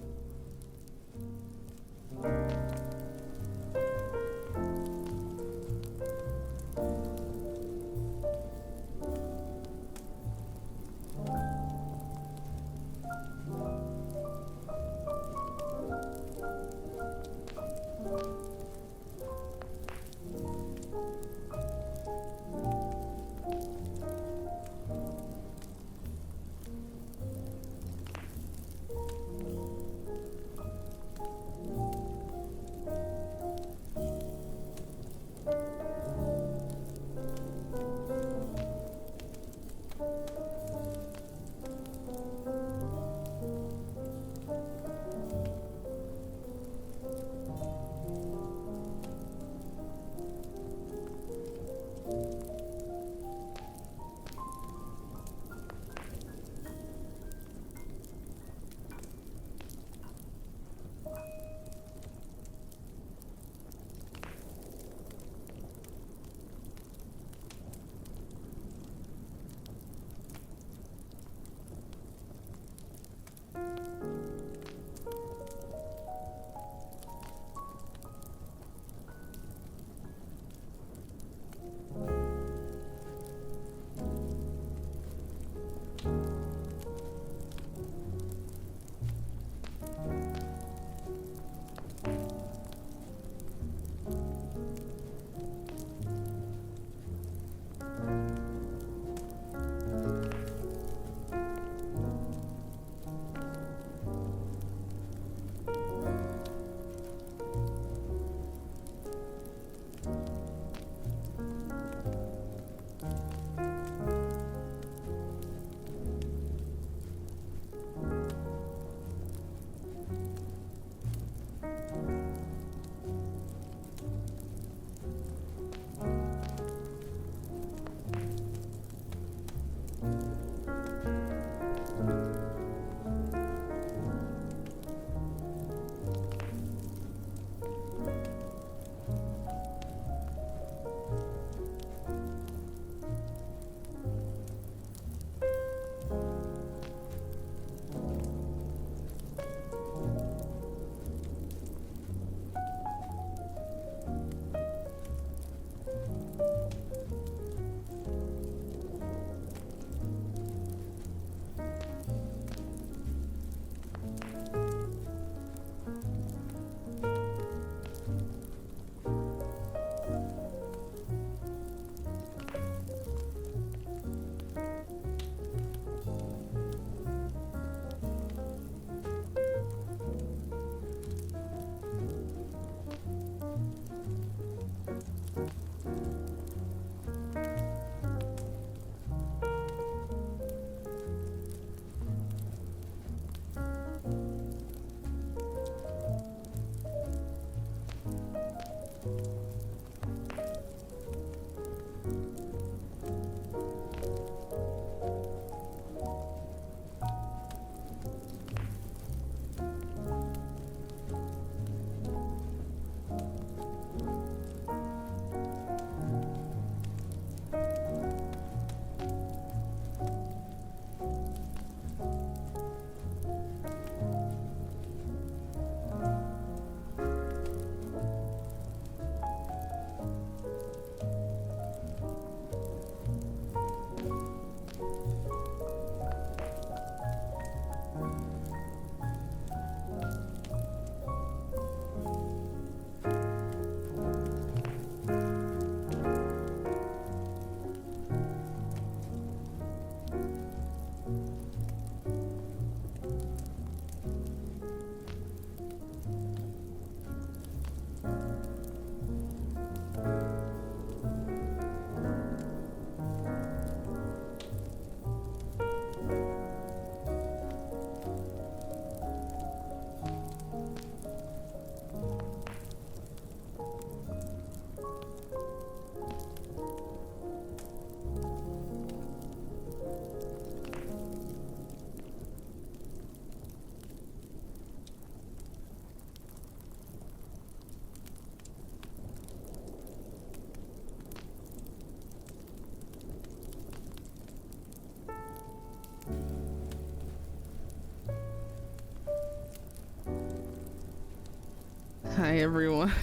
Hi everyone.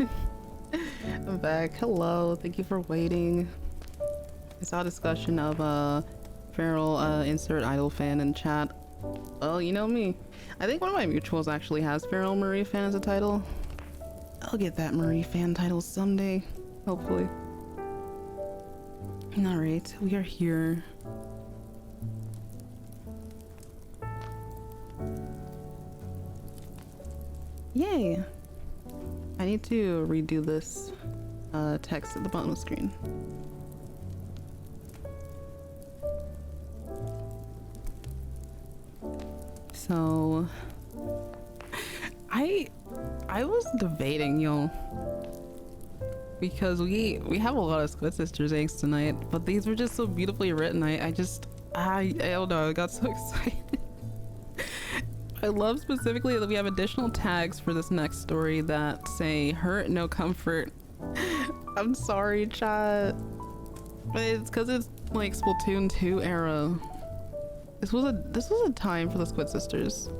I'm back. Hello. Thank you for waiting. I saw a discussion of Feral insert idol fan in chat. Well, you know me. I think one of my mutuals actually has Feral Marie fan as a title. I'll get that Marie fan title someday, hopefully. Alright, we are here. Yay! I need to redo this text at the bottom of the screen. So I was debating, y'all, because we have a lot of Squid Sisters Angst tonight, but these were just so beautifully written. I don't know, I got so excited. I love specifically that we have additional tags for this next story that say hurt no comfort. I'm sorry, chat, but it's because it's like Splatoon 2 era. This was a time for the Squid Sisters.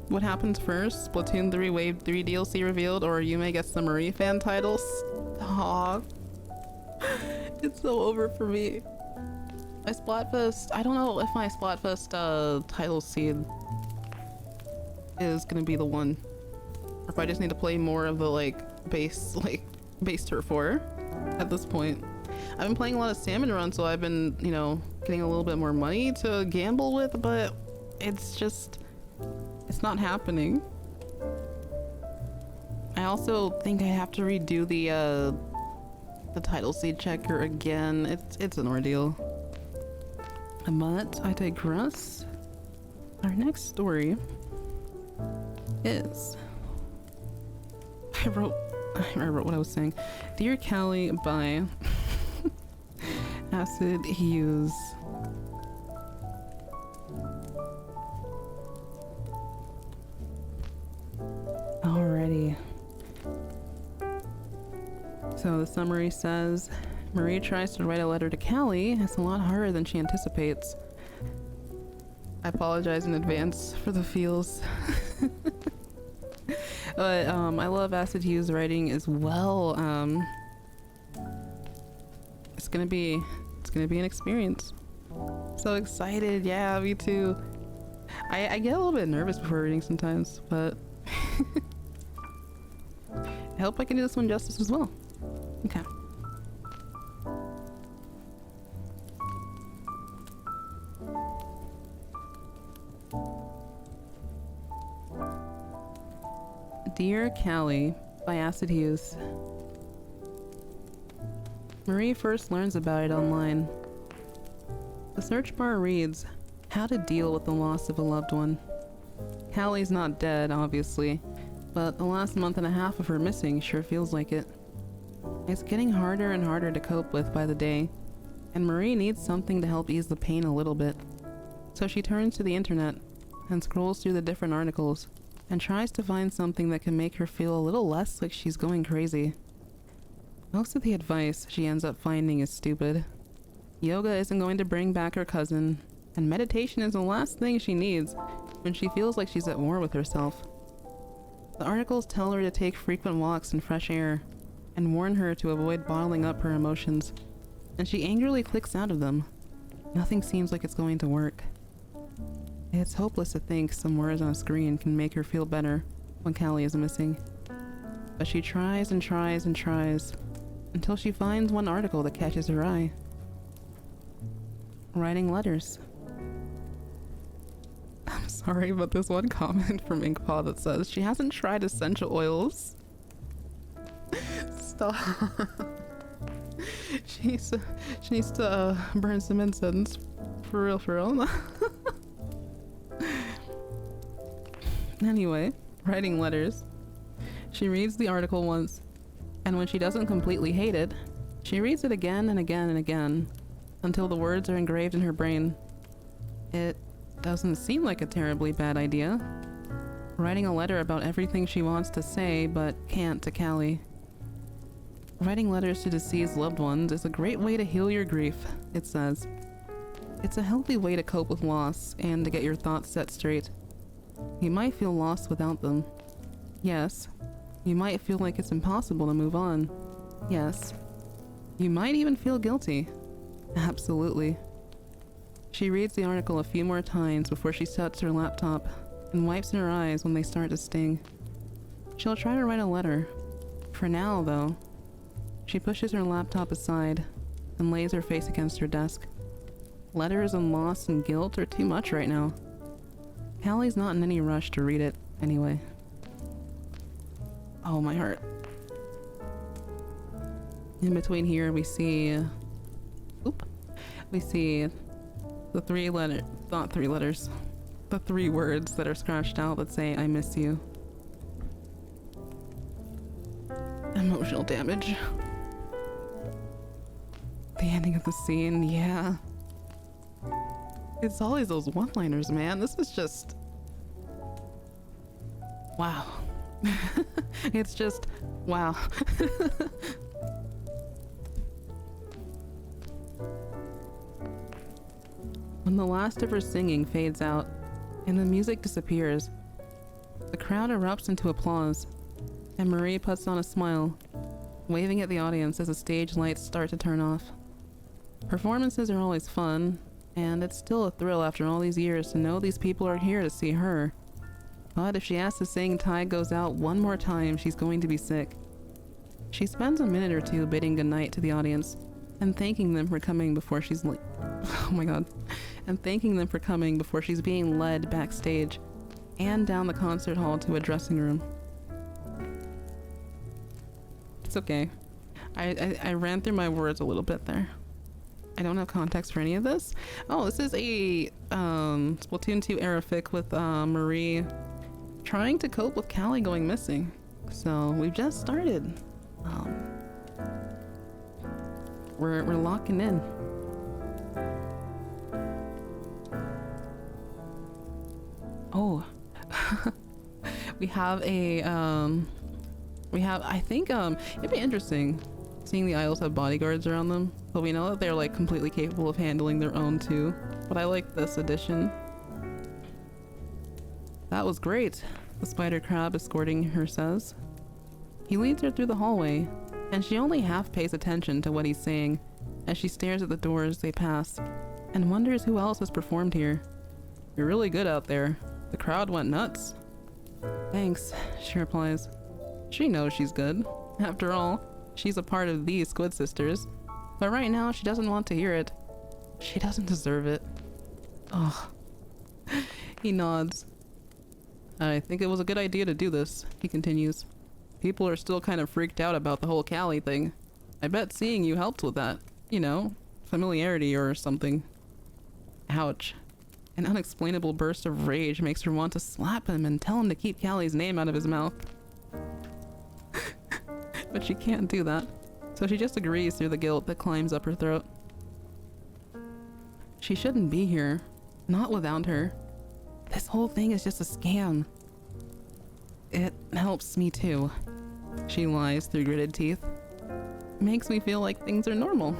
What happens first? Splatoon 3 Wave 3 DLC revealed, or Yume gets the Marie fan title? Stop. It's so over for me. My Splatfest, I don't know if my Splatfest title seed is gonna be the one, or if I just need to play more of the base Turf War at this point. I've been playing a lot of Salmon Run, so I've been, you know, getting a little bit more money to gamble with, but it's not happening. I also think I have to redo the title seed checker again. It's an ordeal. But I digress. Our next story is I wrote what I was saying. Dear Callie by Acid Hughes. Alrighty. So the summary says, Marie tries to write a letter to Callie. It's a lot harder than she anticipates. I apologize in advance for the feels. But I love Acid Hughes writing as well. It's gonna be an experience. So excited. Yeah, me too. I get a little bit nervous before reading sometimes, but I hope I can do this one justice as well. Okay. Dear Callie by Acid Hughes. Marie first learns about it online. The search bar reads, how to deal with the loss of a loved one. Callie's not dead, obviously, but the last month and a half of her missing sure feels like it. It's getting harder and harder to cope with by the day, and Marie needs something to help ease the pain a little bit. So she turns to the internet and scrolls through the different articles and tries to find something that can make her feel a little less like she's going crazy. Most of the advice she ends up finding is stupid. Yoga isn't going to bring back her cousin, and meditation is the last thing she needs when she feels like she's at war with herself. The articles tell her to take frequent walks in fresh air and warn her to avoid bottling up her emotions, and she angrily clicks out of them. Nothing seems like it's going to work. It's hopeless to think some words on a screen can make her feel better when Callie is missing. But she tries and tries and tries until she finds one article that catches her eye. Writing letters. I'm sorry, but there's one comment from Inkpaw that says she hasn't tried essential oils. Stop. She needs to burn some incense. For real. Anyway, writing letters. She reads the article once, and when she doesn't completely hate it, she reads it again and again and again, until the words are engraved in her brain. It doesn't seem like a terribly bad idea. Writing a letter about everything she wants to say but can't to Callie. Writing letters to deceased loved ones is a great way to heal your grief, it says. It's a healthy way to cope with loss and to get your thoughts set straight. You might feel lost without them. Yes. You might feel like it's impossible to move on. Yes. You might even feel guilty. Absolutely. She reads the article a few more times before she shuts her laptop and wipes her eyes when they start to sting. She'll try to write a letter. For now, though, she pushes her laptop aside and lays her face against her desk. Letters and loss and guilt are too much right now. Callie's not in any rush to read it anyway. Oh, my heart. In between here, we see... We see the the 3 words that are scratched out that say, I miss you. Emotional damage. The ending of the scene, yeah. It's always those one-liners, man. This is just... Wow. It's just... Wow. When the last of her singing fades out and the music disappears, the crowd erupts into applause, and Marie puts on a smile, waving at the audience as the stage lights start to turn off. Performances are always fun, and it's still a thrill after all these years to know these people are here to see her. But if she has to sing Tide Goes Out one more time, she's going to be sick. She spends a minute or two bidding goodnight to the audience and thanking them for coming before she's oh my god. And thanking them for coming before she's being led backstage and down the concert hall to a dressing room. It's okay. I ran through my words a little bit there. I don't have context for any of this. Oh, this is a Splatoon 2 era fic with Marie trying to cope with Callie going missing. So we've just started. We're locking in. Oh, we have a I think it'd be interesting seeing the idols have bodyguards around them, but we know that they're like completely capable of handling their own too. But I like this addition. That was great, the spider crab escorting her says. He leads her through the hallway, and she only half pays attention to what he's saying as she stares at the doors they pass and wonders who else has performed here. You're really good out there. The crowd went nuts. Thanks, she replies. She knows she's good. After all, she's a part of these Squid sisters. But right now, she doesn't want to hear it. She doesn't deserve it. Oh. He nods. I think it was a good idea to do this, he continues. People are still kind of freaked out about the whole Callie thing. I bet seeing you helped with that. You know, familiarity or something. Ouch. An unexplainable burst of rage makes her want to slap him and tell him to keep Callie's name out of his mouth. But she can't do that, so she just agrees through the guilt that climbs up her throat. She shouldn't be here. Not without her. This whole thing is just a scam. It helps me too. She lies through gritted teeth. Makes me feel like things are normal.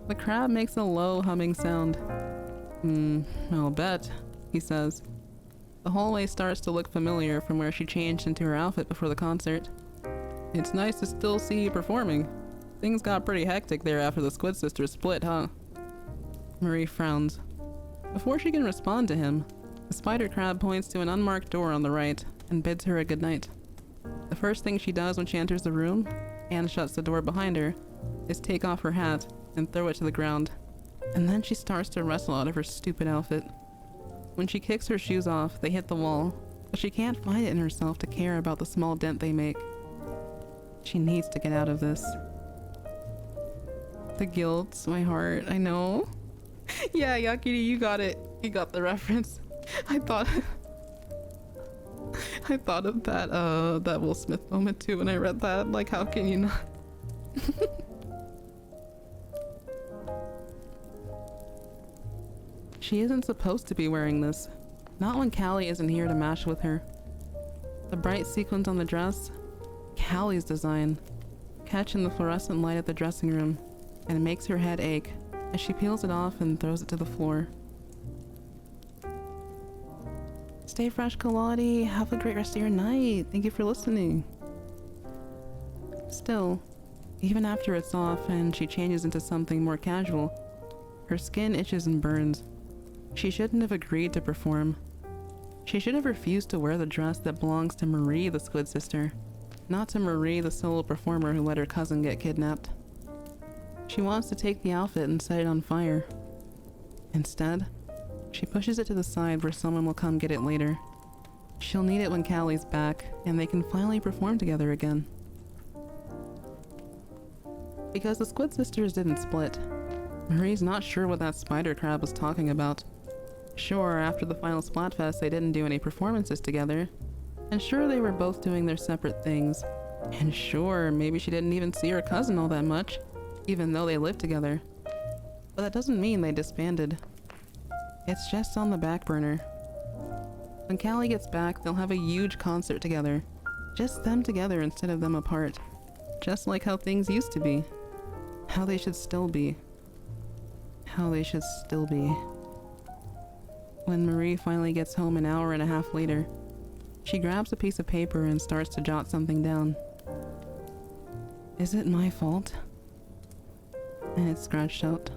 The crab makes a low humming sound. I'll bet, he says. The hallway starts to look familiar from where she changed into her outfit before the concert. It's nice to still see you performing. Things got pretty hectic there after the Squid sisters split, huh? Marie frowns. Before she can respond to him, the spider crab points to an unmarked door on the right and bids her a good night. The first thing she does when she enters the room, and shuts the door behind her, is take off her hat and throw it to the ground. And then she starts to wrestle out of her stupid outfit. When she kicks her shoes off, they hit the wall, but she can't find it in herself to care about the small dent they make. She needs to get out of this. The guilt, my heart, I know. Yeah, Yakiri, you got it. You got the reference. I thought of that Will Smith moment too when I read that. Like, how can you not? She isn't supposed to be wearing this. Not when Callie isn't here to mash with her. The bright sequins on the dress, Callie's design, catch in the fluorescent light at the dressing room, and it makes her head ache as she peels it off and throws it to the floor. Stay fresh, Callie. Have a great rest of your night. Thank you for listening. Still, even after it's off and she changes into something more casual, her skin itches and burns. She shouldn't have agreed to perform. She should have refused to wear the dress that belongs to Marie, the Squid sister, not to Marie, the solo performer who let her cousin get kidnapped. She wants to take the outfit and set it on fire. Instead, she pushes it to the side where someone will come get it later. She'll need it when Callie's back, and they can finally perform together again. Because the Squid sisters didn't split, Marie's not sure what that spider crab was talking about. Sure, after the final Splatfest they didn't do any performances together, and sure they were both doing their separate things, and sure, maybe she didn't even see her cousin all that much, even though they lived together. But that doesn't mean they disbanded. It's just on the back burner. When Callie gets back, they'll have a huge concert together. Just them together instead of them apart. Just like how things used to be. How they should still be. How they should still be. When Marie finally gets home an hour and a half later, she grabs a piece of paper and starts to jot something down. Is it my fault? And it's scratched out.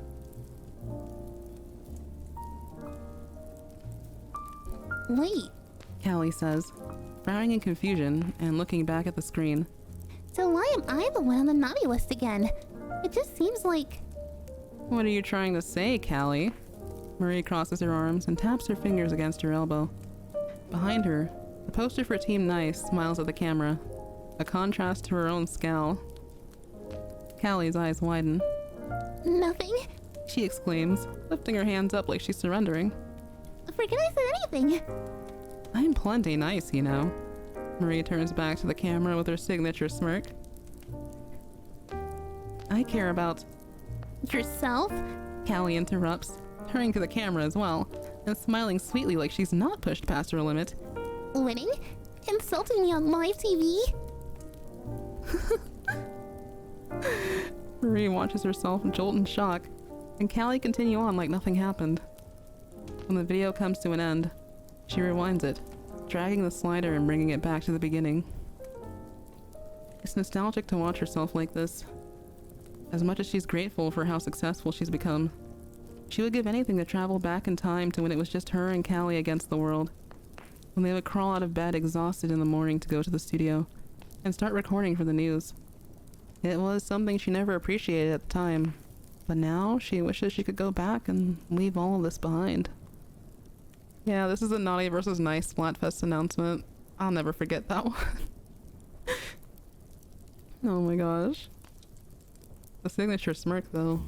Wait, Callie says, frowning in confusion and looking back at the screen. so why am I the one on the naughty list again? It just seems like... What are you trying to say, Callie? Marie crosses her arms and taps her fingers against her elbow. Behind her, the poster for Team Nice smiles at the camera, a contrast to her own scowl. Callie's eyes widen. Nothing? She exclaims, lifting her hands up like she's surrendering. Forget I said anything. I'm plenty nice, you know. Marie turns back to the camera with her signature smirk. I care about... Yourself? Callie interrupts, turning to the camera as well, and smiling sweetly like she's not pushed past her limit. Winning? Insulting me on live TV? Marie watches herself jolt in shock, and Callie continue on like nothing happened. When the video comes to an end, she rewinds it, dragging the slider and bringing it back to the beginning. It's nostalgic to watch herself like this. As much as she's grateful for how successful she's become, she would give anything to travel back in time to when it was just her and Callie against the world. When they would crawl out of bed exhausted in the morning to go to the studio and start recording for the news. It was something she never appreciated at the time, but now she wishes she could go back and leave all of this behind. Yeah, this is a naughty versus nice Splatfest announcement. I'll never forget that one. Oh my gosh. The signature smirk though.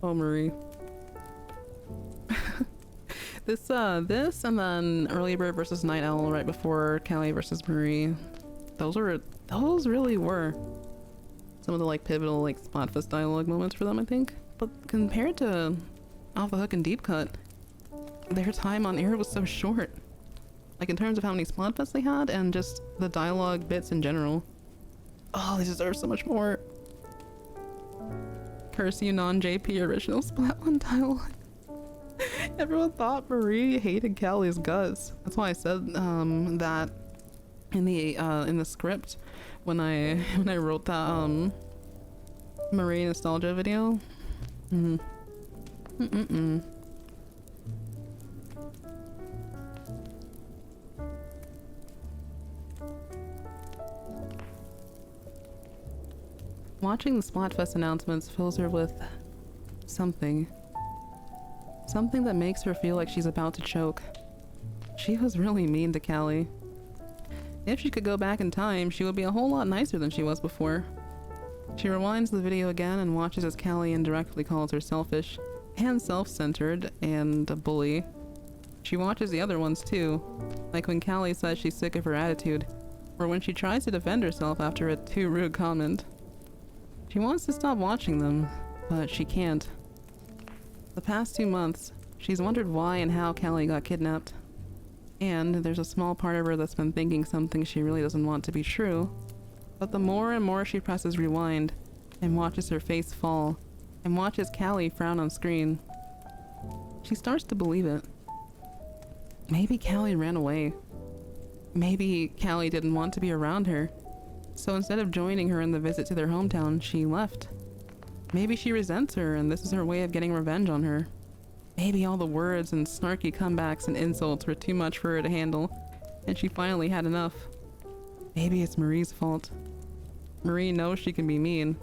Oh, Marie. This and then Early Bird versus Night Owl right before Callie versus Marie. Those really were some of the like pivotal like Splatfest dialogue moments for them, I think. But compared to Off the Hook and Deep Cut, their time on air was so short. Like in terms of how many Splatfests they had and just the dialogue bits in general. Oh, they deserve so much more. Curse you non-JP original Splat 1 dialogue. Everyone thought Marie hated Callie's guts. That's why I said that in the script when I wrote that Marie nostalgia video. Watching the Splatfest announcements fills her with something. Something that makes her feel like she's about to choke. She was really mean to Callie. If she could go back in time, she would be a whole lot nicer than she was before. She rewinds the video again and watches as Callie indirectly calls her selfish and self-centered and a bully. She watches the other ones too, like when Callie says she's sick of her attitude, or when she tries to defend herself after a too rude comment. She wants to stop watching them, but she can't. The past 2 months, she's wondered why and how Callie got kidnapped. And there's a small part of her that's been thinking something she really doesn't want to be true. But the more and more she presses rewind, and watches her face fall, and watches Callie frown on screen, she starts to believe it. Maybe Callie ran away. Maybe Callie didn't want to be around her. So instead of joining her in the visit to their hometown, she left. Maybe she resents her and this is her way of getting revenge on her. Maybe all the words and snarky comebacks and insults were too much for her to handle, and she finally had enough. Maybe it's Marie's fault. Marie knows she can be mean.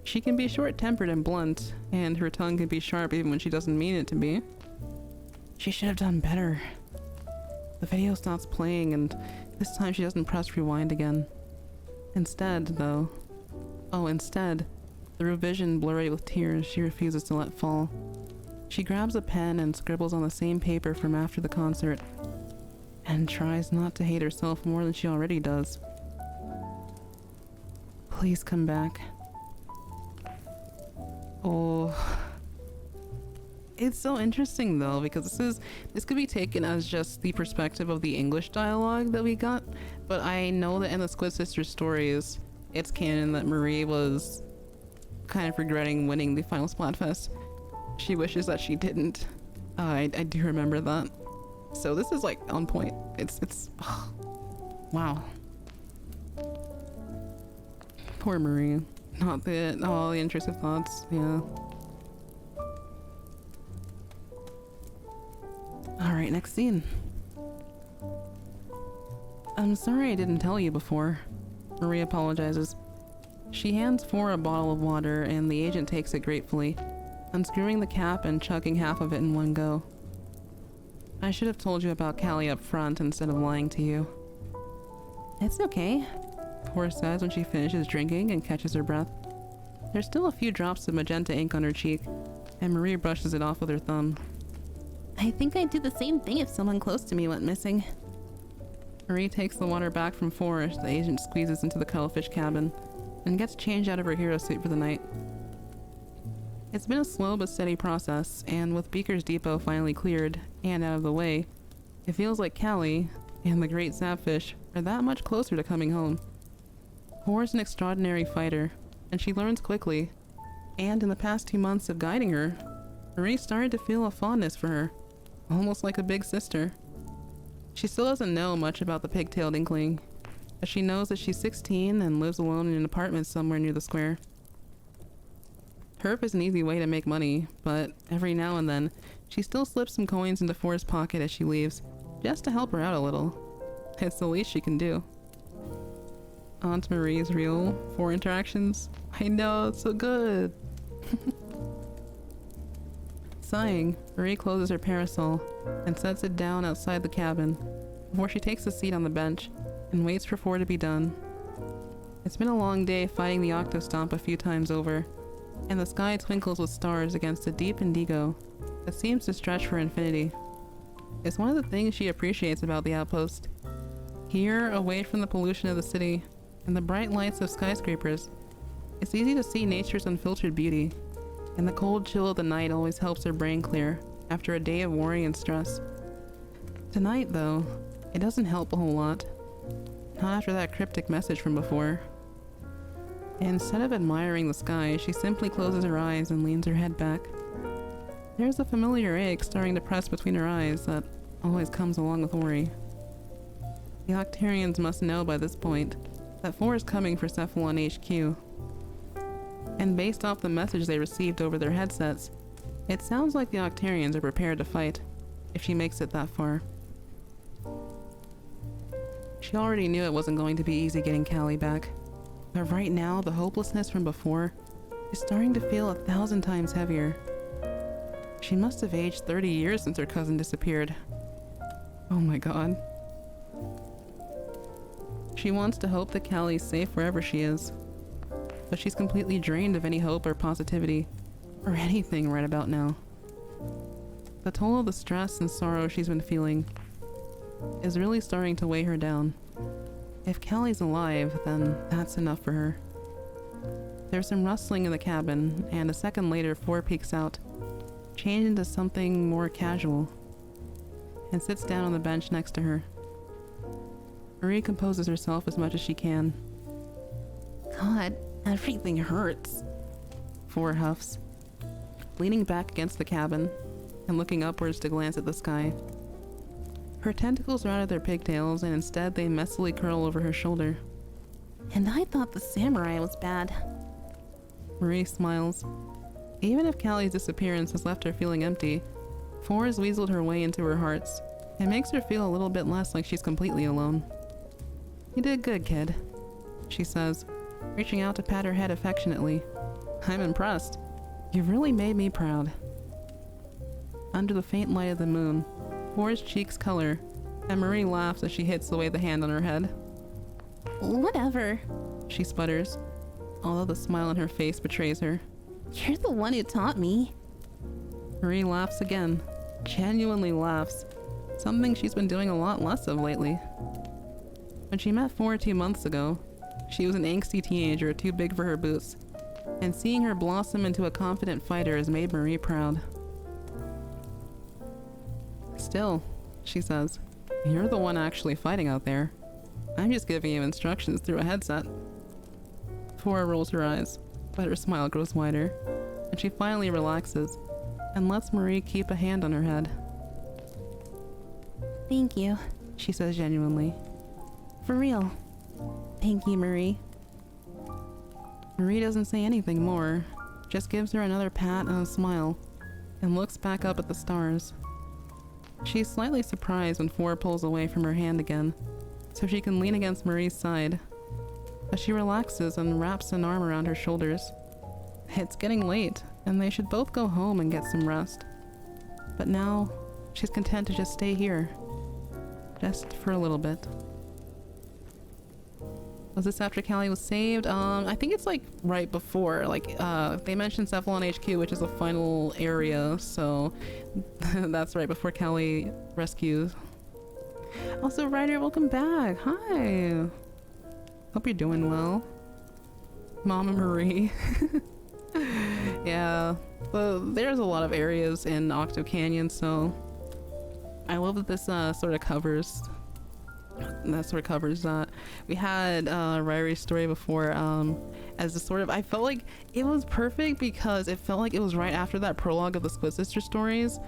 She can be short-tempered and blunt, and her tongue can be sharp even when she doesn't mean it to be. She should have done better. The video stops playing, and this time she doesn't press rewind again. Instead, the revision blurry with tears she refuses to let fall. She grabs a pen and scribbles on the same paper from after the concert, and tries not to hate herself more than she already does. Please come back. Oh. It's so interesting though, because this could be taken as just the perspective of the English dialogue that we got, but I know that in the Squid Sisters stories, it's canon that Marie was kind of regretting winning the final Splatfest. She wishes that she didn't. I do remember that. So this is like on point. It's wow. Poor Marie. Not all the intrusive thoughts. Yeah. All right, next scene. I'm sorry I didn't tell you before. Marie apologizes. She hands For a bottle of water and the agent takes it gratefully, unscrewing the cap and chugging half of it in one go. I should have told you about Callie up front instead of lying to you. It's okay, For says when she finishes drinking and catches her breath. There's still a few drops of magenta ink on her cheek, and Marie brushes it off with her thumb. I think I'd do the same thing if someone close to me went missing. Marie takes the water back from For as the agent squeezes into the cuttlefish cabin and gets changed out of her hero suit for the night. It's been a slow but steady process, and with Beaker's Depot finally cleared and out of the way, it feels like Callie and the great Sapfish are that much closer to coming home. For's an extraordinary fighter, and she learns quickly, and in the past 2 months of guiding her, Marie started to feel a fondness for her, almost like a big sister. She still doesn't know much about the pigtailed inkling, but she knows that she's 16 and lives alone in an apartment somewhere near the square. Herp is an easy way to make money, but every now and then, she still slips some coins into For's pocket as she leaves, just to help her out a little. It's the least she can do. Aunt Marie's real For interactions. I know, it's so good. Sighing, Marie closes her parasol and sets it down outside the cabin before she takes a seat on the bench and waits for For to be done. It's been a long day fighting the Octostomp a few times over, and the sky twinkles with stars against a deep indigo that seems to stretch for infinity. It's one of the things she appreciates about the outpost. Here, away from the pollution of the city and the bright lights of skyscrapers, it's easy to see nature's unfiltered beauty, and the cold chill of the night always helps her brain clear after a day of worry and stress. Tonight, though, it doesn't help a whole lot. Not after that cryptic message from before. Instead of admiring the sky, she simply closes her eyes and leans her head back. There's a familiar ache starting to press between her eyes that always comes along with worry. The Octarians must know by this point that For is coming for Cephalon HQ. And based off the message they received over their headsets, it sounds like the Octarians are prepared to fight, if she makes it that far. She already knew it wasn't going to be easy getting Callie back, but right now the hopelessness from before is starting to feel 1,000 times heavier. She must have aged 30 years since her cousin disappeared. Oh my god. She wants to hope that Callie's safe wherever she is, but she's completely drained of any hope or positivity, or anything right about now. The toll of the stress and sorrow she's been feeling is really starting to weigh her down. If Callie's alive, then that's enough for her. There's some rustling in the cabin, and a second later For peeks out, changed into something more casual, and sits down on the bench next to her. Marie composes herself as much as she can. God, everything hurts, For huffs, leaning back against the cabin and looking upwards to glance at the sky. Her tentacles are out of their pigtails, and instead they messily curl over her shoulder. And I thought the samurai was bad. Marie smiles. Even if Callie's disappearance has left her feeling empty, 4 has weaseled her way into her hearts. It makes her feel a little bit less like she's completely alone. You did good, kid, she says, reaching out to pat her head affectionately. I'm impressed. You've really made me proud. Under the faint light of the moon, 4's cheeks color, and Marie laughs as she hits away the hand on her head. Whatever. She sputters, although the smile on her face betrays her. You're the one who taught me. Marie laughs again, genuinely laughs, something she's been doing a lot less of lately. When she met 4 2 months ago, she was an angsty teenager too big for her boots, and seeing her blossom into a confident fighter has made Marie proud. Still, she says, you're the one actually fighting out there. I'm just giving you instructions through a headset. 4 rolls her eyes, but her smile grows wider, and she finally relaxes and lets Marie keep a hand on her head. Thank you. She says genuinely. For real. Thank you, Marie. Marie doesn't say anything more, just gives her another pat and a smile, and looks back up at the stars. She's slightly surprised when 4 pulls away from her hand again, so she can lean against Marie's side. But she relaxes and wraps an arm around her shoulders. It's getting late, and they should both go home and get some rest. But now, she's content to just stay here. Just for a little bit. Was this after Callie was saved? I think it's like right before. Like, they mentioned Cephalon HQ, which is the final area, so that's right before Callie rescues. Also, Ryder, welcome back. Hi. Hope you're doing well. Mama Marie. Yeah, but there's a lot of areas in Octo Canyon, so I love that this sort of covers that. We had Ryri's story before as a sort of, I felt like it was perfect because it felt like it was right after that prologue of the Split Sister stories,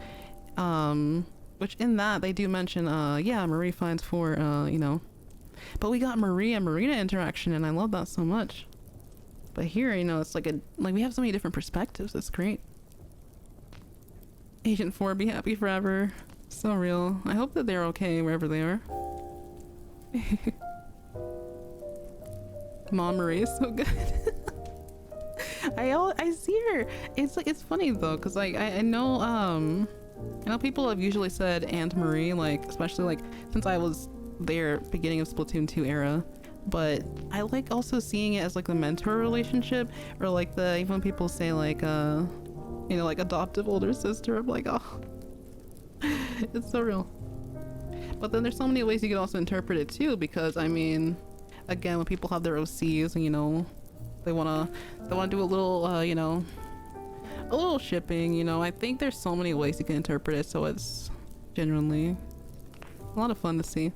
which in that they do mention yeah, Marie finds 4, you know, but we got Marie and Marina interaction, and I love that so much. But here, you know, it's like we have so many different perspectives. It's great. Agent 4, be happy forever. So real. I hope that they're okay wherever they are. Mom Marie is so good. I see her. It's like, it's funny though, because like I know people have usually said Aunt Marie, like especially like since I was there beginning of Splatoon 2 era. But I like also seeing it as like the mentor relationship, or like the, even when people say like you know, like adoptive older sister, I'm like, oh, it's so real. But then there's so many ways you can also interpret it too, because I mean, again, when people have their OCs and you know they wanna do a little you know, a little shipping, you know, I think there's so many ways you can interpret it, so it's genuinely a lot of fun to see.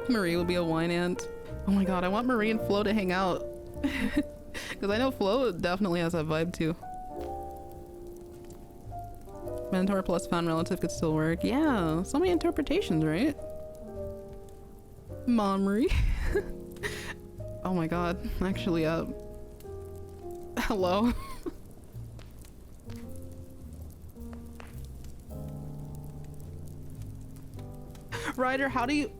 Marie will be a wine aunt. Oh my god, I want Marie and Flo to hang out. Because I know Flo definitely has that vibe too. Mentor plus found relative could still work. Yeah, so many interpretations, right? Mom Marie. Oh my god, actually, hello. Ryder, how do you...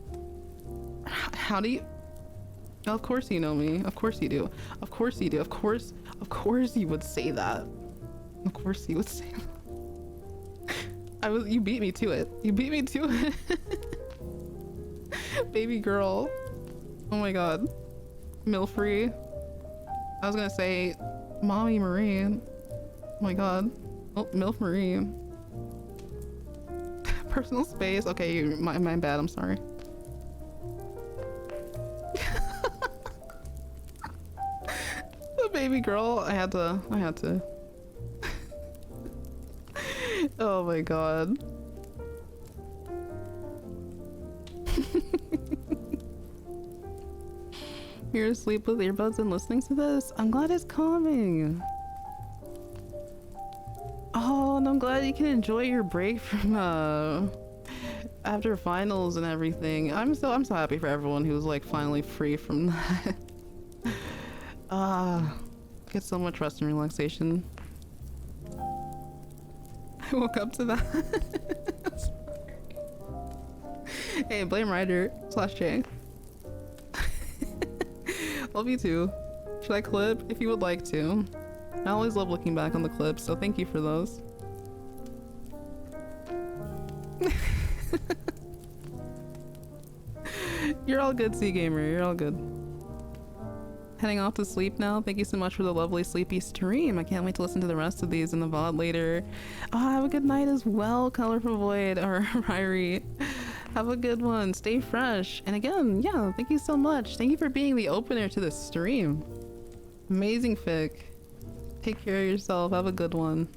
Of course you know me. Of course you do. Of course you do. Of course you would say that. Of course you would say that. You beat me to it. You beat me to it. Baby girl. Oh my god. Milfrey. I was gonna say Mommy Marie. Oh my god. Oh, Milf Marie. Personal space. Okay, my bad. I'm sorry. Baby girl, I had to. Oh my god. You're asleep with earbuds and listening to this? I'm glad it's calming. Oh, and I'm glad you can enjoy your break from after finals and everything. I'm so happy for everyone who's like finally free from that. Get so much rest and relaxation. I woke up to that. Hey, blame Ryder / J. Love you too. Should I clip? If you would like to. I always love looking back on the clips, so thank you for those. You're all good, Sea Gamer. You're all good. Heading off to sleep now. Thank you so much for the lovely sleepy stream. I can't wait to listen to the rest of these in the VOD later. Oh, have a good night as well, ColourfulVoid or Ryrie. Have a good one. Stay fresh. And again, yeah, thank you so much. Thank you for being the opener to this stream. Amazing fic. Take care of yourself. Have a good one.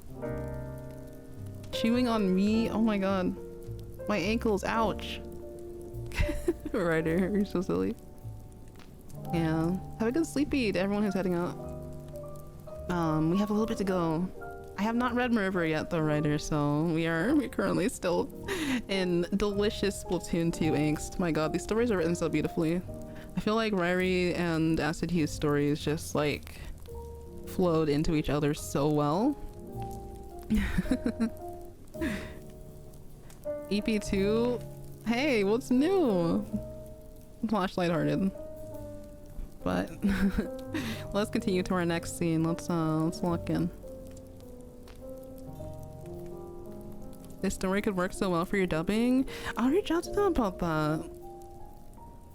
Chewing on me? Oh my god. My ankles. Ouch. Ryder, you're so silly. Yeah. Have a good sleepy to everyone who's heading out. We have a little bit to go. I have not read Mariver yet though, Ryder, so we're currently still in delicious Splatoon 2 angst. My god, these stories are written so beautifully. I feel like Ryrie and Acid Hugh's stories just like flowed into each other so well. EP2, hey, what's new? Flashlight hearted. But let's continue to our next scene. Let's lock in. This story could work so well for your dubbing. I'll reach out to them about that.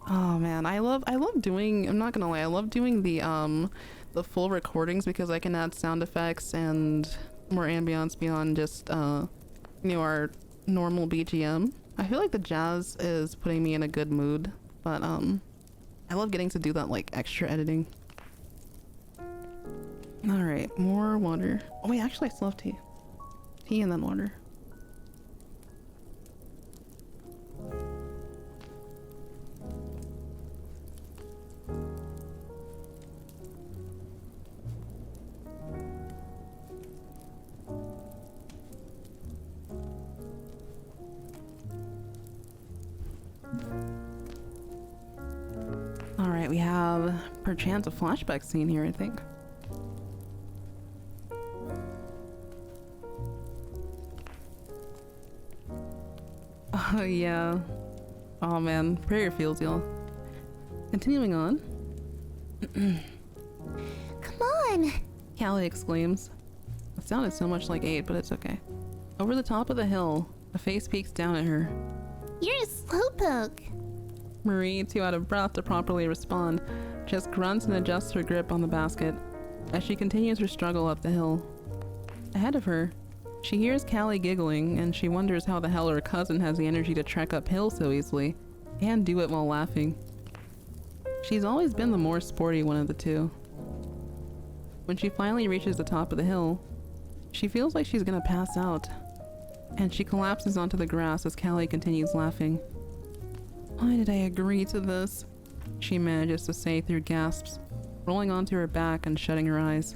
Oh man, I love doing, I'm not gonna lie, I love doing the full recordings because I can add sound effects and more ambience beyond just you know, our normal BGM. I feel like the jazz is putting me in a good mood, but I love getting to do that like extra editing. All right, more water. Oh wait, actually I still have tea. Tea and then water. Alright, we have perchance a flashback scene here, I think. Oh yeah. Oh man, prayer feels, y'all. Continuing on. Come on! Callie exclaims. It sounded so much like 8, but it's okay. Over the top of the hill, a face peeks down at her. You're a slowpoke! Marie, too out of breath to properly respond, just grunts and adjusts her grip on the basket as she continues her struggle up the hill. Ahead of her, she hears Callie giggling and she wonders how the hell her cousin has the energy to trek uphill so easily and do it while laughing. She's always been the more sporty one of the two. When she finally reaches the top of the hill, she feels like she's gonna pass out, and she collapses onto the grass as Callie continues laughing. Why did I agree to this? She manages to say through gasps, rolling onto her back and shutting her eyes.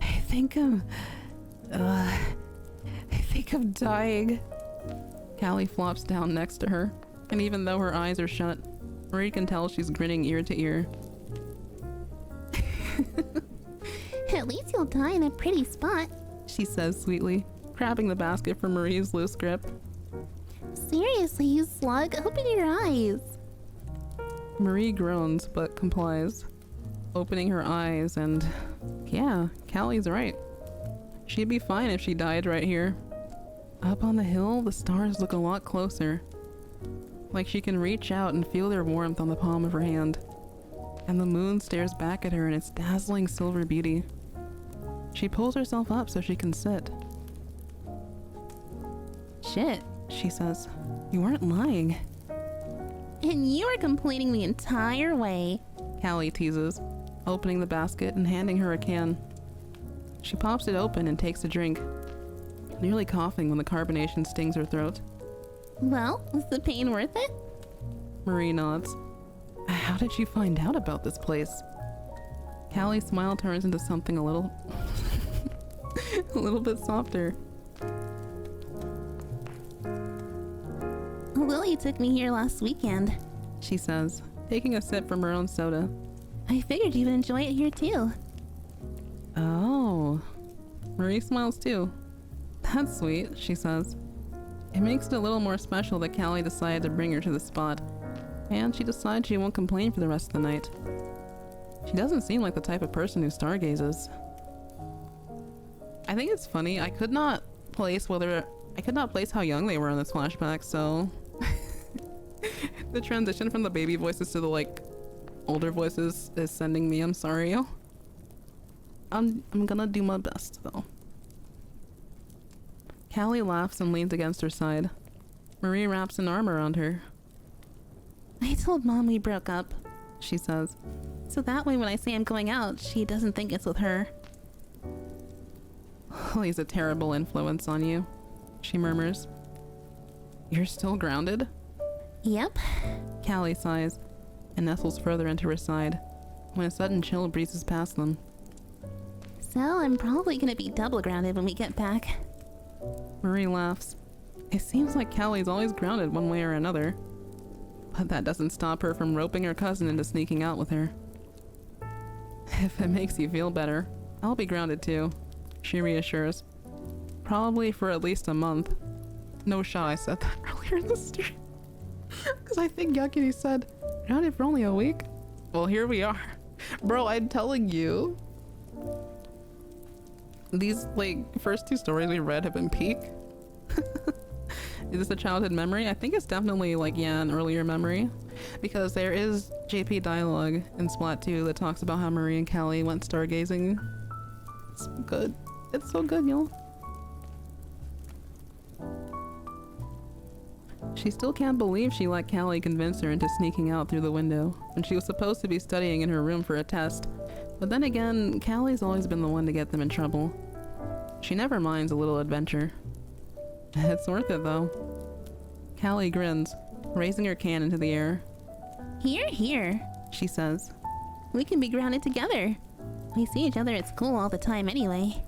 I think I'm dying. Callie flops down next to her, and even though her eyes are shut, Marie can tell she's grinning ear to ear. At least you'll die in a pretty spot, she says sweetly, grabbing the basket from Marie's loose grip. Seriously, you slug, open your eyes. Marie groans but complies, opening her eyes, and yeah, Callie's right. She'd be fine if she died right here. Up on the hill, the stars look a lot closer, like she can reach out and feel their warmth on the palm of her hand, and the moon stares back at her in its dazzling silver beauty. She pulls herself up so she can sit. Shit, she says. You weren't lying. And you were completing the entire way. Callie teases, opening the basket and handing her a can. She pops it open and takes a drink, nearly coughing when the carbonation stings her throat. Well, was the pain worth it? Marie nods. How did you find out about this place? Callie's smile turns into something a little a little bit softer. Lily took me here last weekend. She says, taking a sip from her own soda. I figured you'd enjoy it here too. Oh. Marie smiles too. That's sweet, she says. It makes it a little more special that Callie decided to bring her to the spot, and she decides she won't complain for the rest of the night. She doesn't seem like the type of person who stargazes. I think it's funny, I could not place how young they were in this flashback, so the transition from the baby voices to the like older voices is sending me. I'm sorry. I'm gonna do my best though. Callie laughs and leans against her side. Marie wraps an arm around her. I told Mom we broke up, She says, so that way when I say I'm going out, she doesn't think it's with her. Lily's a terrible influence on you, she murmurs. You're still grounded? Yep. Callie sighs and nestles further into her side when a sudden chill breezes past them. So I'm probably gonna be double grounded when we get back. Marie laughs. It seems like Callie's always grounded one way or another. But that doesn't stop her from roping her cousin into sneaking out with her. If it makes you feel better, I'll be grounded too, she reassures. Probably for at least a month. No shot I said that earlier in the stream. Because I think Yakini said, grounded for only a week? Well, here we are. Bro, I'm telling you. These, like, first two stories we read have been peak. Is this a childhood memory? I think it's definitely, like, yeah, an earlier memory. Because there is JP dialogue in Splat 2 that talks about how Marie and Callie went stargazing. It's good. It's so good, y'all. She still can't believe she let Callie convince her into sneaking out through the window when she was supposed to be studying in her room for a test. But then again, Callie's always been the one to get them in trouble. She never minds a little adventure. It's worth it though. Callie grins, raising her can into the air. Here, here, She says, we can be grounded together. We see each other at school all the time anyway.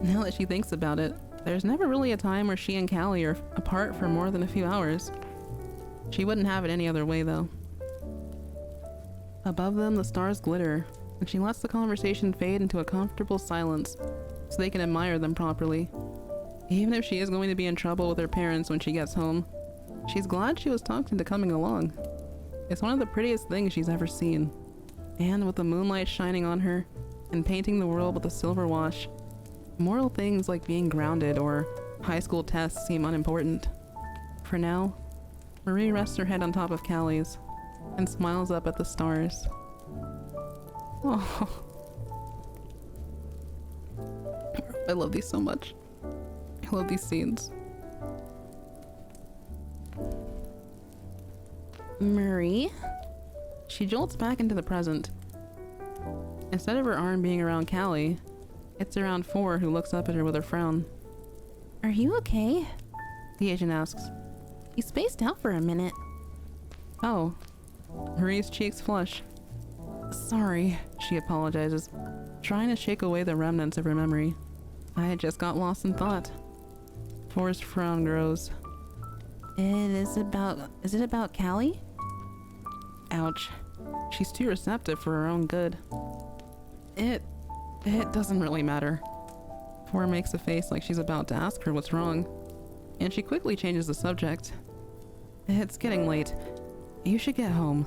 now that she thinks about it, there's never really a time where she and Callie are apart for more than a few hours. She wouldn't have it any other way though. Above them, the stars glitter, and she lets the conversation fade into a comfortable silence so they can admire them properly. Even if she is going to be in trouble with her parents when she gets home, she's glad she was talked into coming along. It's one of the prettiest things she's ever seen. And with the moonlight shining on her and painting the world with a silver wash, moral things like being grounded or high school tests seem unimportant. For now, Marie rests her head on top of Callie's and smiles up at the stars. Oh, I love these so much. I love these scenes. Marie? She jolts back into the present. Instead of her arm being around Callie, it's around Four, who looks up at her with a frown. Are you okay? The agent asks. You spaced out for a minute. Oh. Marie's cheeks flush. Sorry, she apologizes, trying to shake away the remnants of her memory. I had just got lost in thought. Four's frown grows. Is it about Callie? Ouch. She's too receptive for her own good. It doesn't really matter. Four makes a face like she's about to ask her what's wrong, and she quickly changes the subject. It's getting late. You should get home.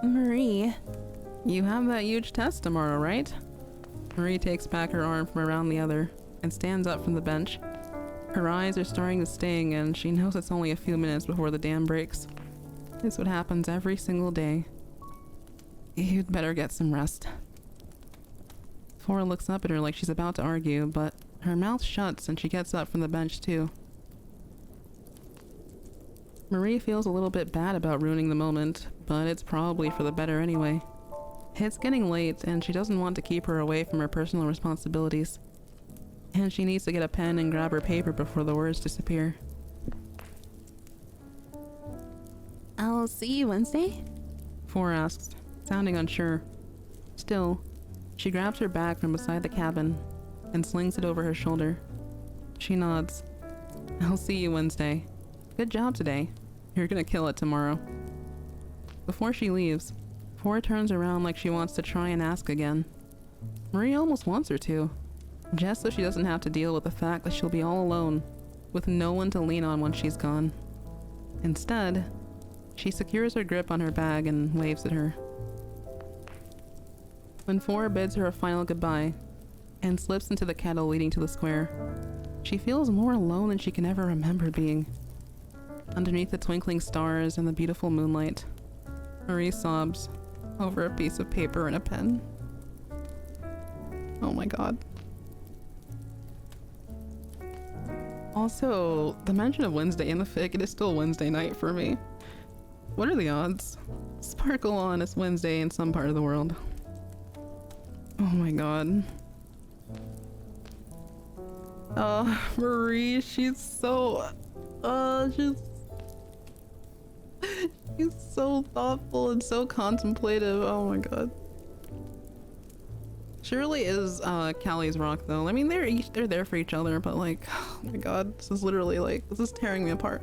Marie. You have that huge test tomorrow, right? Marie takes back her arm from around the other and stands up from the bench. Her eyes are starting to sting, and she knows it's only a few minutes before the dam breaks. It's what happens every single day. You'd better get some rest. Four looks up at her like she's about to argue, but her mouth shuts and she gets up from the bench too. Marie feels a little bit bad about ruining the moment, but it's probably for the better anyway. It's getting late, and she doesn't want to keep her away from her personal responsibilities. And she needs to get a pen and grab her paper before the words disappear. I'll see you Wednesday? Four asks, sounding unsure. Still, she grabs her bag from beside the cabin and slings it over her shoulder. She nods, I'll see you Wednesday. Good job today. You're gonna kill it tomorrow. Before she leaves, Four turns around like she wants to try and ask again. Marie almost wants her to, just so she doesn't have to deal with the fact that she'll be all alone, with no one to lean on once she's gone. Instead, she secures her grip on her bag and waves at her. When Four bids her a final goodbye and slips into the kettle leading to the square, she feels more alone than she can ever remember being. Underneath the twinkling stars and the beautiful moonlight, Marie sobs over a piece of paper and a pen. Oh my god. Also, the mention of Wednesday in the fic, it is still Wednesday night for me. What are the odds? Sparkle on is Wednesday in some part of the world. Oh my god. Marie, she's so... she's so thoughtful and so contemplative. Oh my god. Surely is Callie's rock though. I mean, they're there for each other, but like, oh my god, this is literally like, this is tearing me apart.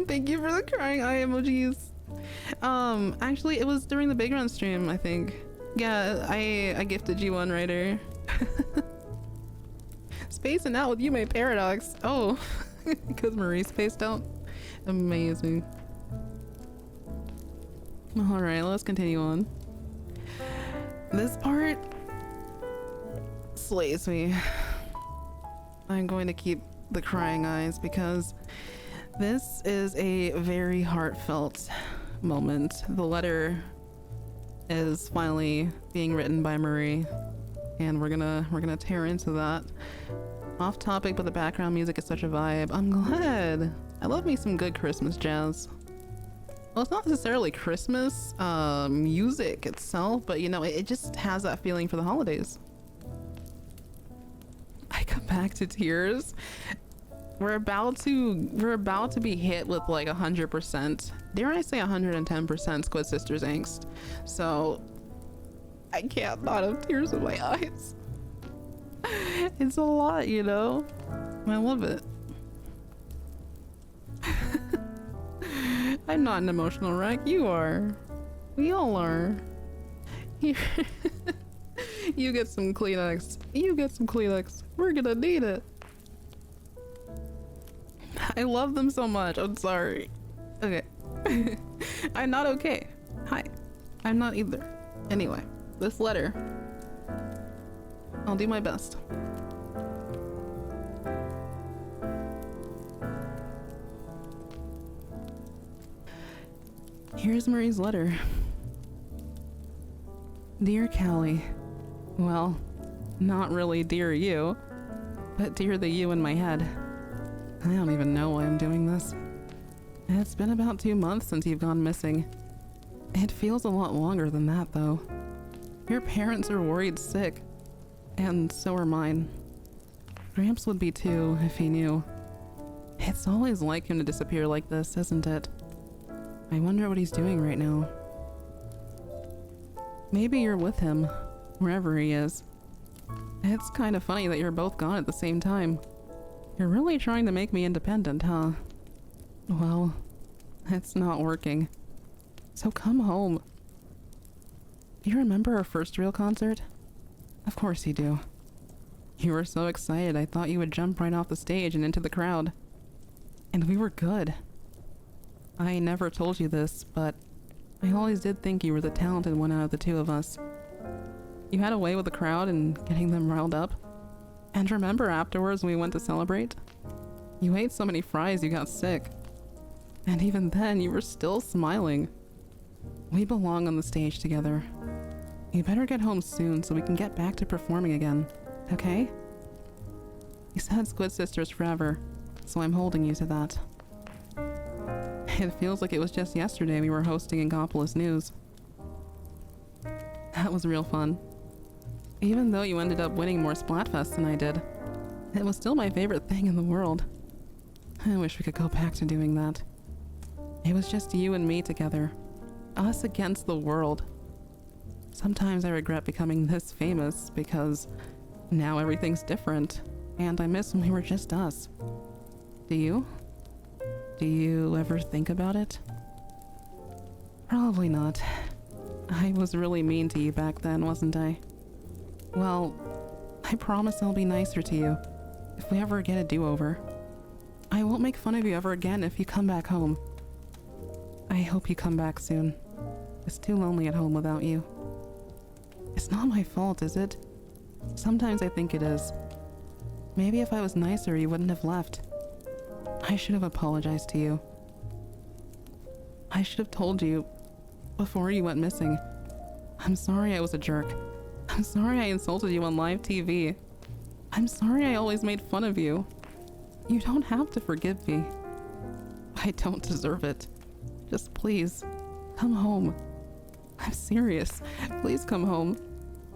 Thank you for the crying eye emojis. Actually, it was during the Big Run stream, I think. Yeah, I gifted you one, Ryder. Spacing out with yumeparadox. Oh, because Marie spaced out. Amazing. All right, let's continue on. This part slays me. I'm going to keep the crying eyes because this is a very heartfelt moment. The letter is finally being written by Marie, and we're gonna tear into that. Off topic, but the background music is such a vibe. I'm glad. I love me some good Christmas jazz. Well, it's not necessarily Christmas music itself, but you know, it just has that feeling for the holidays. I come back to tears. We're about to be hit with like 100%, dare I say 110% Squid Sisters angst. So I can't not have tears in my eyes. It's a lot, you know? I love it. I'm not an emotional wreck. You are. We all are. Here. You get some Kleenex. You get some Kleenex. We're gonna need it. I love them so much. I'm sorry. Okay. I'm not okay. Hi. I'm not either. Anyway, this letter. I'll do my best. Here's Marie's letter. Dear Callie. Well, not really dear you, but dear the you in my head. I don't even know why I'm doing this. It's been about 2 months since you've gone missing. It feels a lot longer than that, though. Your parents are worried sick, and so are mine. Gramps would be too, if he knew. It's always like him to disappear like this, isn't it? I wonder what he's doing right now. Maybe you're with him, wherever he is. It's kind of funny that you're both gone at the same time. You're really trying to make me independent, huh? Well, it's not working. So come home. Do you remember our first real concert? Of course you do. You were so excited I thought you would jump right off the stage and into the crowd. And we were good. I never told you this, but I always did think you were the talented one out of the two of us. You had a way with the crowd and getting them riled up. And remember afterwards when we went to celebrate? You ate so many fries you got sick. And even then, you were still smiling. We belong on the stage together. You better get home soon so we can get back to performing again, okay? You said Squid Sisters forever, so I'm holding you to that. It feels like it was just yesterday we were hosting Inkopolis News. That was real fun. Even though you ended up winning more Splatfests than I did, it was still my favorite thing in the world. I wish we could go back to doing that. It was just you and me together. Us against the world. Sometimes I regret becoming this famous because Now everything's different, and I miss when we were just us. Do you? Do you ever think about it? Probably not. I was really mean to you back then, wasn't I? Well, I promise I'll be nicer to you if we ever get a do-over. I won't make fun of you ever again if you come back home. I hope you come back soon. It's too lonely at home without you. It's not my fault, is it? Sometimes I think it is. Maybe if I was nicer, you wouldn't have left. I should have apologized to you. I should have told you before you went missing. I'm sorry I was a jerk. I'm sorry I insulted you on live TV. I'm sorry I always made fun of you. You don't have to forgive me. I don't deserve it. Just please, come home. I'm serious. Please come home.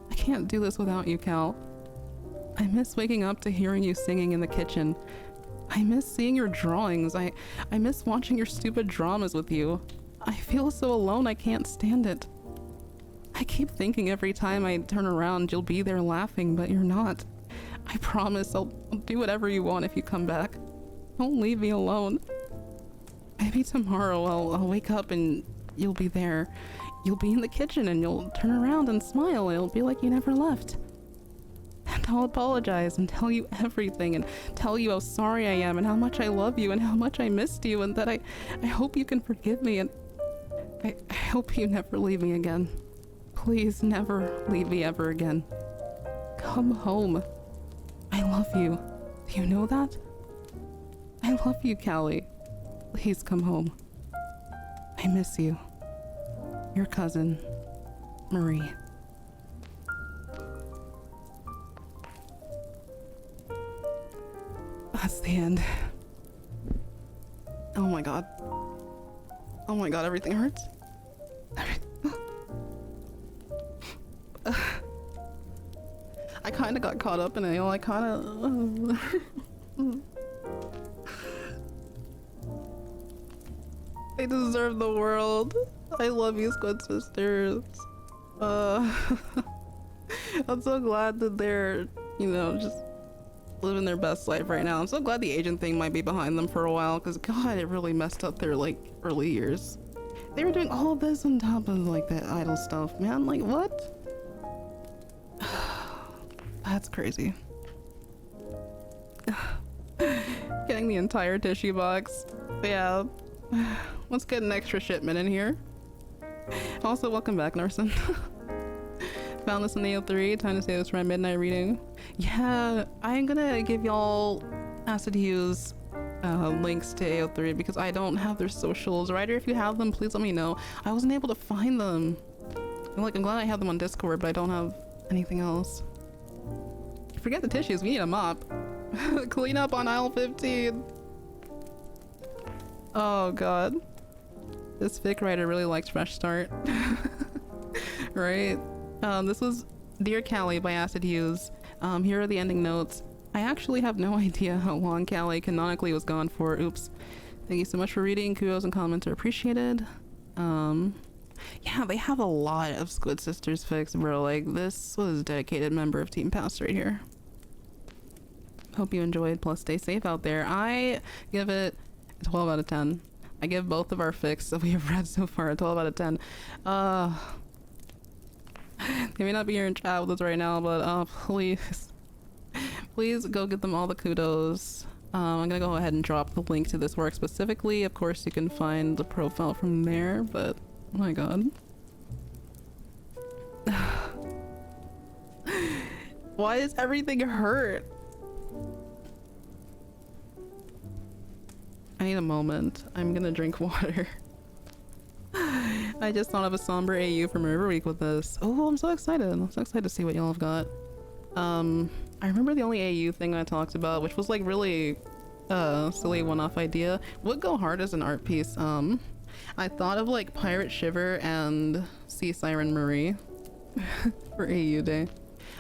I can't do this without you, Cal. I miss waking up to hearing you singing in the kitchen. I miss seeing your drawings. I miss watching your stupid dramas with you. I feel so alone I can't stand it. I keep thinking every time I turn around you'll be there laughing, but you're not. I promise I'll do whatever you want if you come back. Don't leave me alone. Maybe tomorrow I'll wake up and you'll be there. You'll be in the kitchen and you'll turn around and smile and it'll be like you never left. And I'll apologize and tell you everything and tell you how sorry I am and how much I love you and how much I missed you and that I hope you can forgive me and I hope you never leave me again. Please never leave me ever again. Come home. I love you. Do you know that? I love you, Callie. Please come home. I miss you. Your cousin, Marie. That's the end. Oh my god. Oh my god, everything hurts. I kind of got caught up in it, I kind of... I deserve the world. I love you, Squid Sisters. I'm so glad that they're, you know, just living their best life right now. I'm so glad the agent thing might be behind them for a while, because god, it really messed up their like early years. They were doing all of this on top of like that idol stuff, man. Like what? That's crazy. Getting the entire tissue box. Yeah. Let's get an extra shipment in here. Also, welcome back, Narson. Found this in the AO3. Time to say this for my midnight reading. Yeah, I'm gonna give y'all Acid Hue's links to AO3 because I don't have their socials. Ryder, if you have them, please let me know. I wasn't able to find them. I'm glad I have them on Discord, but I don't have anything else. Forget the tissues, we need a mop. Clean up on aisle 15. Oh god. This fic writer really likes Fresh Start. Right? This was Dear Callie by Acid Hues. Here are the ending notes. I actually have no idea how long Callie canonically was gone for. Oops. Thank you so much for reading. Kudos and comments are appreciated. Yeah, they have a lot of Squid Sisters fics, bro. Like, this was a dedicated member of Team Pass right here. Hope you enjoyed, plus stay safe out there. I give it a 12 out of 10. I give both of our fics that we have read so far a 12 out of 10. They may not be here in chat with us right now, but please go give them all the kudos. I'm gonna go ahead and drop the link to this work specifically. Of course, you can find the profile from there, but oh my god. Why does everything hurt? I need a moment. I'm gonna drink water. I just thought of a somber AU from Mariver Week with this. Oh, I'm so excited. I'm so excited to see what y'all have got. I remember the only AU thing I talked about, which was like really silly one-off idea, would go hard as an art piece. I thought of like Pirate Shiver and Sea Siren Marie for AU day.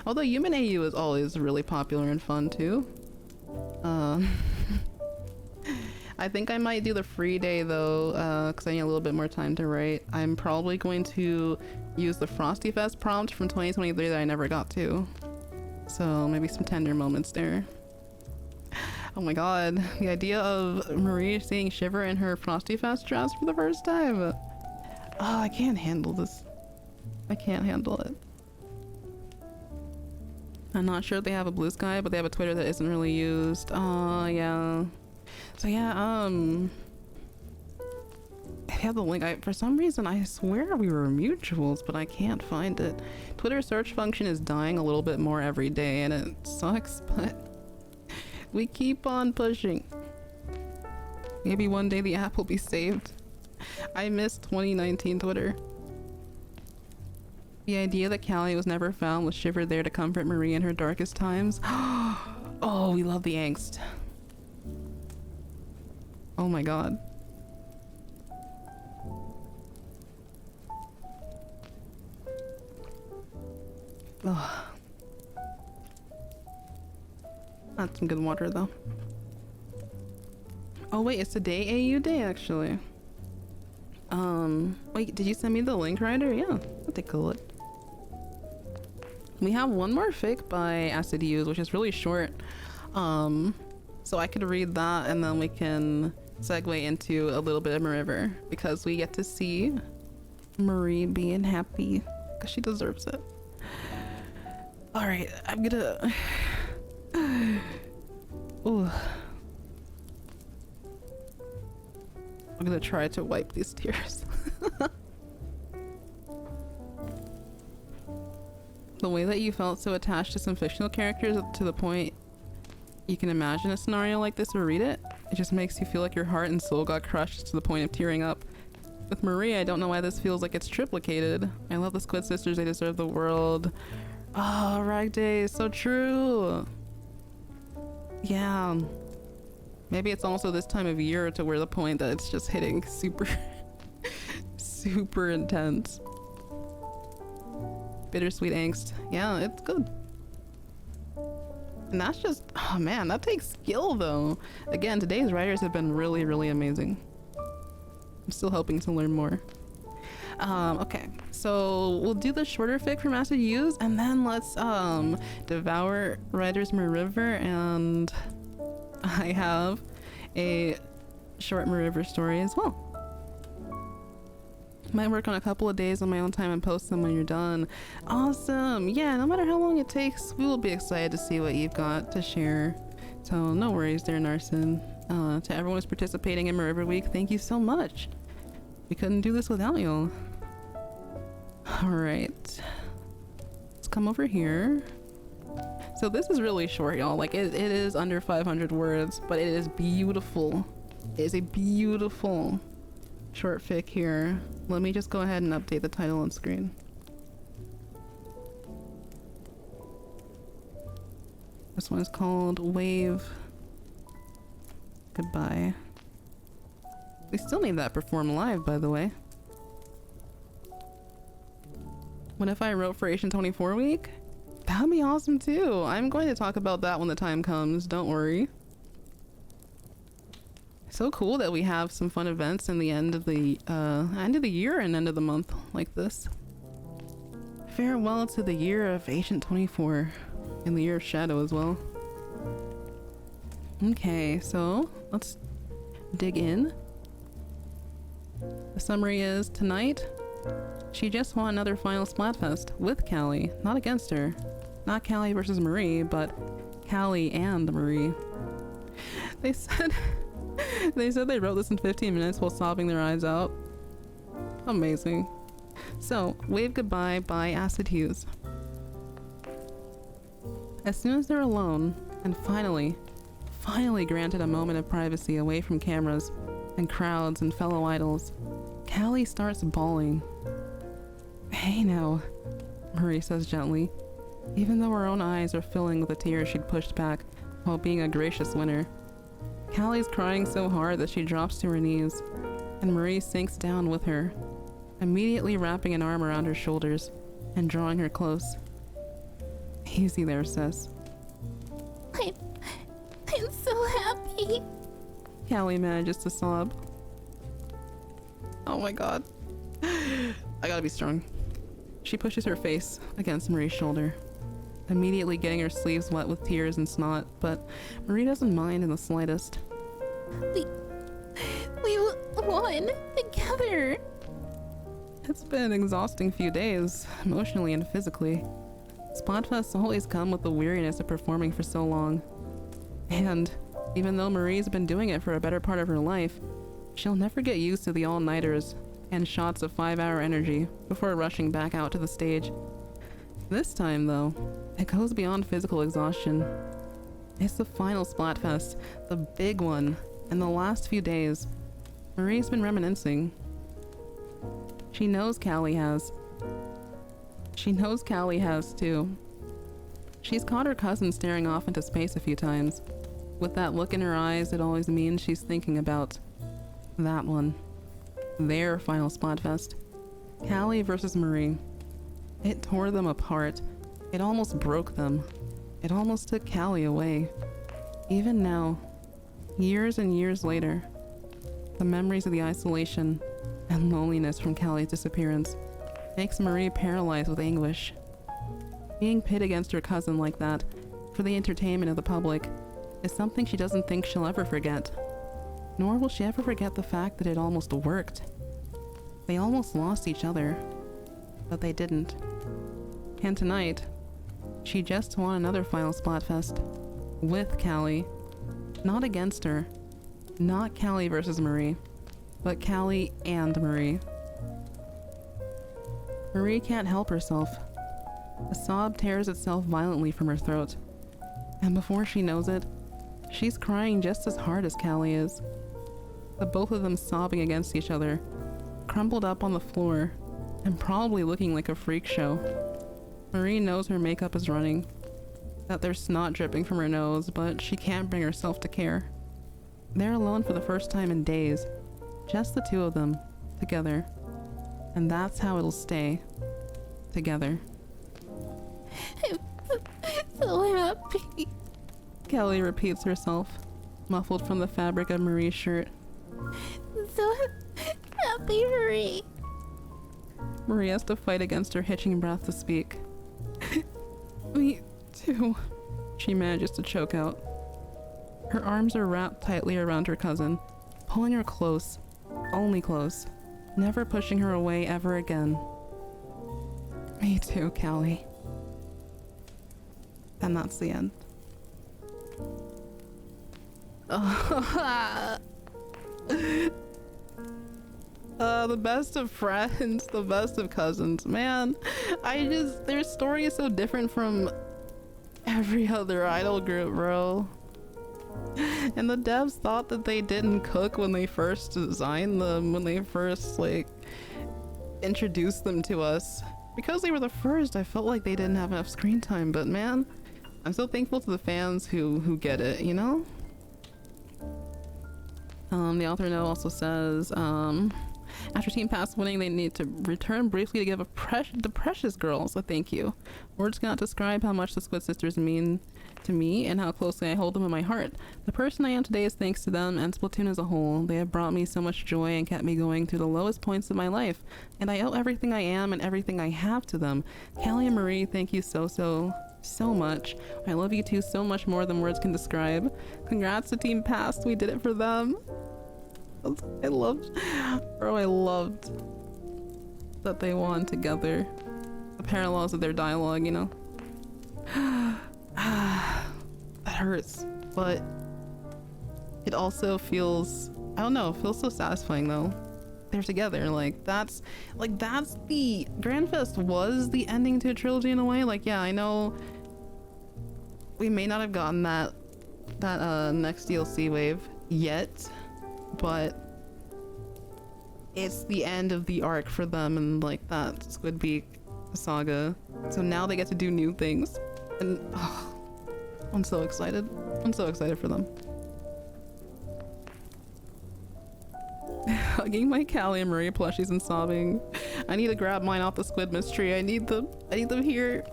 Although Human AU is always really popular and fun too. I think I might do the free day though, because I need a little bit more time to write. I'm probably going to use the Frosty Fest prompt from 2023 that I never got to. So maybe some tender moments there. Oh my god, the idea of Marie seeing Shiver in her Frosty Fest dress for the first time. Oh, I can't handle this. I can't handle it. I'm not sure if they have a Blue Sky, but they have a Twitter that isn't really used. Oh, yeah. So yeah, I have the link. For some reason, I swear we were mutuals, but I can't find it. Twitter search function is dying a little bit more every day, and it sucks, but we keep on pushing. Maybe one day the app will be saved. I miss 2019 Twitter. The idea that Callie was never found with Shiver there to comfort Marie in her darkest times. Oh, we love the angst. Oh my god. Ugh. That's some good water though. Oh wait, it's today AU day actually. Wait, did you send me the link, Ryder? Yeah, I'll take a look. We have one more fic by Acid Use, which is really short. So I could read that and then we can segue into a little bit of Mariver because we get to see Marie being happy because she deserves it. All right, I'm gonna. Ooh. I'm gonna try to wipe these tears. The way that you felt so attached to some fictional characters to the point you can imagine a scenario like this or read it, it just makes you feel like your heart and soul got crushed to the point of tearing up. With Marie, I don't know why this feels like it's triplicated. I love the Squid sisters, they deserve the world. Oh, Rag Day is so true. Yeah. Maybe it's also this time of year to where the point that it's just hitting super, super intense. Bittersweet angst. Yeah, it's good. And that's just, oh man, that takes skill though. Again, today's writers have been really, really amazing. I'm still hoping to learn more. Okay, so we'll do the shorter fic from Acid Use and then let's devour Writer's Mariver, and I have a short Mariver story as well. Might work on a couple of days on my own time and post them when you're done. Awesome. Yeah, no matter how long it takes, we will be excited to see what you've got to share. So no worries there, Narson. To everyone who's participating in Mariver Week, thank you so much. We couldn't do this without y'all. Alright. Let's come over here. So this is really short, y'all. Like, it is under 500 words, but it is beautiful. It is a beautiful short fic here. Let me just go ahead and update the title on screen. This one is called Wave Goodbye. We still need that performed live, by the way. What if I wrote for Asian 24 week? That'd be awesome too. I'm going to talk about that when the time comes, don't worry. So cool that we have some fun events in the end of the year and end of the month like this. Farewell to the year of Ancient 24 and the year of Shadow as well. Okay, so let's dig in. The summary is, tonight, she just won another final Splatfest with Callie, not against her. Not Callie versus Marie, but Callie and Marie. They said they wrote this in 15 minutes while sobbing their eyes out. Amazing. So, Wave Goodbye by Acid Hughes. As soon as they're alone, and finally granted a moment of privacy away from cameras and crowds and fellow idols, Callie starts bawling. Hey now, Marie says gently, even though her own eyes are filling with the tears she'd pushed back while being a gracious winner. Callie's crying so hard that she drops to her knees, and Marie sinks down with her, immediately wrapping an arm around her shoulders and drawing her close. Easy there, sis. I'm so happy. Callie manages to sob. Oh my god. I gotta be strong. She pushes her face against Marie's shoulder. immediately getting her sleeves wet with tears and snot, but Marie doesn't mind in the slightest. We won together. It's been an exhausting few days, emotionally and physically. Splatfests always come with the weariness of performing for so long. And even though Marie's been doing it for a better part of her life, she'll never get used to the all-nighters and shots of 5-hour energy before rushing back out to the stage. This time, though, it goes beyond physical exhaustion. It's the final Splatfest, the big one, and the last few days. Marie's been reminiscing. She knows Callie has. She knows Callie has, too. She's caught her cousin staring off into space a few times. With that look in her eyes, it always means she's thinking about that one. Their final Splatfest. Callie versus Marie. It tore them apart. It almost broke them. It almost took Callie away. Even now, years and years later, the memories of the isolation and loneliness from Callie's disappearance makes Marie paralyzed with anguish. Being pit against her cousin like that, for the entertainment of the public, is something she doesn't think she'll ever forget. Nor will she ever forget the fact that it almost worked. They almost lost each other, but they didn't. And tonight, she just won another final Splatfest with Callie. Not against her. Not Callie versus Marie, but Callie and Marie. Marie can't help herself. A sob tears itself violently from her throat, and before she knows it, she's crying just as hard as Callie is. The both of them sobbing against each other, crumpled up on the floor, and probably looking like a freak show. Marie knows her makeup is running, that there's snot dripping from her nose, but she can't bring herself to care. They're alone for the first time in days, just the two of them, together. And that's how it'll stay, together. I'm so happy. Callie repeats herself, muffled from the fabric of Marie's shirt. So happy, Marie. Marie has to fight against her hitching breath to speak. Me too, she manages to choke out. Her arms are wrapped tightly around her cousin, pulling her close, only close, never pushing her away ever again. Me too, Callie. And that's the end. The best of friends, the best of cousins. Man, their story is so different from every other idol group, bro. And the devs thought that they didn't cook when they first designed them, when they first, like, introduced them to us. Because they were the first, I felt like they didn't have enough screen time, but man, I'm so thankful to the fans who get it, you know? The author note also says, after Team Pass winning, they need to return briefly to give the Precious Girls a thank you. Words cannot describe how much the Squid sisters mean to me and how closely I hold them in my heart. The person I am today is thanks to them and Splatoon as a whole. They have brought me so much joy and kept me going through the lowest points of my life, and I owe everything I am and everything I have to them. Callie and Marie, thank you so much. I love you two so much more than words can describe. Congrats to Team Past, we did it for them. I loved that they won together. The parallels of their dialogue, you know. That hurts, but it also feels, I don't know, feels so satisfying though. They're together, that's the Grand Fest was the ending to a trilogy in a way. Like, yeah, I know we may not have gotten that next DLC wave yet, but it's the end of the arc for them and like that Squid Beak saga. So now they get to do new things, and I'm so excited. I'm so excited for them. Hugging my Callie and Marie plushies and sobbing. I need to grab mine off the Squid mystery. I need them here.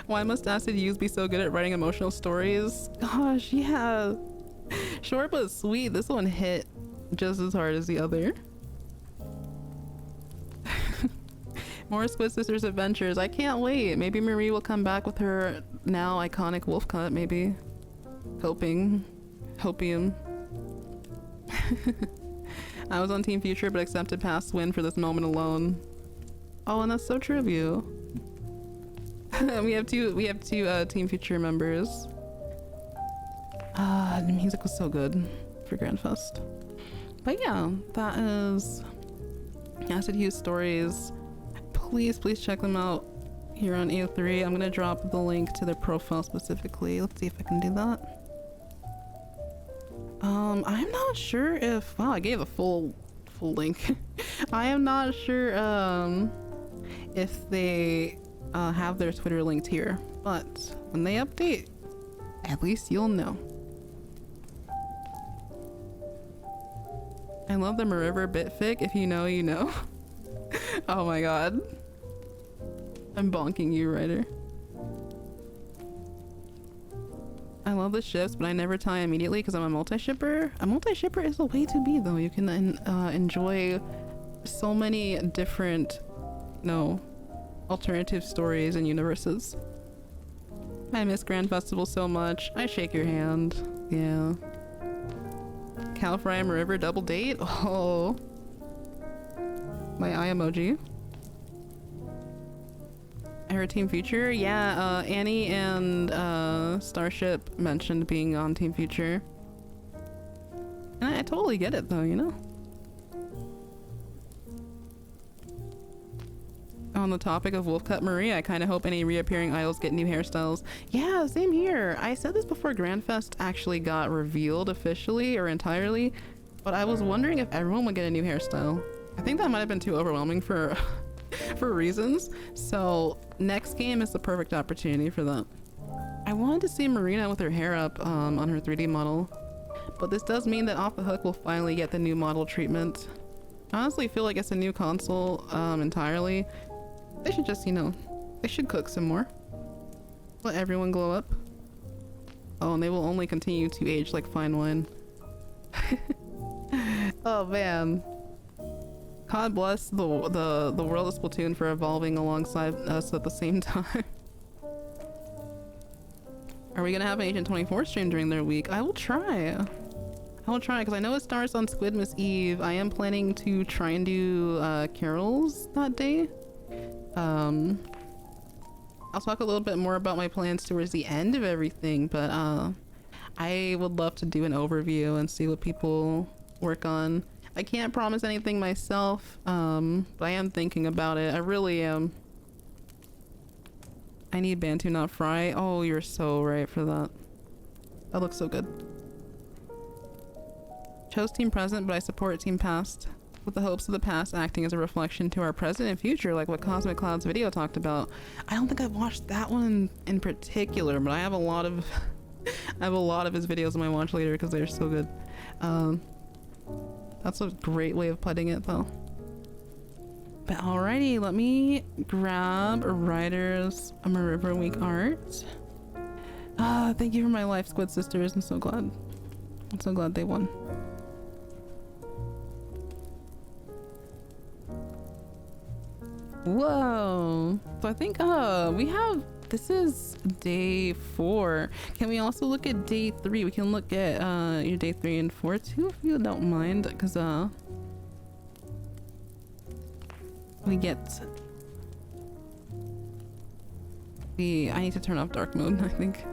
Why must Acid Use be so good at writing emotional stories? Gosh, yeah. Short but sweet. This one hit just as hard as the other. More Squid Sisters adventures. I can't wait. Maybe Marie will come back with her now iconic wolf cut, maybe. Hoping. Hopium. I was on Team Future but accepted past win for this moment alone. Oh, and that's so true of you. we have two Team Future members. The music was so good for Grandfest. But yeah, that is Acid Hue Stories. Please check them out here on AO3. I'm gonna drop the link to their profile specifically. Let's see if I can do that. I'm not sure if, wow, I gave a full link. I am not sure if they have their Twitter linked here, but when they update, at least you'll know. I love the Mariver Bitfic. If you know, you know. Oh my god. I'm bonking you, writer. I love the ships, but I never tie immediately because I'm a multi-shipper. A multi-shipper is the way to be, though. You can enjoy so many different, alternative stories and universes. I miss Grand Festival so much. I shake your hand. Yeah. Califry River double date? Oh. My eye emoji. Her Team Future? Yeah, Annie and Starship mentioned being on Team Future. And I totally get it though, you know? On the topic of Wolfcut Marie, I kind of hope any reappearing idols get new hairstyles. Yeah, same here. I said this before Grandfest actually got revealed officially or entirely, but I was wondering if everyone would get a new hairstyle. I think that might have been too overwhelming for for reasons. So next game is the perfect opportunity for that. I wanted to see Marina with her hair up on her 3D model, but this does mean that Off the Hook will finally get the new model treatment. I honestly feel like it's a new console entirely. They should just, they should cook some more. Let everyone glow up. Oh, and they will only continue to age like fine wine. Oh man. God bless the world of Splatoon for evolving alongside us at the same time. Are we gonna have an Agent 24 stream during their week? I will try. Because I know it starts on Squidmas Eve. I am planning to try and do carols that day. I'll talk a little bit more about my plans towards the end of everything, but I would love to do an overview and see what people work on. I can't promise anything myself, but I am thinking about it. I really am. I need Bantu, not Fry. Oh, you're so right for that. That looks so good. Chose Team Present, but I support Team Past, with the hopes of the past acting as a reflection to our present and future, like what Cosmic Cloud's video talked about. I don't think I've watched that one in particular, but I have a lot of his videos on my watch later because they're so good. That's a great way of putting it though. But alrighty, let me grab Ryder's Mariver Week Art. Thank you for my life, Squid Sisters. I'm so glad they won. Whoa. So I think we have, this is day 4. Can we also look at day 3? We can look at your day 3 and 4 too, if you don't mind, because we get the, I need to turn off dark mode. I think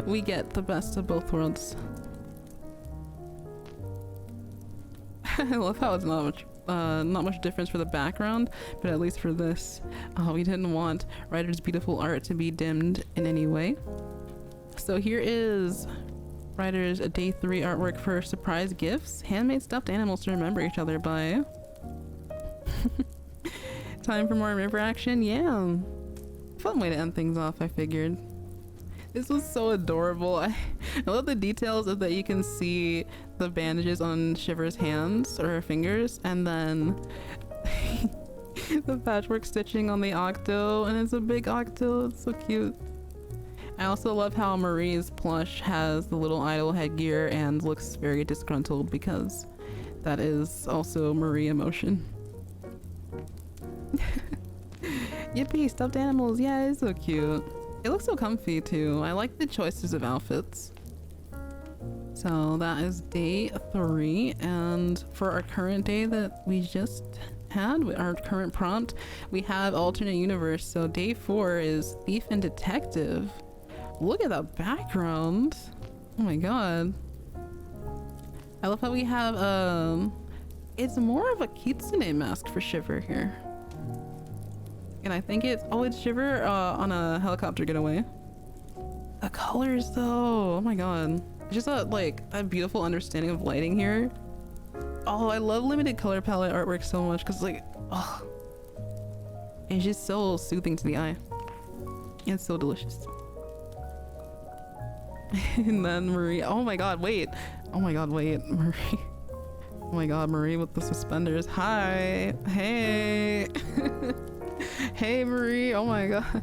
we get the best of both worlds. I love how it's not much difference for the background, but at least for this, we didn't want Ryder's beautiful art to be dimmed in any way. So here is Ryder's day 3 artwork for surprise gifts, handmade stuffed animals to remember each other by. Time for more river action. Yeah, fun way to end things off, I figured. This was so adorable. I love the details of that you can see the bandages on Shiver's hands or her fingers, and then the patchwork stitching on the octo, and it's a big octo. It's so cute. I also love how Marie's plush has the little idol headgear and looks very disgruntled because that is also Marie emotion. Yippee, stuffed animals. Yeah, it's so cute. It looks so comfy too. I like the choices of outfits. So that is day 3, and for our current day that we just had, our current prompt, we have alternate universe. So day 4 is thief and detective. Look at that background. Oh my god. I love how we have it's more of a kitsune mask for Shiver here. And I think it's Shiver on a helicopter getaway. The colors though, oh my god. Just a beautiful understanding of lighting here. Oh, I love limited color palette artwork so much because oh, it's just so soothing to the eye. It's so delicious. And then Marie, oh my god, wait. Oh my god, wait, Marie. Oh my god, Marie with the suspenders. Hi. Hey. Hey, Marie. Oh my god.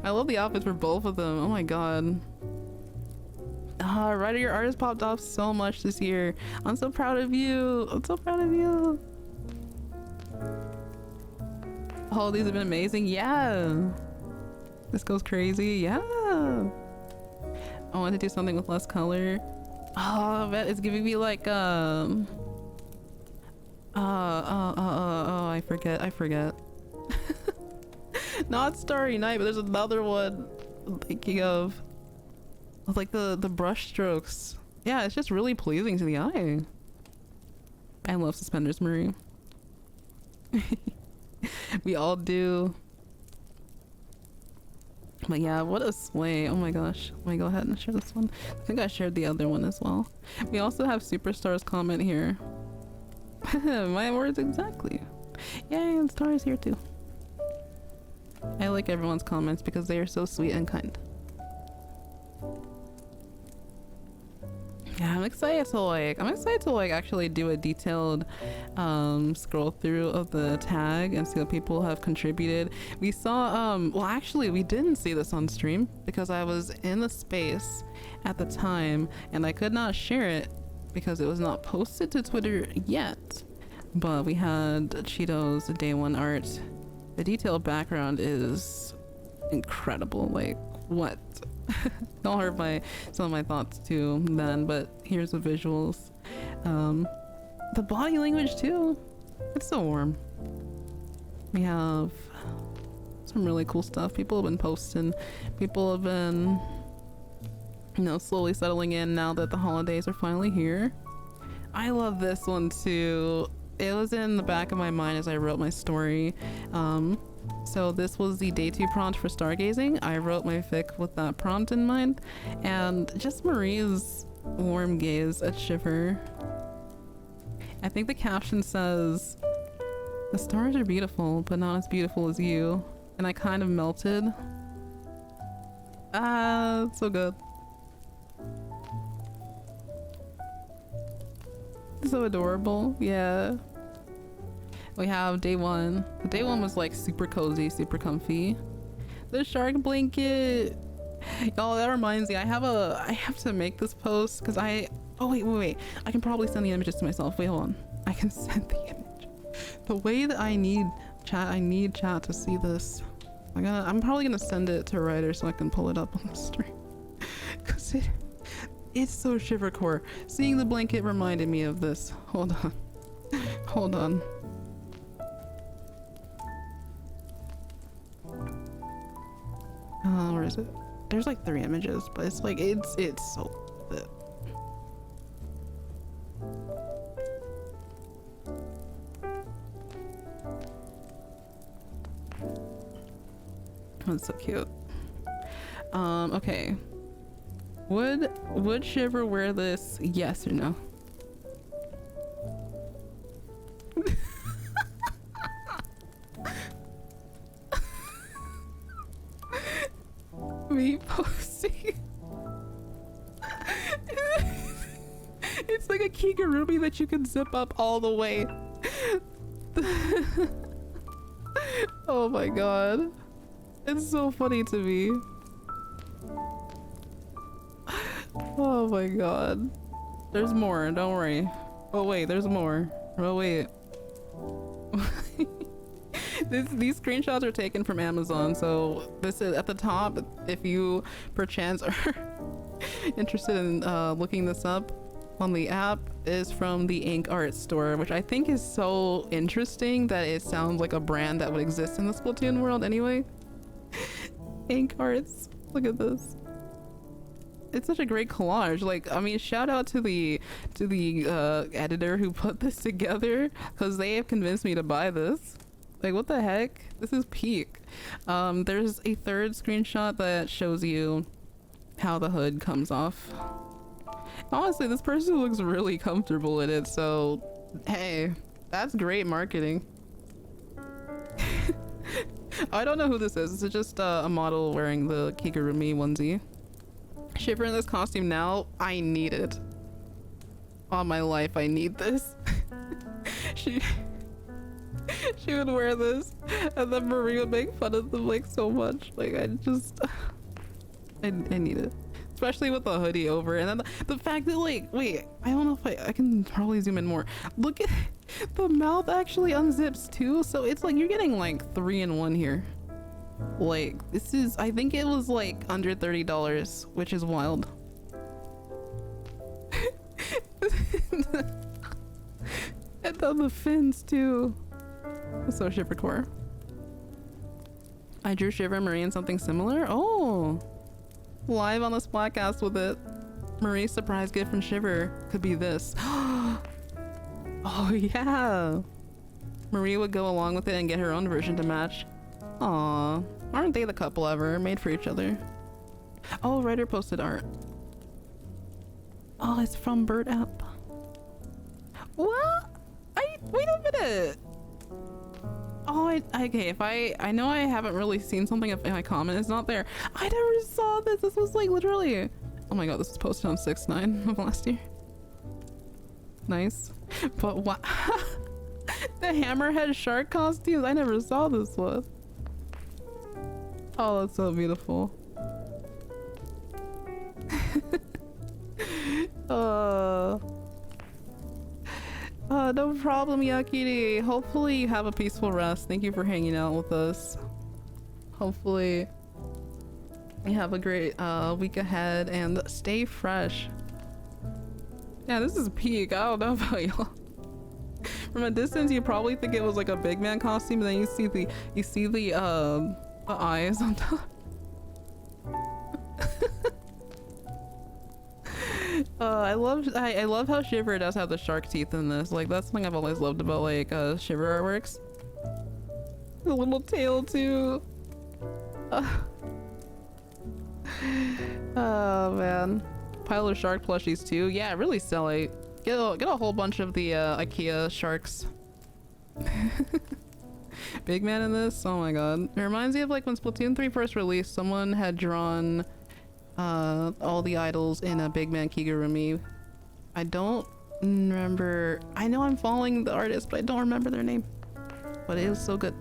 I love the outfits for both of them. Oh my god. Ryder, your art has popped off so much this year. I'm so proud of you. I'm so proud of you. Oh, these have been amazing. Yeah. This goes crazy. Yeah. I want to do something with less color. Oh, I bet it's giving me like I forget. Not Starry Night, but there's another one I'm thinking of. Like the brush strokes. Yeah, it's just really pleasing to the eye. I love suspenders, Marie. We all do. But yeah, what a sway. Oh my gosh. Let me go ahead and share this one. I think I shared the other one as well. We also have Superstar's comment here. My words exactly. Yay, and Star is here too. I like everyone's comments because they are so sweet and kind. Yeah, I'm excited to actually do a detailed scroll through of the tag and see what people have contributed. We saw well, actually we didn't see this on stream because I was in the space at the time and I could not share it because it was not posted to Twitter yet. But we had Cheeto's day 1 art. The detailed background is incredible. Like, what? Don't hurt some of my thoughts too then, but here's the visuals. The body language too, it's so warm. We have some really cool stuff. People have been posting, people have been, you know, slowly settling in now that the holidays are finally here. I love this one too. It was in the back of my mind as I wrote my story. So this was the day 2 prompt for stargazing. I wrote my fic with that prompt in mind, and just Marie's warm gaze at Shiver. I think the caption says, "The stars are beautiful, but not as beautiful as you." And I kind of melted. Ah, it's so good. So adorable. Yeah. We have day 1. Day 1 was like super cozy, super comfy. The shark blanket. Y'all, that reminds me, I have to make this post because oh wait. I can probably send the images to myself. Wait, hold on. I can send the image. The way that I need chat to see this. I'm probably gonna send it to Ryder so I can pull it up on the stream. Cause it's so shivercore. Seeing the blanket reminded me of this. Hold on. Where is it? There's like 3 images, but it's like it's so lit. That's so cute. Okay. Would Shiver wear this? Yes or no? Me posting. It's like a kigurumi that you can zip up all the way. Oh my god. It's so funny to me. Oh my god. There's more, don't worry. Oh wait, there's more. Oh wait. These screenshots are taken from Amazon, so this is at the top. If you perchance are interested in looking this up on the app, is from the Ink Art store, which I think is so interesting that it sounds like a brand that would exist in the Splatoon world anyway. Ink Arts, look at this. It's such a great collage. Like, I mean, shout out to the editor who put this together, because they have convinced me to buy this. Like, what the heck? This is peak. There's a third screenshot that shows you how the hood comes off. Honestly, this person looks really comfortable in it, so hey, that's great marketing. I don't know who this is. This is just a model wearing the Kigurumi onesie. Shiver in this costume now. I need it. All my life, I need this. she would wear this, and then Marie would make fun of them like so much. Like I need it. Especially with the hoodie over, and then the fact that, like, wait, I don't know if I can probably zoom in more. Look at the mouth actually unzips too, so it's like you're getting like 3 in 1 here. Like, this is, I think it was like under $30, which is wild. And then the fins too. So Shivercore. I drew Shiver Marie in something similar. Oh, live on this podcast with it. Marie's surprise gift from Shiver could be this. Oh yeah. Marie would go along with it and get her own version to match. Aw, aren't they the couple ever, made for each other? Oh, writer posted art. Oh, it's from Bird app. What? Wait a minute. Oh, okay, if I know I haven't really seen something if my comment is not there. I never saw this. This was like literally, oh my god, this was posted on 6/9 of last year. Nice. But what? The hammerhead shark costumes, I never saw this one. Oh, that's so beautiful. No problem, Yakiri. Hopefully you have a peaceful rest. Thank you for hanging out with us. Hopefully you have a great week ahead and stay fresh. Yeah, this is peak. I don't know about y'all. From a distance, you probably think it was like a big man costume, and then you see the eyes on top. I love how Shiver does have the shark teeth in this. Like, that's something I've always loved about like Shiver artworks. The little tail too. Oh man, pile of shark plushies too. Yeah, really silly. Get a whole bunch of the IKEA sharks. Big man in this. Oh my god, it reminds me of like when Splatoon 3 first released. Someone had drawn all the idols in a big man Kigurumi. I don't remember. I know I'm following the artist, but I don't remember their name. But it was so good.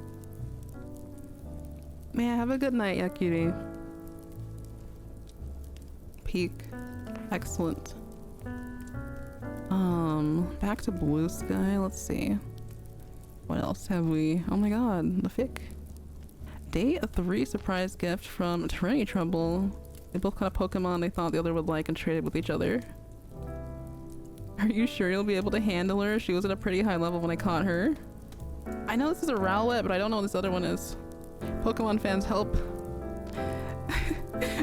Man, have a good night, Yakiri. Peak. Excellent. Back to Blue Sky. Let's see. What else have we? Oh my god, the fic. Day 3 surprise gift from Trinity Trouble. They both caught a Pokemon they thought the other would like and traded with each other. Are you sure you'll be able to handle her? She was at a pretty high level when I caught her. I know this is a Rowlet, but I don't know what this other one is. Pokemon fans, help.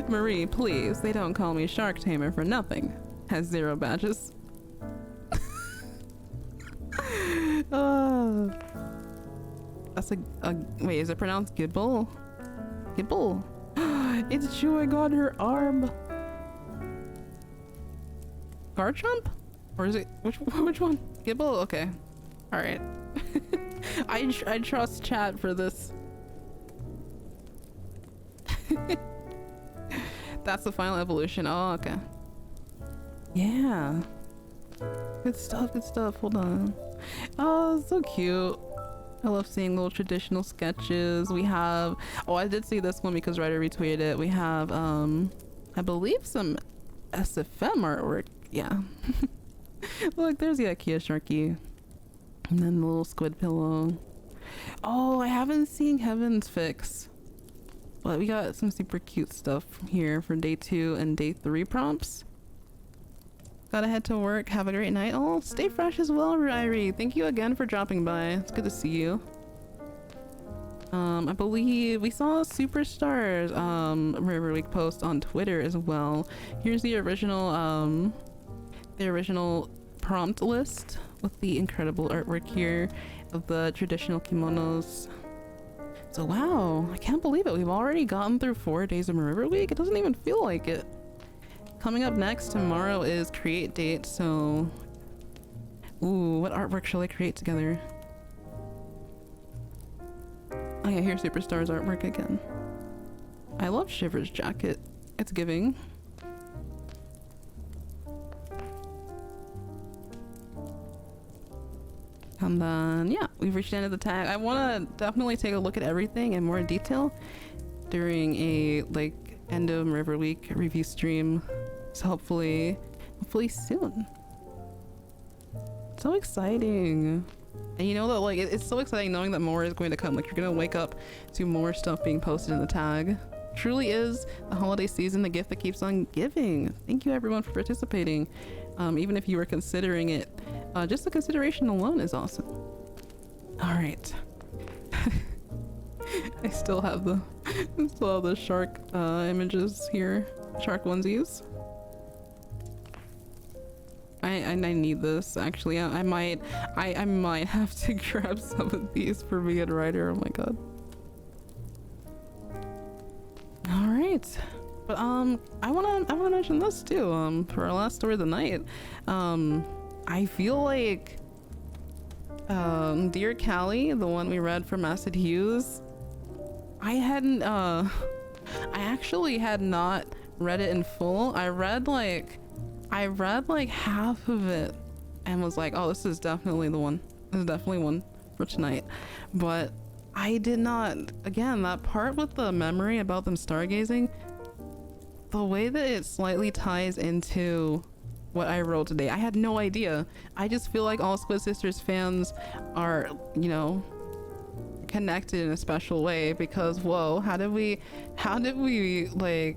Marie, please. They don't call me Shark Tamer for nothing. Has 0 badges. That's a wait, is it pronounced Gibble? Gibble. It's chewing on her arm. Garchomp? Or is it which one? Gibble? Okay. All right. I trust chat for this. That's the final evolution. Oh, okay. Yeah. Good stuff, good stuff. Hold on. Oh, so cute. I love seeing little traditional sketches. We have, oh, I did see this one because Ryder retweeted it. We have, I believe some SFM artwork. Yeah. Look, there's the IKEA Sharky. And then the little squid pillow. Oh, I haven't seen Kevin's fix, but we got some super cute stuff here for day 2 and day 3 prompts. Gotta head to work. Have a great night. Oh, stay fresh as well, Ryrie. Thank you again for dropping by. It's good to see you. I believe we saw Superstars Mariver Week post on Twitter as well. Here's the original prompt list with the incredible artwork here of the traditional kimonos. So wow, I can't believe it. We've already gotten through 4 days of Mariver Week. It doesn't even feel like it. Coming up next tomorrow is create date, so ooh, what artwork shall I create together? Oh yeah, here's Superstar's artwork again. I love Shiver's jacket. It's giving. And then yeah, we've reached the end of the tag. I want to definitely take a look at everything in more detail during a like end of Mariver Week review stream. So hopefully soon. So exciting. And you know that like it's so exciting knowing that more is going to come. Like you're gonna wake up to more stuff being posted in the tag. Truly is the holiday season, the gift that keeps on giving. Thank you everyone for participating. Even if you were considering it, just the consideration alone is awesome. All right. I still have the shark images here, shark onesies. I need this actually. I might have to grab some of these for me and Ryder. Oh my god. All right, but I wanna mention this too. For our last story of the night, I feel like Dear Callie, the one we read from Acid Hughes, I actually had not read it in full. I read like half of it and was like, oh, this is definitely the one. This is definitely one for tonight. But I did not, again, that part with the memory about them stargazing, the way that it slightly ties into what I wrote today, I had no idea. I just feel like all Squid Sisters fans are, you know, connected in a special way because whoa, how did we like,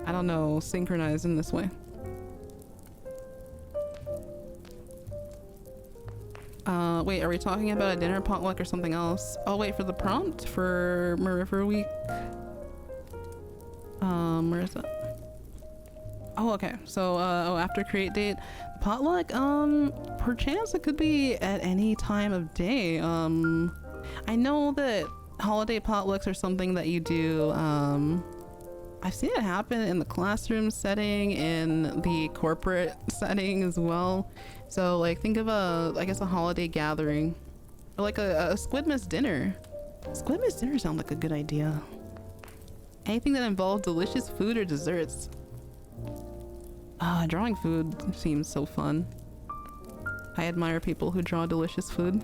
I don't know, synchronize in this way? Wait, are we talking about a dinner potluck or something else? Oh wait, for the prompt for Mariver Week. Where is it? Oh, okay. So, after create date, potluck, perchance it could be at any time of day. I know that holiday potlucks are something that you do, I've seen it happen in the classroom setting, in the corporate setting as well. So like think of I guess a holiday gathering or like a Squidmas dinner. Squidmas dinner sounds like a good idea. Anything that involves delicious food or desserts. Drawing food seems so fun. I admire people who draw delicious food.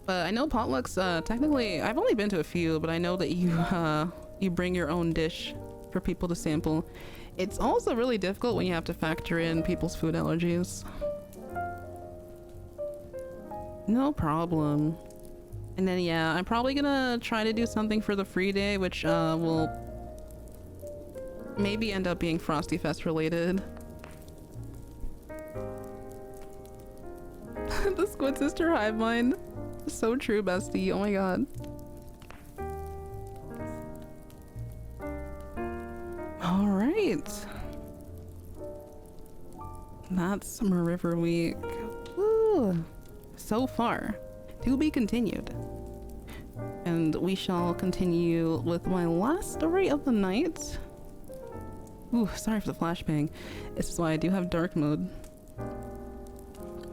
But I know potlucks, technically, I've only been to a few, but I know that you bring your own dish for people to sample. It's also really difficult when you have to factor in people's food allergies. No problem. And then yeah, I'm probably gonna try to do something for the free day, which will maybe end up being Frosty Fest related. The Squid Sister hive mind. So true, bestie. Oh my god. All right. That's Mariver Week. Woo. So far. To be continued. And we shall continue with my last story of the night. Ooh, sorry for the flashbang. This is why I do have dark mode.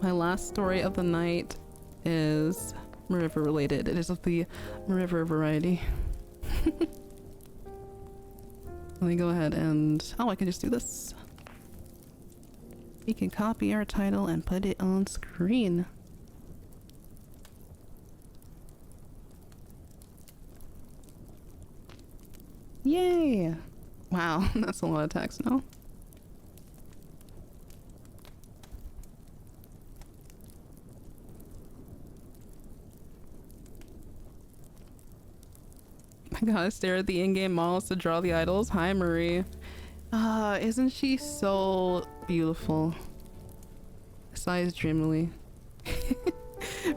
My last story of the night is Mariver related. It is of the Mariver variety. Let me go ahead and... oh, I can just do this. We can copy our title and put it on screen. Yay! Wow, that's a lot of text now. I gotta stare at the in-game models to draw the idols. Hi, Marie. Isn't she so beautiful? Sighs dreamily.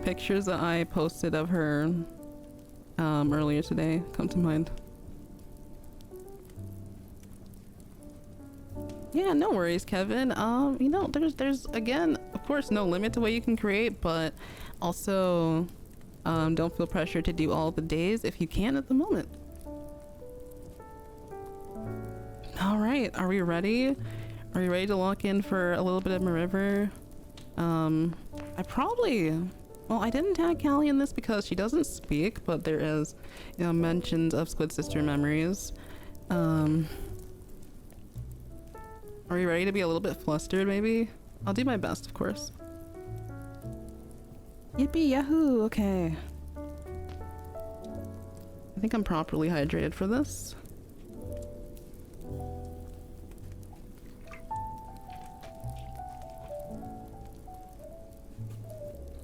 Pictures that I posted of her earlier today come to mind. Yeah, no worries, Kevin. You know, there's again, of course, no limit to what you can create, but also don't feel pressure to do all the days if you can at the moment. All right, are we ready? Are you ready to lock in for a little bit of Mariver? I didn't tag Callie in this because she doesn't speak, but there is, you know, mentions of Squid sister memories. Are you ready to be a little bit flustered, maybe? I'll do my best, of course. Yippee yahoo, okay. I think I'm properly hydrated for this.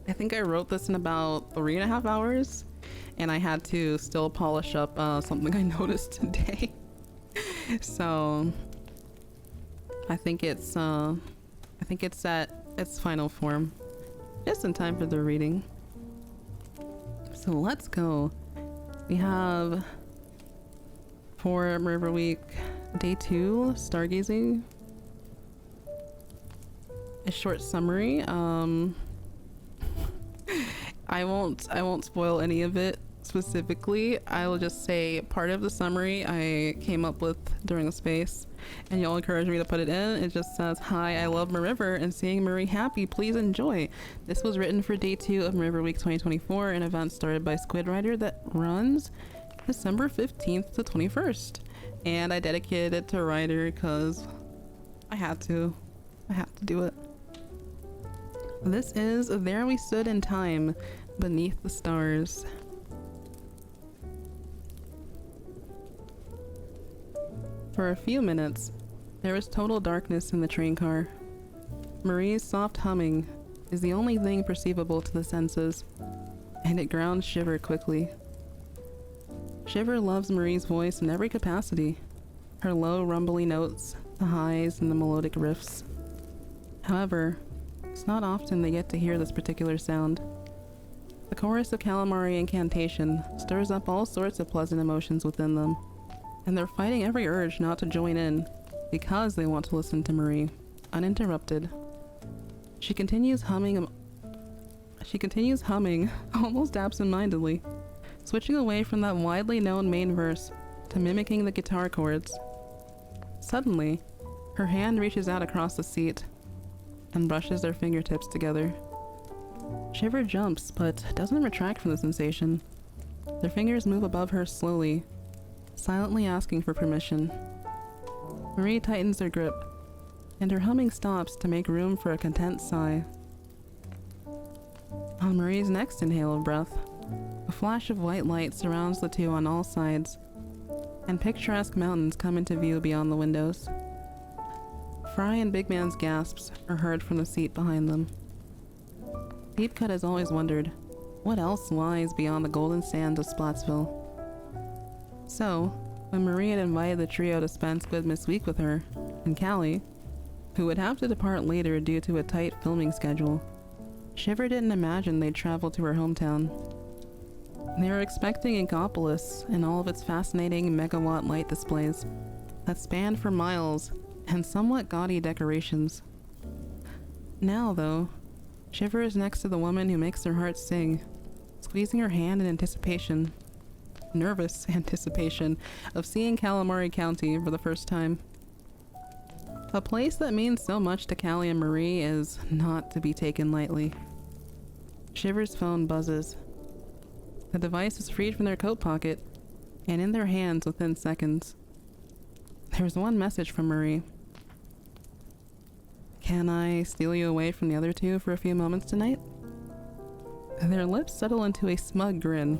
I think I wrote this in about 3.5 hours, and I had to still polish up something I noticed today. So I think it's at its final form, just in time for the reading. So let's go. We have for Mariver Week Day 2, Stargazing. A short summary. I won't spoil any of it specifically. I will just say part of the summary I came up with during the space, and y'all encouraged me to put it in. It just says, "Hi, I love Mariver and seeing Marie happy. Please enjoy." This was written for Day 2 of Mariver Week 2024, an event started by Squid Writer that runs December 15th to 21st. And I dedicated it to Ryder because I had to do it. This is There We Stood in Time, Beneath the Stars. For a few minutes, there was total darkness in the train car. Marie's soft humming is the only thing perceivable to the senses, and it grounds Shiver quickly. Shiver loves Marie's voice in every capacity, her low rumbly notes, the highs, and the melodic riffs. However, it's not often they get to hear this particular sound. The chorus of Calamari Incantation stirs up all sorts of pleasant emotions within them, and they're fighting every urge not to join in because they want to listen to Marie, uninterrupted. She continues humming almost absent-mindedly, switching away from that widely known main verse to mimicking the guitar chords. Suddenly, her hand reaches out across the seat and brushes their fingertips together. Shiver jumps, but doesn't retract from the sensation. Their fingers move above her slowly, silently asking for permission. Marie tightens their grip, and her humming stops to make room for a content sigh. On Marie's next inhale of breath, a flash of white light surrounds the two on all sides, and picturesque mountains come into view beyond the windows. Fry and Big Man's gasps are heard from the seat behind them. Deepcut has always wondered, what else lies beyond the golden sands of Splatsville? So, when Marie had invited the trio to spend Squidmas week with her, and Callie, who would have to depart later due to a tight filming schedule, Shiver didn't imagine they'd travel to her hometown. They were expecting Inkopolis and all of its fascinating megawatt light displays that spanned for miles and somewhat gaudy decorations. Now, though, Shiver is next to the woman who makes their hearts sing, squeezing her hand in anticipation, nervous anticipation, of seeing Calamari County for the first time. A place that means so much to Callie and Marie is not to be taken lightly. Shiver's phone buzzes. The device is freed from their coat pocket and in their hands within seconds. There's one message from Marie. "Can I steal you away from the other two for a few moments tonight?" Their lips settle into a smug grin.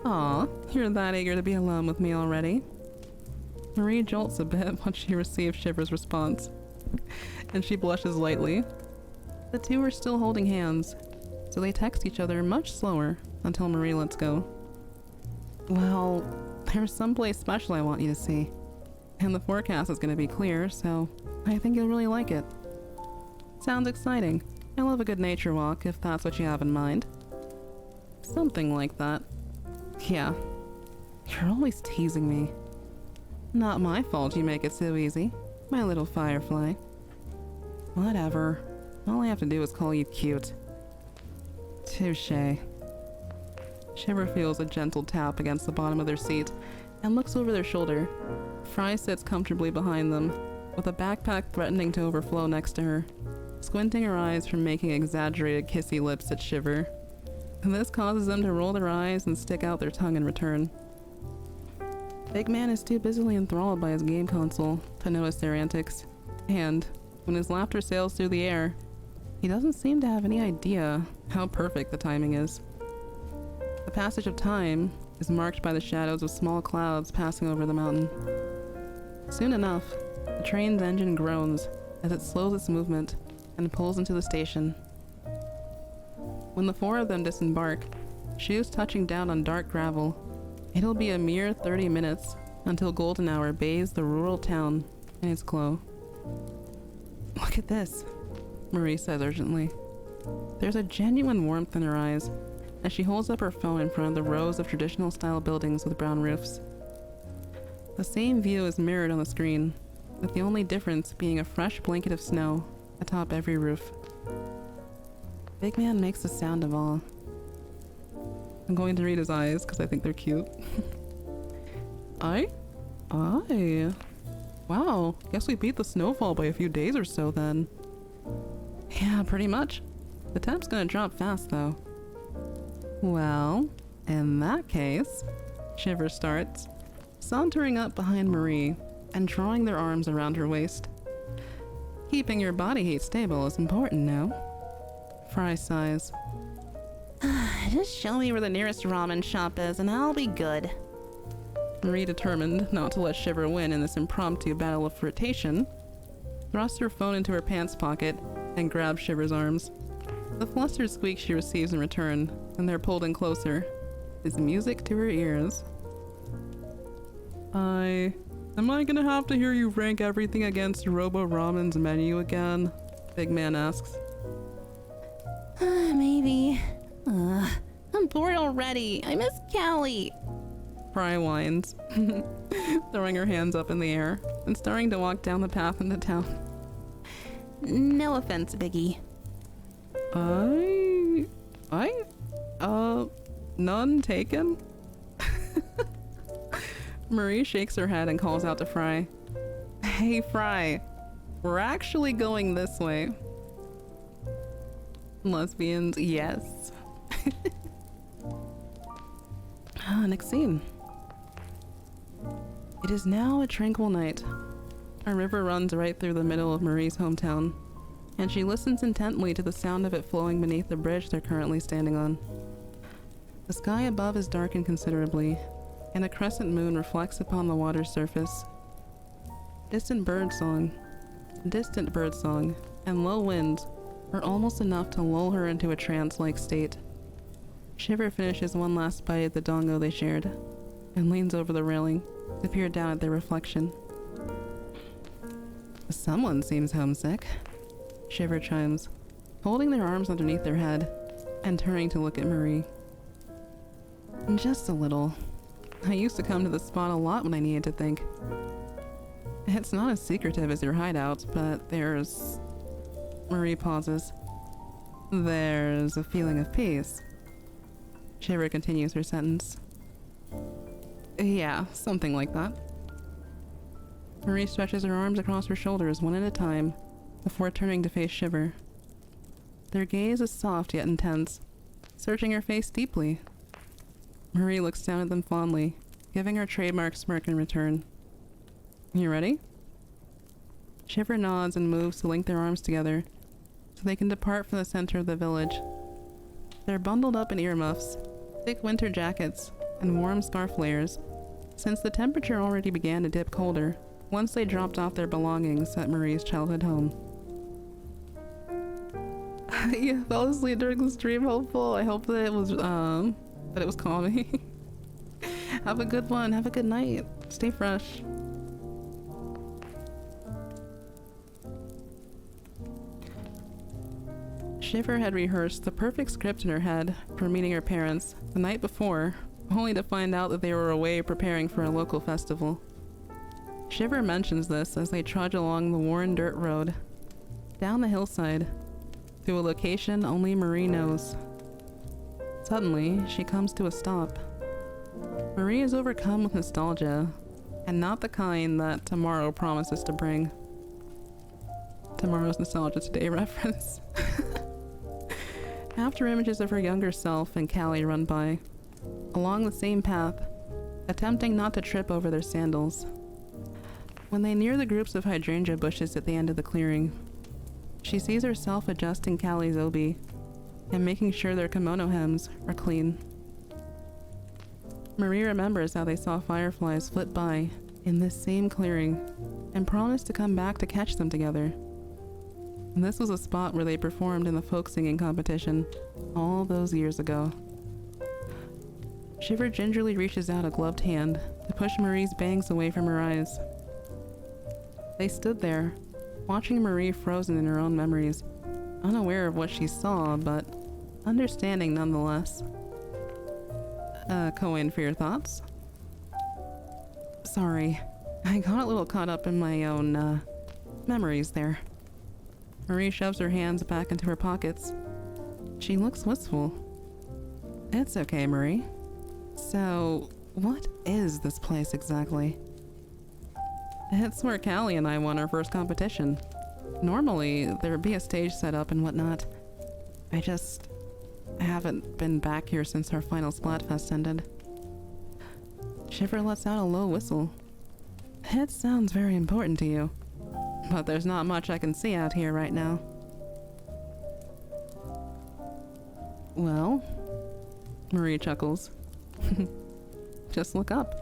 "Aw, you're that eager to be alone with me already?" Marie jolts a bit once she receives Shiver's response, and she blushes lightly. The two are still holding hands, so they text each other much slower until Marie lets go. Well, there's someplace special I want you to see. And the forecast is going to be clear, so I think you'll really like it. Sounds exciting. I love a good nature walk, if that's what you have in mind. Something like that. Yeah. You're always teasing me. Not my fault you make it so easy, my little firefly. Whatever. All I have to do is call you cute. Touché. Shiver feels a gentle tap against the bottom of their seat and looks over their shoulder. Fry sits comfortably behind them, with a backpack threatening to overflow next to her, squinting her eyes from making exaggerated kissy lips at Shiver. This causes them to roll their eyes and stick out their tongue in return. Big Man is too busily enthralled by his game console to notice their antics, and when his laughter sails through the air, he doesn't seem to have any idea how perfect the timing is. The passage of time is marked by the shadows of small clouds passing over the mountain. Soon enough, the train's engine groans as it slows its movement and pulls into the station. When the four of them disembark, shoes touching down on dark gravel, it'll be a mere 30 minutes until golden hour bathes the rural town in its glow. Look at this, Marie says urgently. There's a genuine warmth in her eyes as she holds up her phone in front of the rows of traditional style buildings with brown roofs. The same view is mirrored on the screen, with the only difference being a fresh blanket of snow atop every roof. Big Man makes a sound of awe. I'm going to read his eyes because I think they're cute. Aye? Wow, guess we beat the snowfall by a few days or so then. Yeah, pretty much. The temp's gonna drop fast though. Well, in that case, Shiver starts, sauntering up behind Marie and drawing their arms around her waist. Keeping your body heat stable is important now. Fry sighs. Just show me where the nearest ramen shop is and I'll be good. Marie, determined not to let Shiver win in this impromptu battle of flirtation, thrusts her phone into her pants pocket and grabs Shiver's arms. The flustered squeak she receives in return, and they're pulled in closer, is music to her ears. Am I gonna have to hear you rank everything against Robo Ramen's menu again? Big Man asks. Maybe. I'm bored already. I miss Callie. Fry whines, throwing her hands up in the air and starting to walk down the path into town. No offense, Biggie. None taken? Marie shakes her head and calls out to Fry. Hey, Fry, we're actually going this way. Lesbians, yes. Next scene. It is now a tranquil night. A river runs right through the middle of Marie's hometown, and she listens intently to the sound of it flowing beneath the bridge they're currently standing on. The sky above is darkened considerably, and a crescent moon reflects upon the water's surface. Distant birdsong, and low winds are almost enough to lull her into a trance-like state. Shiver finishes one last bite at the dongo they shared, and leans over the railing to peer down at their reflection. Someone seems homesick, Shiver chimes, holding their arms underneath their head and turning to look at Marie. Just a little. I used to come to the spot a lot when I needed to think. It's not as secretive as your hideout, but there's... Marie pauses. There's a feeling of peace. Shiver continues her sentence. Yeah, something like that. Marie stretches her arms across her shoulders one at a time before turning to face Shiver. Their gaze is soft yet intense, searching her face deeply. Marie looks down at them fondly, giving her trademark smirk in return. You ready? Shiver nods and moves to link their arms together so they can depart from the center of the village. They're bundled up in earmuffs, thick winter jackets, and warm scarf layers, since the temperature already began to dip colder once they dropped off their belongings at Marie's childhood home. You fell asleep during the stream, hopeful. I hope that it was calming. Have a good one. Have a good night. Stay fresh. Shiver had rehearsed the perfect script in her head for meeting her parents the night before, only to find out that they were away preparing for a local festival. Shiver mentions this as they trudge along the worn dirt road, down the hillside, to a location only Marie knows. Suddenly, she comes to a stop. Marie is overcome with nostalgia, and not the kind that tomorrow promises to bring. Tomorrow's Nostalgia Today reference. After images of her younger self and Callie run by, along the same path, attempting not to trip over their sandals. When they near the groups of hydrangea bushes at the end of the clearing, she sees herself adjusting Callie's obi and making sure their kimono hems are clean. Marie remembers how they saw fireflies flit by in this same clearing and promised to come back to catch them together. And this was a spot where they performed in the folk singing competition all those years ago. Shiver gingerly reaches out a gloved hand to push Marie's bangs away from her eyes. They stood there, watching Marie frozen in her own memories, unaware of what she saw, but understanding nonetheless. Cohen, for your thoughts? Sorry, I got a little caught up in my own, memories there. Marie shoves her hands back into her pockets. She looks wistful. It's okay, Marie. So, what is this place exactly? It's where Callie and I won our first competition. Normally, there'd be a stage set up and whatnot. I just haven't been back here since our final Splatfest ended. Shiver lets out a low whistle. It sounds very important to you. But there's not much I can see out here right now. Well, Marie chuckles. Just look up.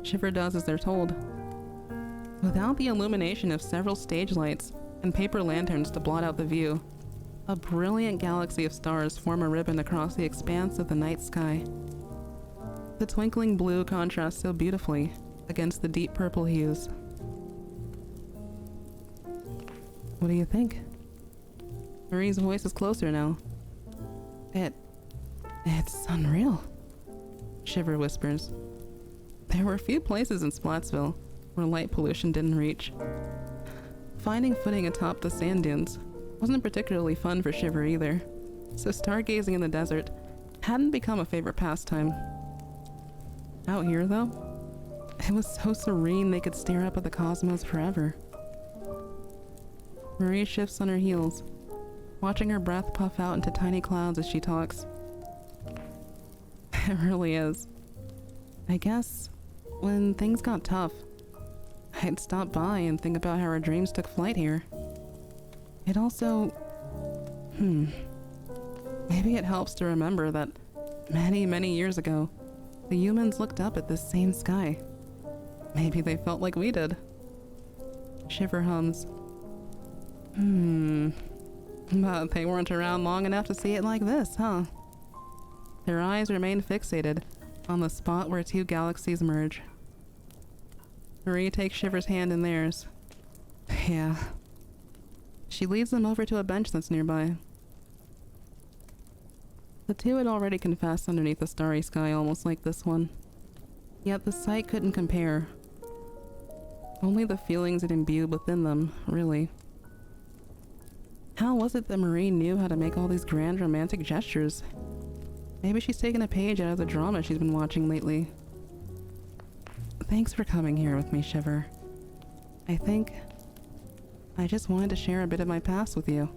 Shiver does as they're told. Without the illumination of several stage lights and paper lanterns to blot out the view, a brilliant galaxy of stars form a ribbon across the expanse of the night sky. The twinkling blue contrasts so beautifully against the deep purple hues. What do you think? Marie's voice is closer now. It's unreal, Shiver whispers. There were few places in Splatsville where light pollution didn't reach. Finding footing atop the sand dunes wasn't particularly fun for Shiver either, so stargazing in the desert hadn't become a favorite pastime. Out here, though, it was so serene they could stare up at the cosmos forever. Marie shifts on her heels, watching her breath puff out into tiny clouds as she talks. It really is. I guess when things got tough, I'd stop by and think about how our dreams took flight here. It also... maybe it helps to remember that many, many years ago, the humans looked up at this same sky. Maybe they felt like we did. Shiver hums. But they weren't around long enough to see it like this, huh? Their eyes remain fixated on the spot where two galaxies merge. Marie takes Shiver's hand in theirs. Yeah. She leads them over to a bench that's nearby. The two had already confessed underneath a starry sky almost like this one. Yet the sight couldn't compare. Only the feelings it imbued within them, really. How was it that Marie knew how to make all these grand romantic gestures? Maybe she's taken a page out of the drama she's been watching lately. Thanks for coming here with me, Shiver. I think I just wanted to share a bit of my past with you,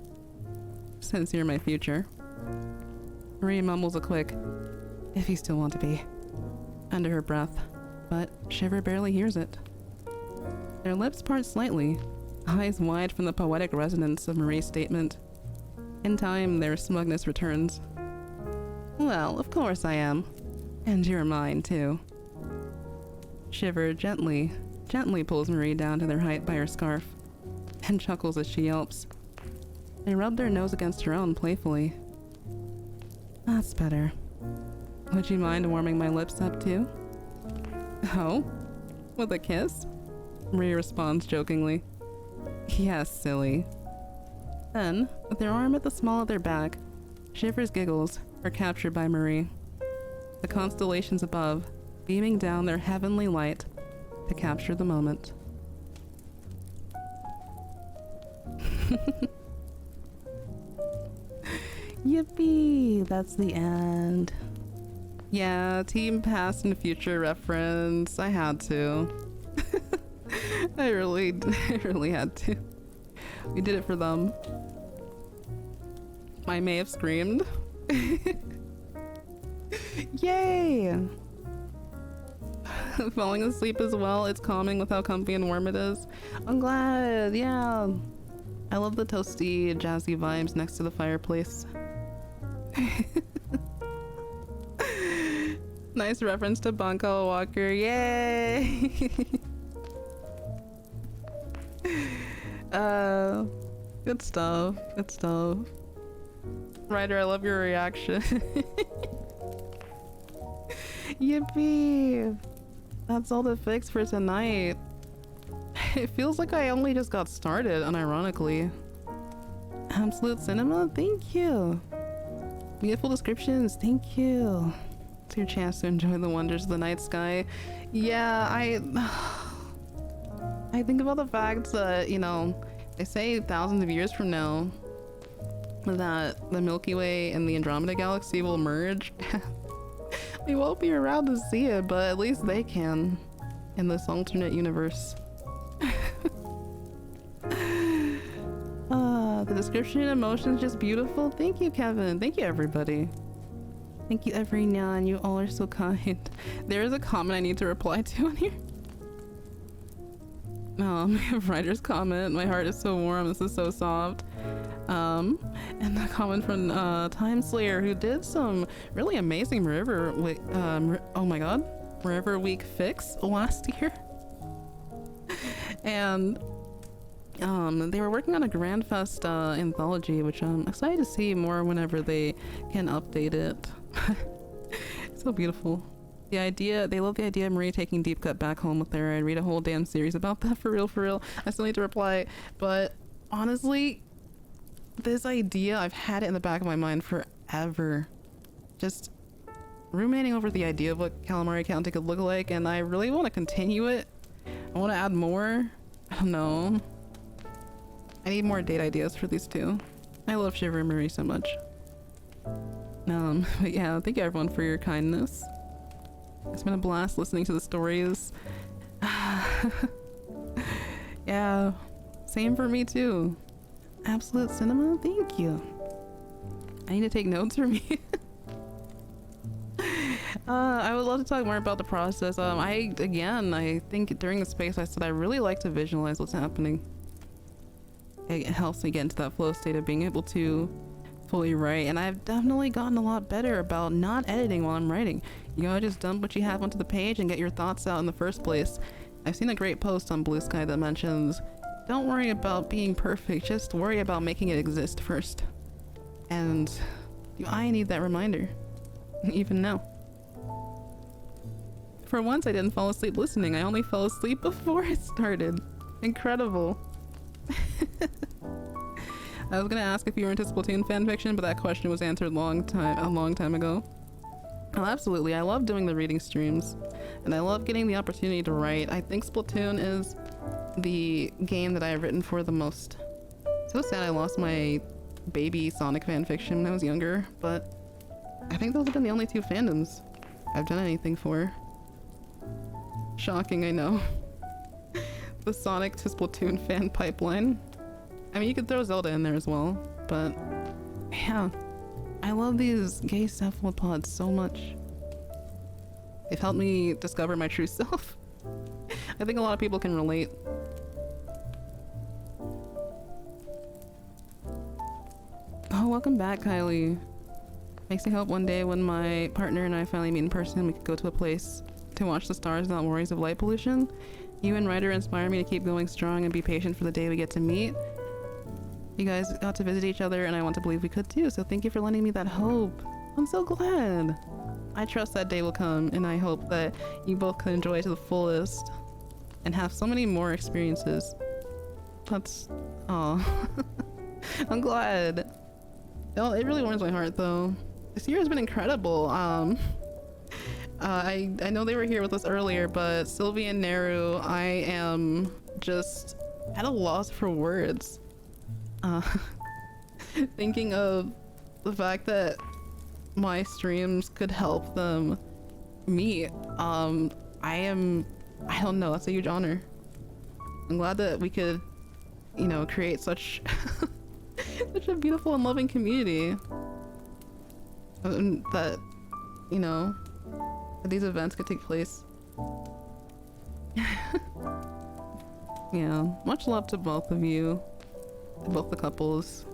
since you're my future. Marie mumbles a quick, if you still want to be, under her breath, but Shiver barely hears it. Their lips part slightly, eyes wide from the poetic resonance of Marie's statement. In time, their smugness returns. Well, of course I am. And you're mine, too. Shiver gently pulls Marie down to their height by her scarf, and chuckles as she yelps. They rub their nose against her own playfully. That's better. Would you mind warming my lips up too? Oh? With a kiss? Marie responds jokingly. Yes, silly. Then, with their arm at the small of their back, Shiver's giggles are captured by Marie. The constellations above, beaming down their heavenly light to capture the moment. Yippee! That's the end. Yeah, team past and future reference. I had to. I really had to. We did it for them. I may have screamed. Yay! Falling asleep as well. It's calming with how comfy and warm it is. I'm glad. Yeah. I love the toasty, jazzy vibes next to the fireplace. Nice reference to Bunko Walker. Yay! Good stuff. Good stuff. Ryder, I love your reaction. Yippee! That's all the fix for tonight. It feels like I only just got started, unironically. Absolute Cinema, thank you. Beautiful descriptions, thank you. It's your chance to enjoy the wonders of the night sky. Yeah, I think about the fact that, you know, they say thousands of years from now that the Milky Way and the Andromeda Galaxy will merge. We won't be around to see it, but at least they can in this alternate universe. The description and emotion is just beautiful. Thank you, Kevin. Thank you, everybody. Thank you, every nyan. You all are so kind. There is a comment I need to reply to on here. Writer's comment. My heart is so warm. This is so soft. And the comment from Time Slayer, who did some really amazing Mariver Week fix last year. And they were working on a Grand Fest anthology, which I'm excited to see more whenever they can update it. So beautiful. They love the idea of Marie taking Deep Cut back home with her. I'd read a whole damn series about that, for real. I still need to reply, but honestly, this idea, I've had it in the back of my mind forever. Just ruminating over the idea of what Calamari County could look like, and I really want to continue it. I want to add more. I don't know. I need more date ideas for these two. I love Shiver and Marie so much. But yeah, thank you everyone for your kindness. It's been a blast listening to the stories. Yeah, same for me too. Absolute Cinema, thank you. I need to take notes for me. I would love to talk more about the process. I think during the space I said I really like to visualize what's happening. It helps me get into that flow state of being able to fully write, and I've definitely gotten a lot better about not editing while I'm writing. You gotta just dump what you have onto the page and get your thoughts out in the first place. I've seen a great post on Blue Sky that mentions, don't worry about being perfect, just worry about making it exist first. And I need that reminder, even now. For once I didn't fall asleep listening, I only fell asleep before it started. Incredible. I was gonna ask if you were into Splatoon fanfiction, but that question was answered a long time ago. Oh, absolutely. I love doing the reading streams, and I love getting the opportunity to write. I think Splatoon is the game that I have written for the most. So sad I lost my baby Sonic fanfiction when I was younger, but I think those have been the only two fandoms I've done anything for. Shocking, I know. The Sonic to Splatoon fan pipeline. I mean, you could throw Zelda in there as well, but yeah, I love these gay cephalopods so much. They've helped me discover my true self. I think a lot of people can relate. Oh, welcome back, Kylie. Makes me hope one day when my partner and I finally meet in person, we could go to a place to watch the stars without worries of light pollution. You and Ryder inspire me to keep going strong and be patient for the day we get to meet. You guys got to visit each other, and I want to believe we could too, so thank you for lending me that hope. I'm so glad. I trust that day will come, and I hope that you both can enjoy it to the fullest and have so many more experiences. That's... oh. I'm glad. Oh, it really warms my heart though. This year has been incredible. I know they were here with us earlier, but Sylvie and Neru, I am just at a loss for words. Thinking of the fact that my streams could help them meet. I don't know, that's a huge honor. I'm glad that we could, you know, create such such a beautiful and loving community. That, you know, that these events could take place. Yeah, much love to both of you, to both the couples.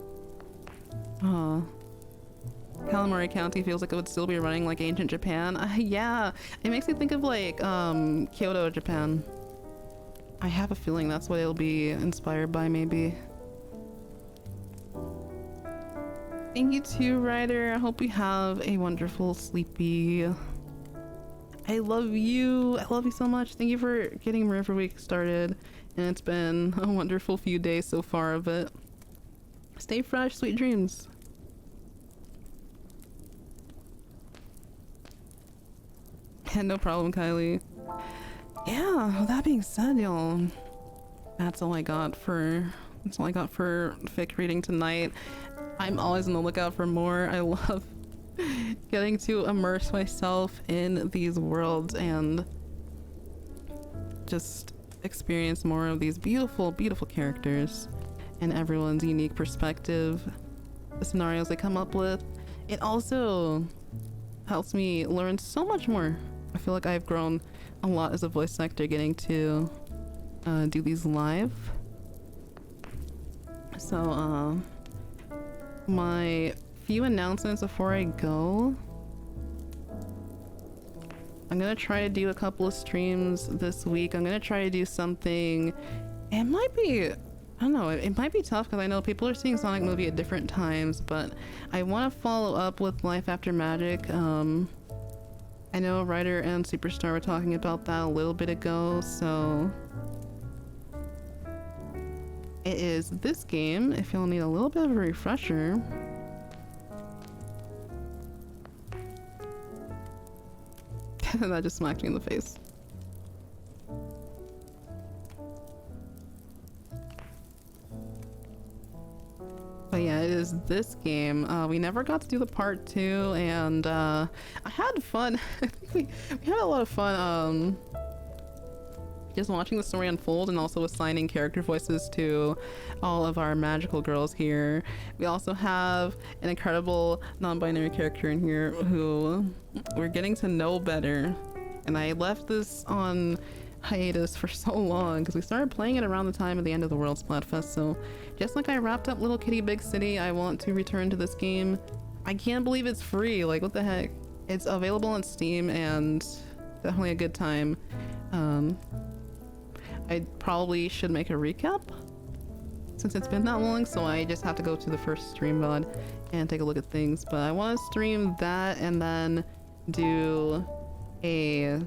Calamari County feels like it would still be running like ancient Japan. Yeah, it makes me think of like Kyoto, Japan. I have a feeling that's what it'll be inspired by, maybe. Thank you too, Ryder. I hope you have a wonderful sleepy. I love you. I love you so much. Thank you for getting Mariver Week started. And it's been a wonderful few days so far of it. Stay fresh, sweet dreams. Yeah, no problem, Kylie. Yeah, with that being said, y'all, that's all I got for fic reading tonight. I'm always on the lookout for more. I love getting to immerse myself in these worlds and just experience more of these beautiful, beautiful characters and everyone's unique perspective, the scenarios they come up with. It also helps me learn so much more. I feel like I've grown a lot as a voice actor getting to do these live. So my few announcements before I go. I'm gonna try to do a couple of streams this week. I'm gonna try to do something. It might be, I don't know, it might be tough because I know people are seeing Sonic movie at different times, but I want to follow up with Life After Magic. I know Ryder and Superstar were talking about that a little bit ago, so it is this game, if y'all need a little bit of a refresher. That just smacked me in the face. But yeah, it is this game. We never got to do the part 2, and I had fun. I think we had a lot of fun just watching the story unfold and also assigning character voices to all of our magical girls here. We also have an incredible non-binary character in here who we're getting to know better. And I left this on hiatus for so long because we started playing it around the time of the end of the World Splatfest. So just like I wrapped up Little Kitty Big City, I want to return to this game. I can't believe it's free. Like, what the heck? It's available on Steam and definitely a good time. I probably should make a recap since it's been that long, so I just have to go to the first stream VOD and take a look at things. But I want to stream that and then do a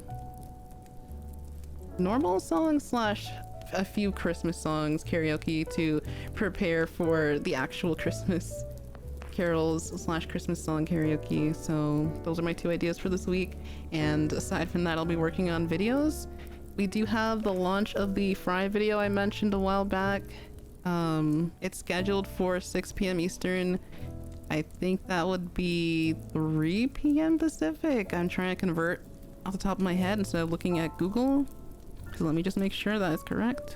normal song slash a few Christmas songs karaoke to prepare for the actual Christmas carols slash Christmas song karaoke. So those are my 2 ideas for this week, and aside from that, I'll be working on videos. We do have the launch of the Fry video I mentioned a while back. It's scheduled for 6 p.m. Eastern. I think that would be 3 p.m. Pacific. I'm trying to convert off the top of my head instead of looking at Google. So let me just make sure that is correct.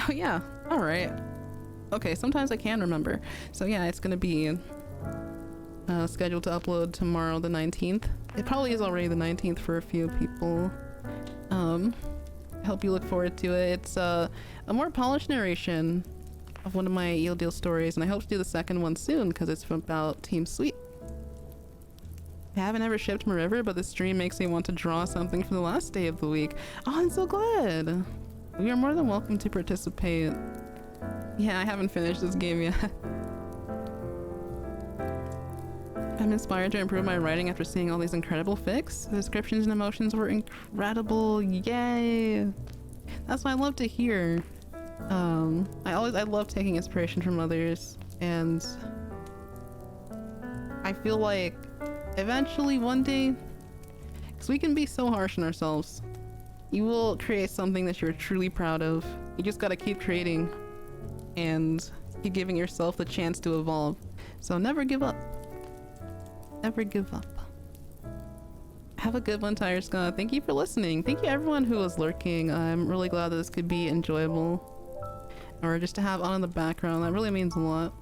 Oh yeah, all right. Okay, sometimes I can remember. So yeah, it's gonna be scheduled to upload tomorrow, the 19th. It probably is already the 19th for a few people. I hope you look forward to it. It's a more polished narration of one of my Eel Deal stories, and I hope to do the second one soon because it's about Team Sweet. I haven't ever shipped Mariver, but this stream makes me want to draw something for the last day of the week. Oh, I'm so glad! We are more than welcome to participate. Yeah, I haven't finished this game yet. I'm inspired to improve my writing after seeing all these incredible fics. The descriptions and emotions were incredible. Yay! That's what I love to hear. I love taking inspiration from others, and I feel like eventually one day, because we can be so harsh on ourselves, you will create something that you're truly proud of. You just gotta keep creating and keep giving yourself the chance to evolve. So never give up. Never give up. Have a good one, Tire Scott. Thank you for listening. Thank you everyone who was lurking. I'm really glad that this could be enjoyable, or just to have on in the background. That really means a lot.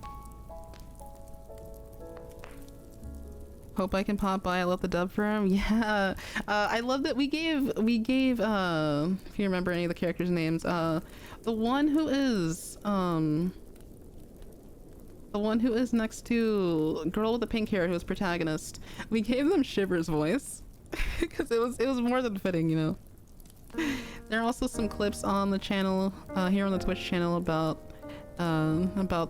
Hope I can pop by. I love the dub for him. Yeah. I love that we gave if you remember any of the characters' names, the one who is next to girl with the pink hair who was protagonist, we gave them Shiver's voice because it was more than fitting, you know. There are also some clips on the channel, here on the Twitch channel about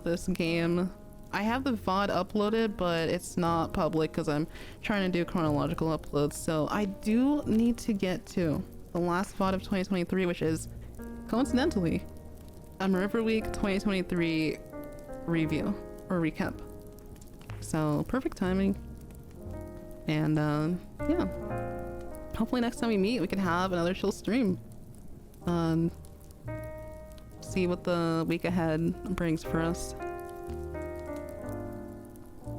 this game. I have the VOD uploaded, but it's not public because I'm trying to do chronological uploads. So I do need to get to the last VOD of 2023, which is coincidentally a Mariver Week 2023 review or recap. So perfect timing. And yeah, hopefully next time we meet we can have another chill stream. See what the week ahead brings for us.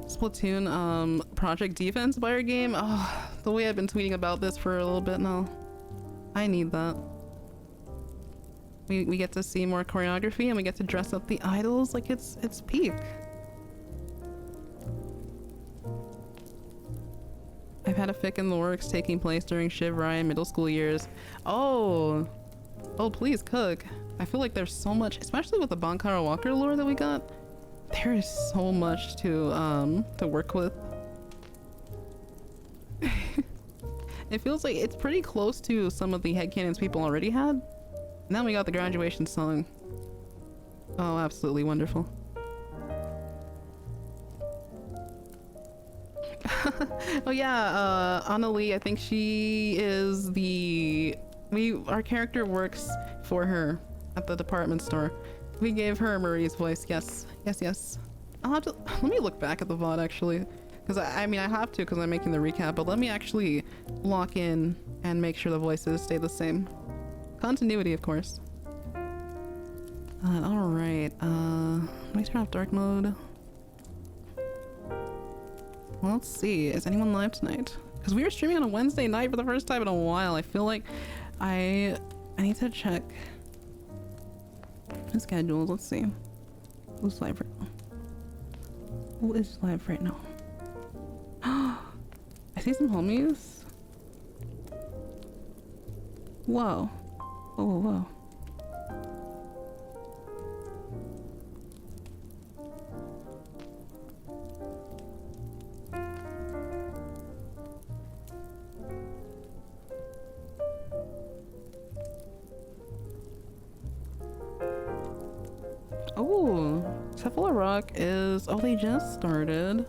Splatoon Project Defense buyer game. Oh, the way I've been tweeting about this for a little bit now. I need that. We get to see more choreography and we get to dress up the idols like it's peak. I've had a fic in the works taking place during Shiv Ryan middle school years. Oh, please cook. I feel like there's so much, especially with the Bankara Walker lore that we got. There is so much to work with. It feels like it's pretty close to some of the headcanons people already had. And then we got the graduation song. Oh, absolutely wonderful. Oh yeah, Annalie, I think she is our character works for her at the department store. We gave her Marie's voice. Yes. I'll have to, let me look back at the VOD actually, because I mean I have to because I'm making the recap, but let me actually lock in and make sure the voices stay the same. Continuity, of course. All right. Let me turn off dark mode. Well, let's see. Is anyone live tonight? Because we were streaming on a Wednesday night for the first time in a while. I feel like I need to check the schedules. Let's see. Who's live right now? Who is live right now? I see some homies. Whoa. Whoa. Oh, Cephala Rock is, they just started.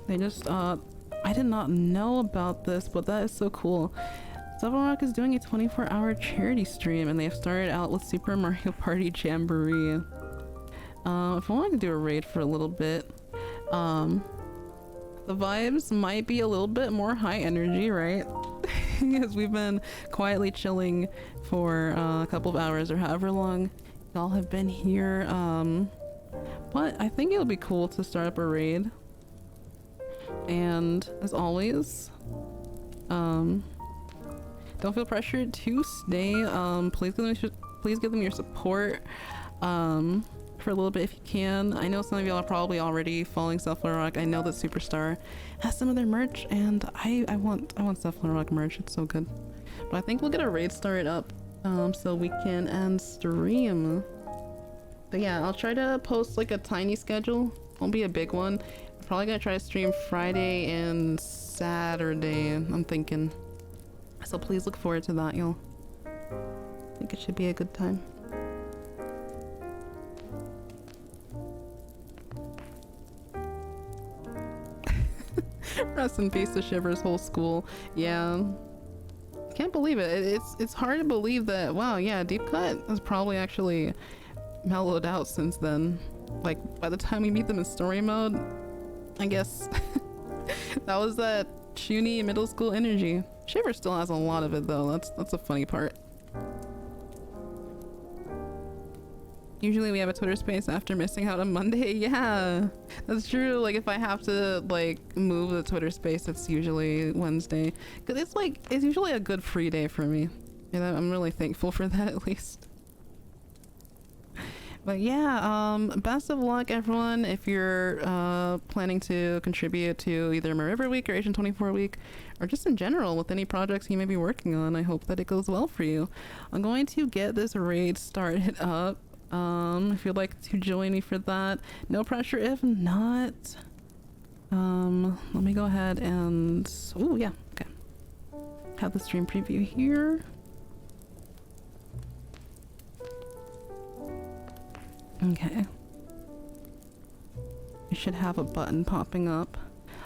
They just, I did not know about this, but that is so cool. Cephala Rock is doing a 24-hour charity stream, and they've started out with Super Mario Party Jamboree. If I wanted to do a raid for a little bit, the vibes might be a little bit more high energy, right? Because we've been quietly chilling for a couple of hours or however long y'all have been here, but I think it'll be cool to start up a raid. And as always, don't feel pressured to stay. Please give them your support for a little bit if you can. I know some of y'all are probably already following Cephala Rock. I know that Superstar has some of their merch, and I want Cephala Rock merch. It's so good. But I think we'll get a raid started up so we can end stream. But yeah, I'll try to post like a tiny schedule. Won't be a big one. I'm probably gonna try to stream Friday and Saturday, I'm thinking. So please look forward to that, y'all. I think it should be a good time. Rest in peace to Shiver's whole school. Yeah. Can't believe it. It's hard to believe that, wow, yeah, Deep Cut has probably actually mellowed out since then. Like, by the time we meet them in story mode, I guess that was that Shuni middle school energy. Shiver still has a lot of it though. That's the funny part. Usually we have a Twitter space after missing out on Monday. Yeah, that's true. Like if I have to like move the Twitter space, it's usually Wednesday. Cause it's usually a good free day for me. And I'm really thankful for that at least. But yeah, best of luck everyone if you're planning to contribute to either Mariver Week or Asian 24 Week, or just in general with any projects you may be working on. I hope that it goes well for you. I'm going to get this raid started up. If you'd like to join me for that, no pressure if not. Let me go ahead and, oh yeah, okay. Have the stream preview here. Okay. You should have a button popping up.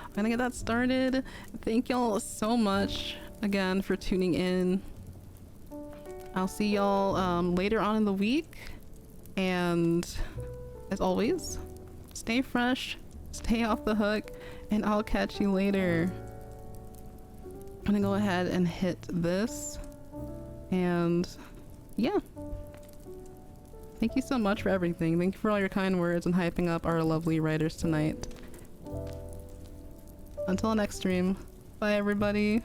I'm gonna get that started. Thank y'all so much again for tuning in. I'll see y'all later on in the week. And as always, stay fresh, stay off the hook, and I'll catch you later. I'm gonna go ahead and hit this. And yeah. Thank you so much for everything. Thank you for all your kind words and hyping up our lovely writers tonight. Until next stream, bye everybody.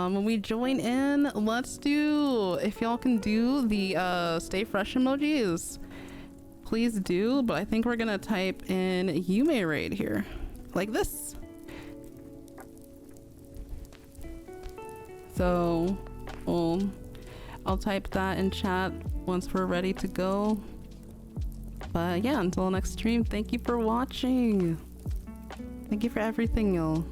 When we join in, let's do, if y'all can do the stay fresh emojis, please do. But I think we're gonna type in Yume raid here, like this. So I'll type that in chat once we're ready to go. But yeah, until next stream, thank you for watching. Thank you for everything, y'all.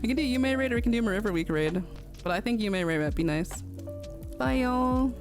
We can do Yume raid or we can do Mariver Week raid, but I think Yume raid might be nice. Bye y'all.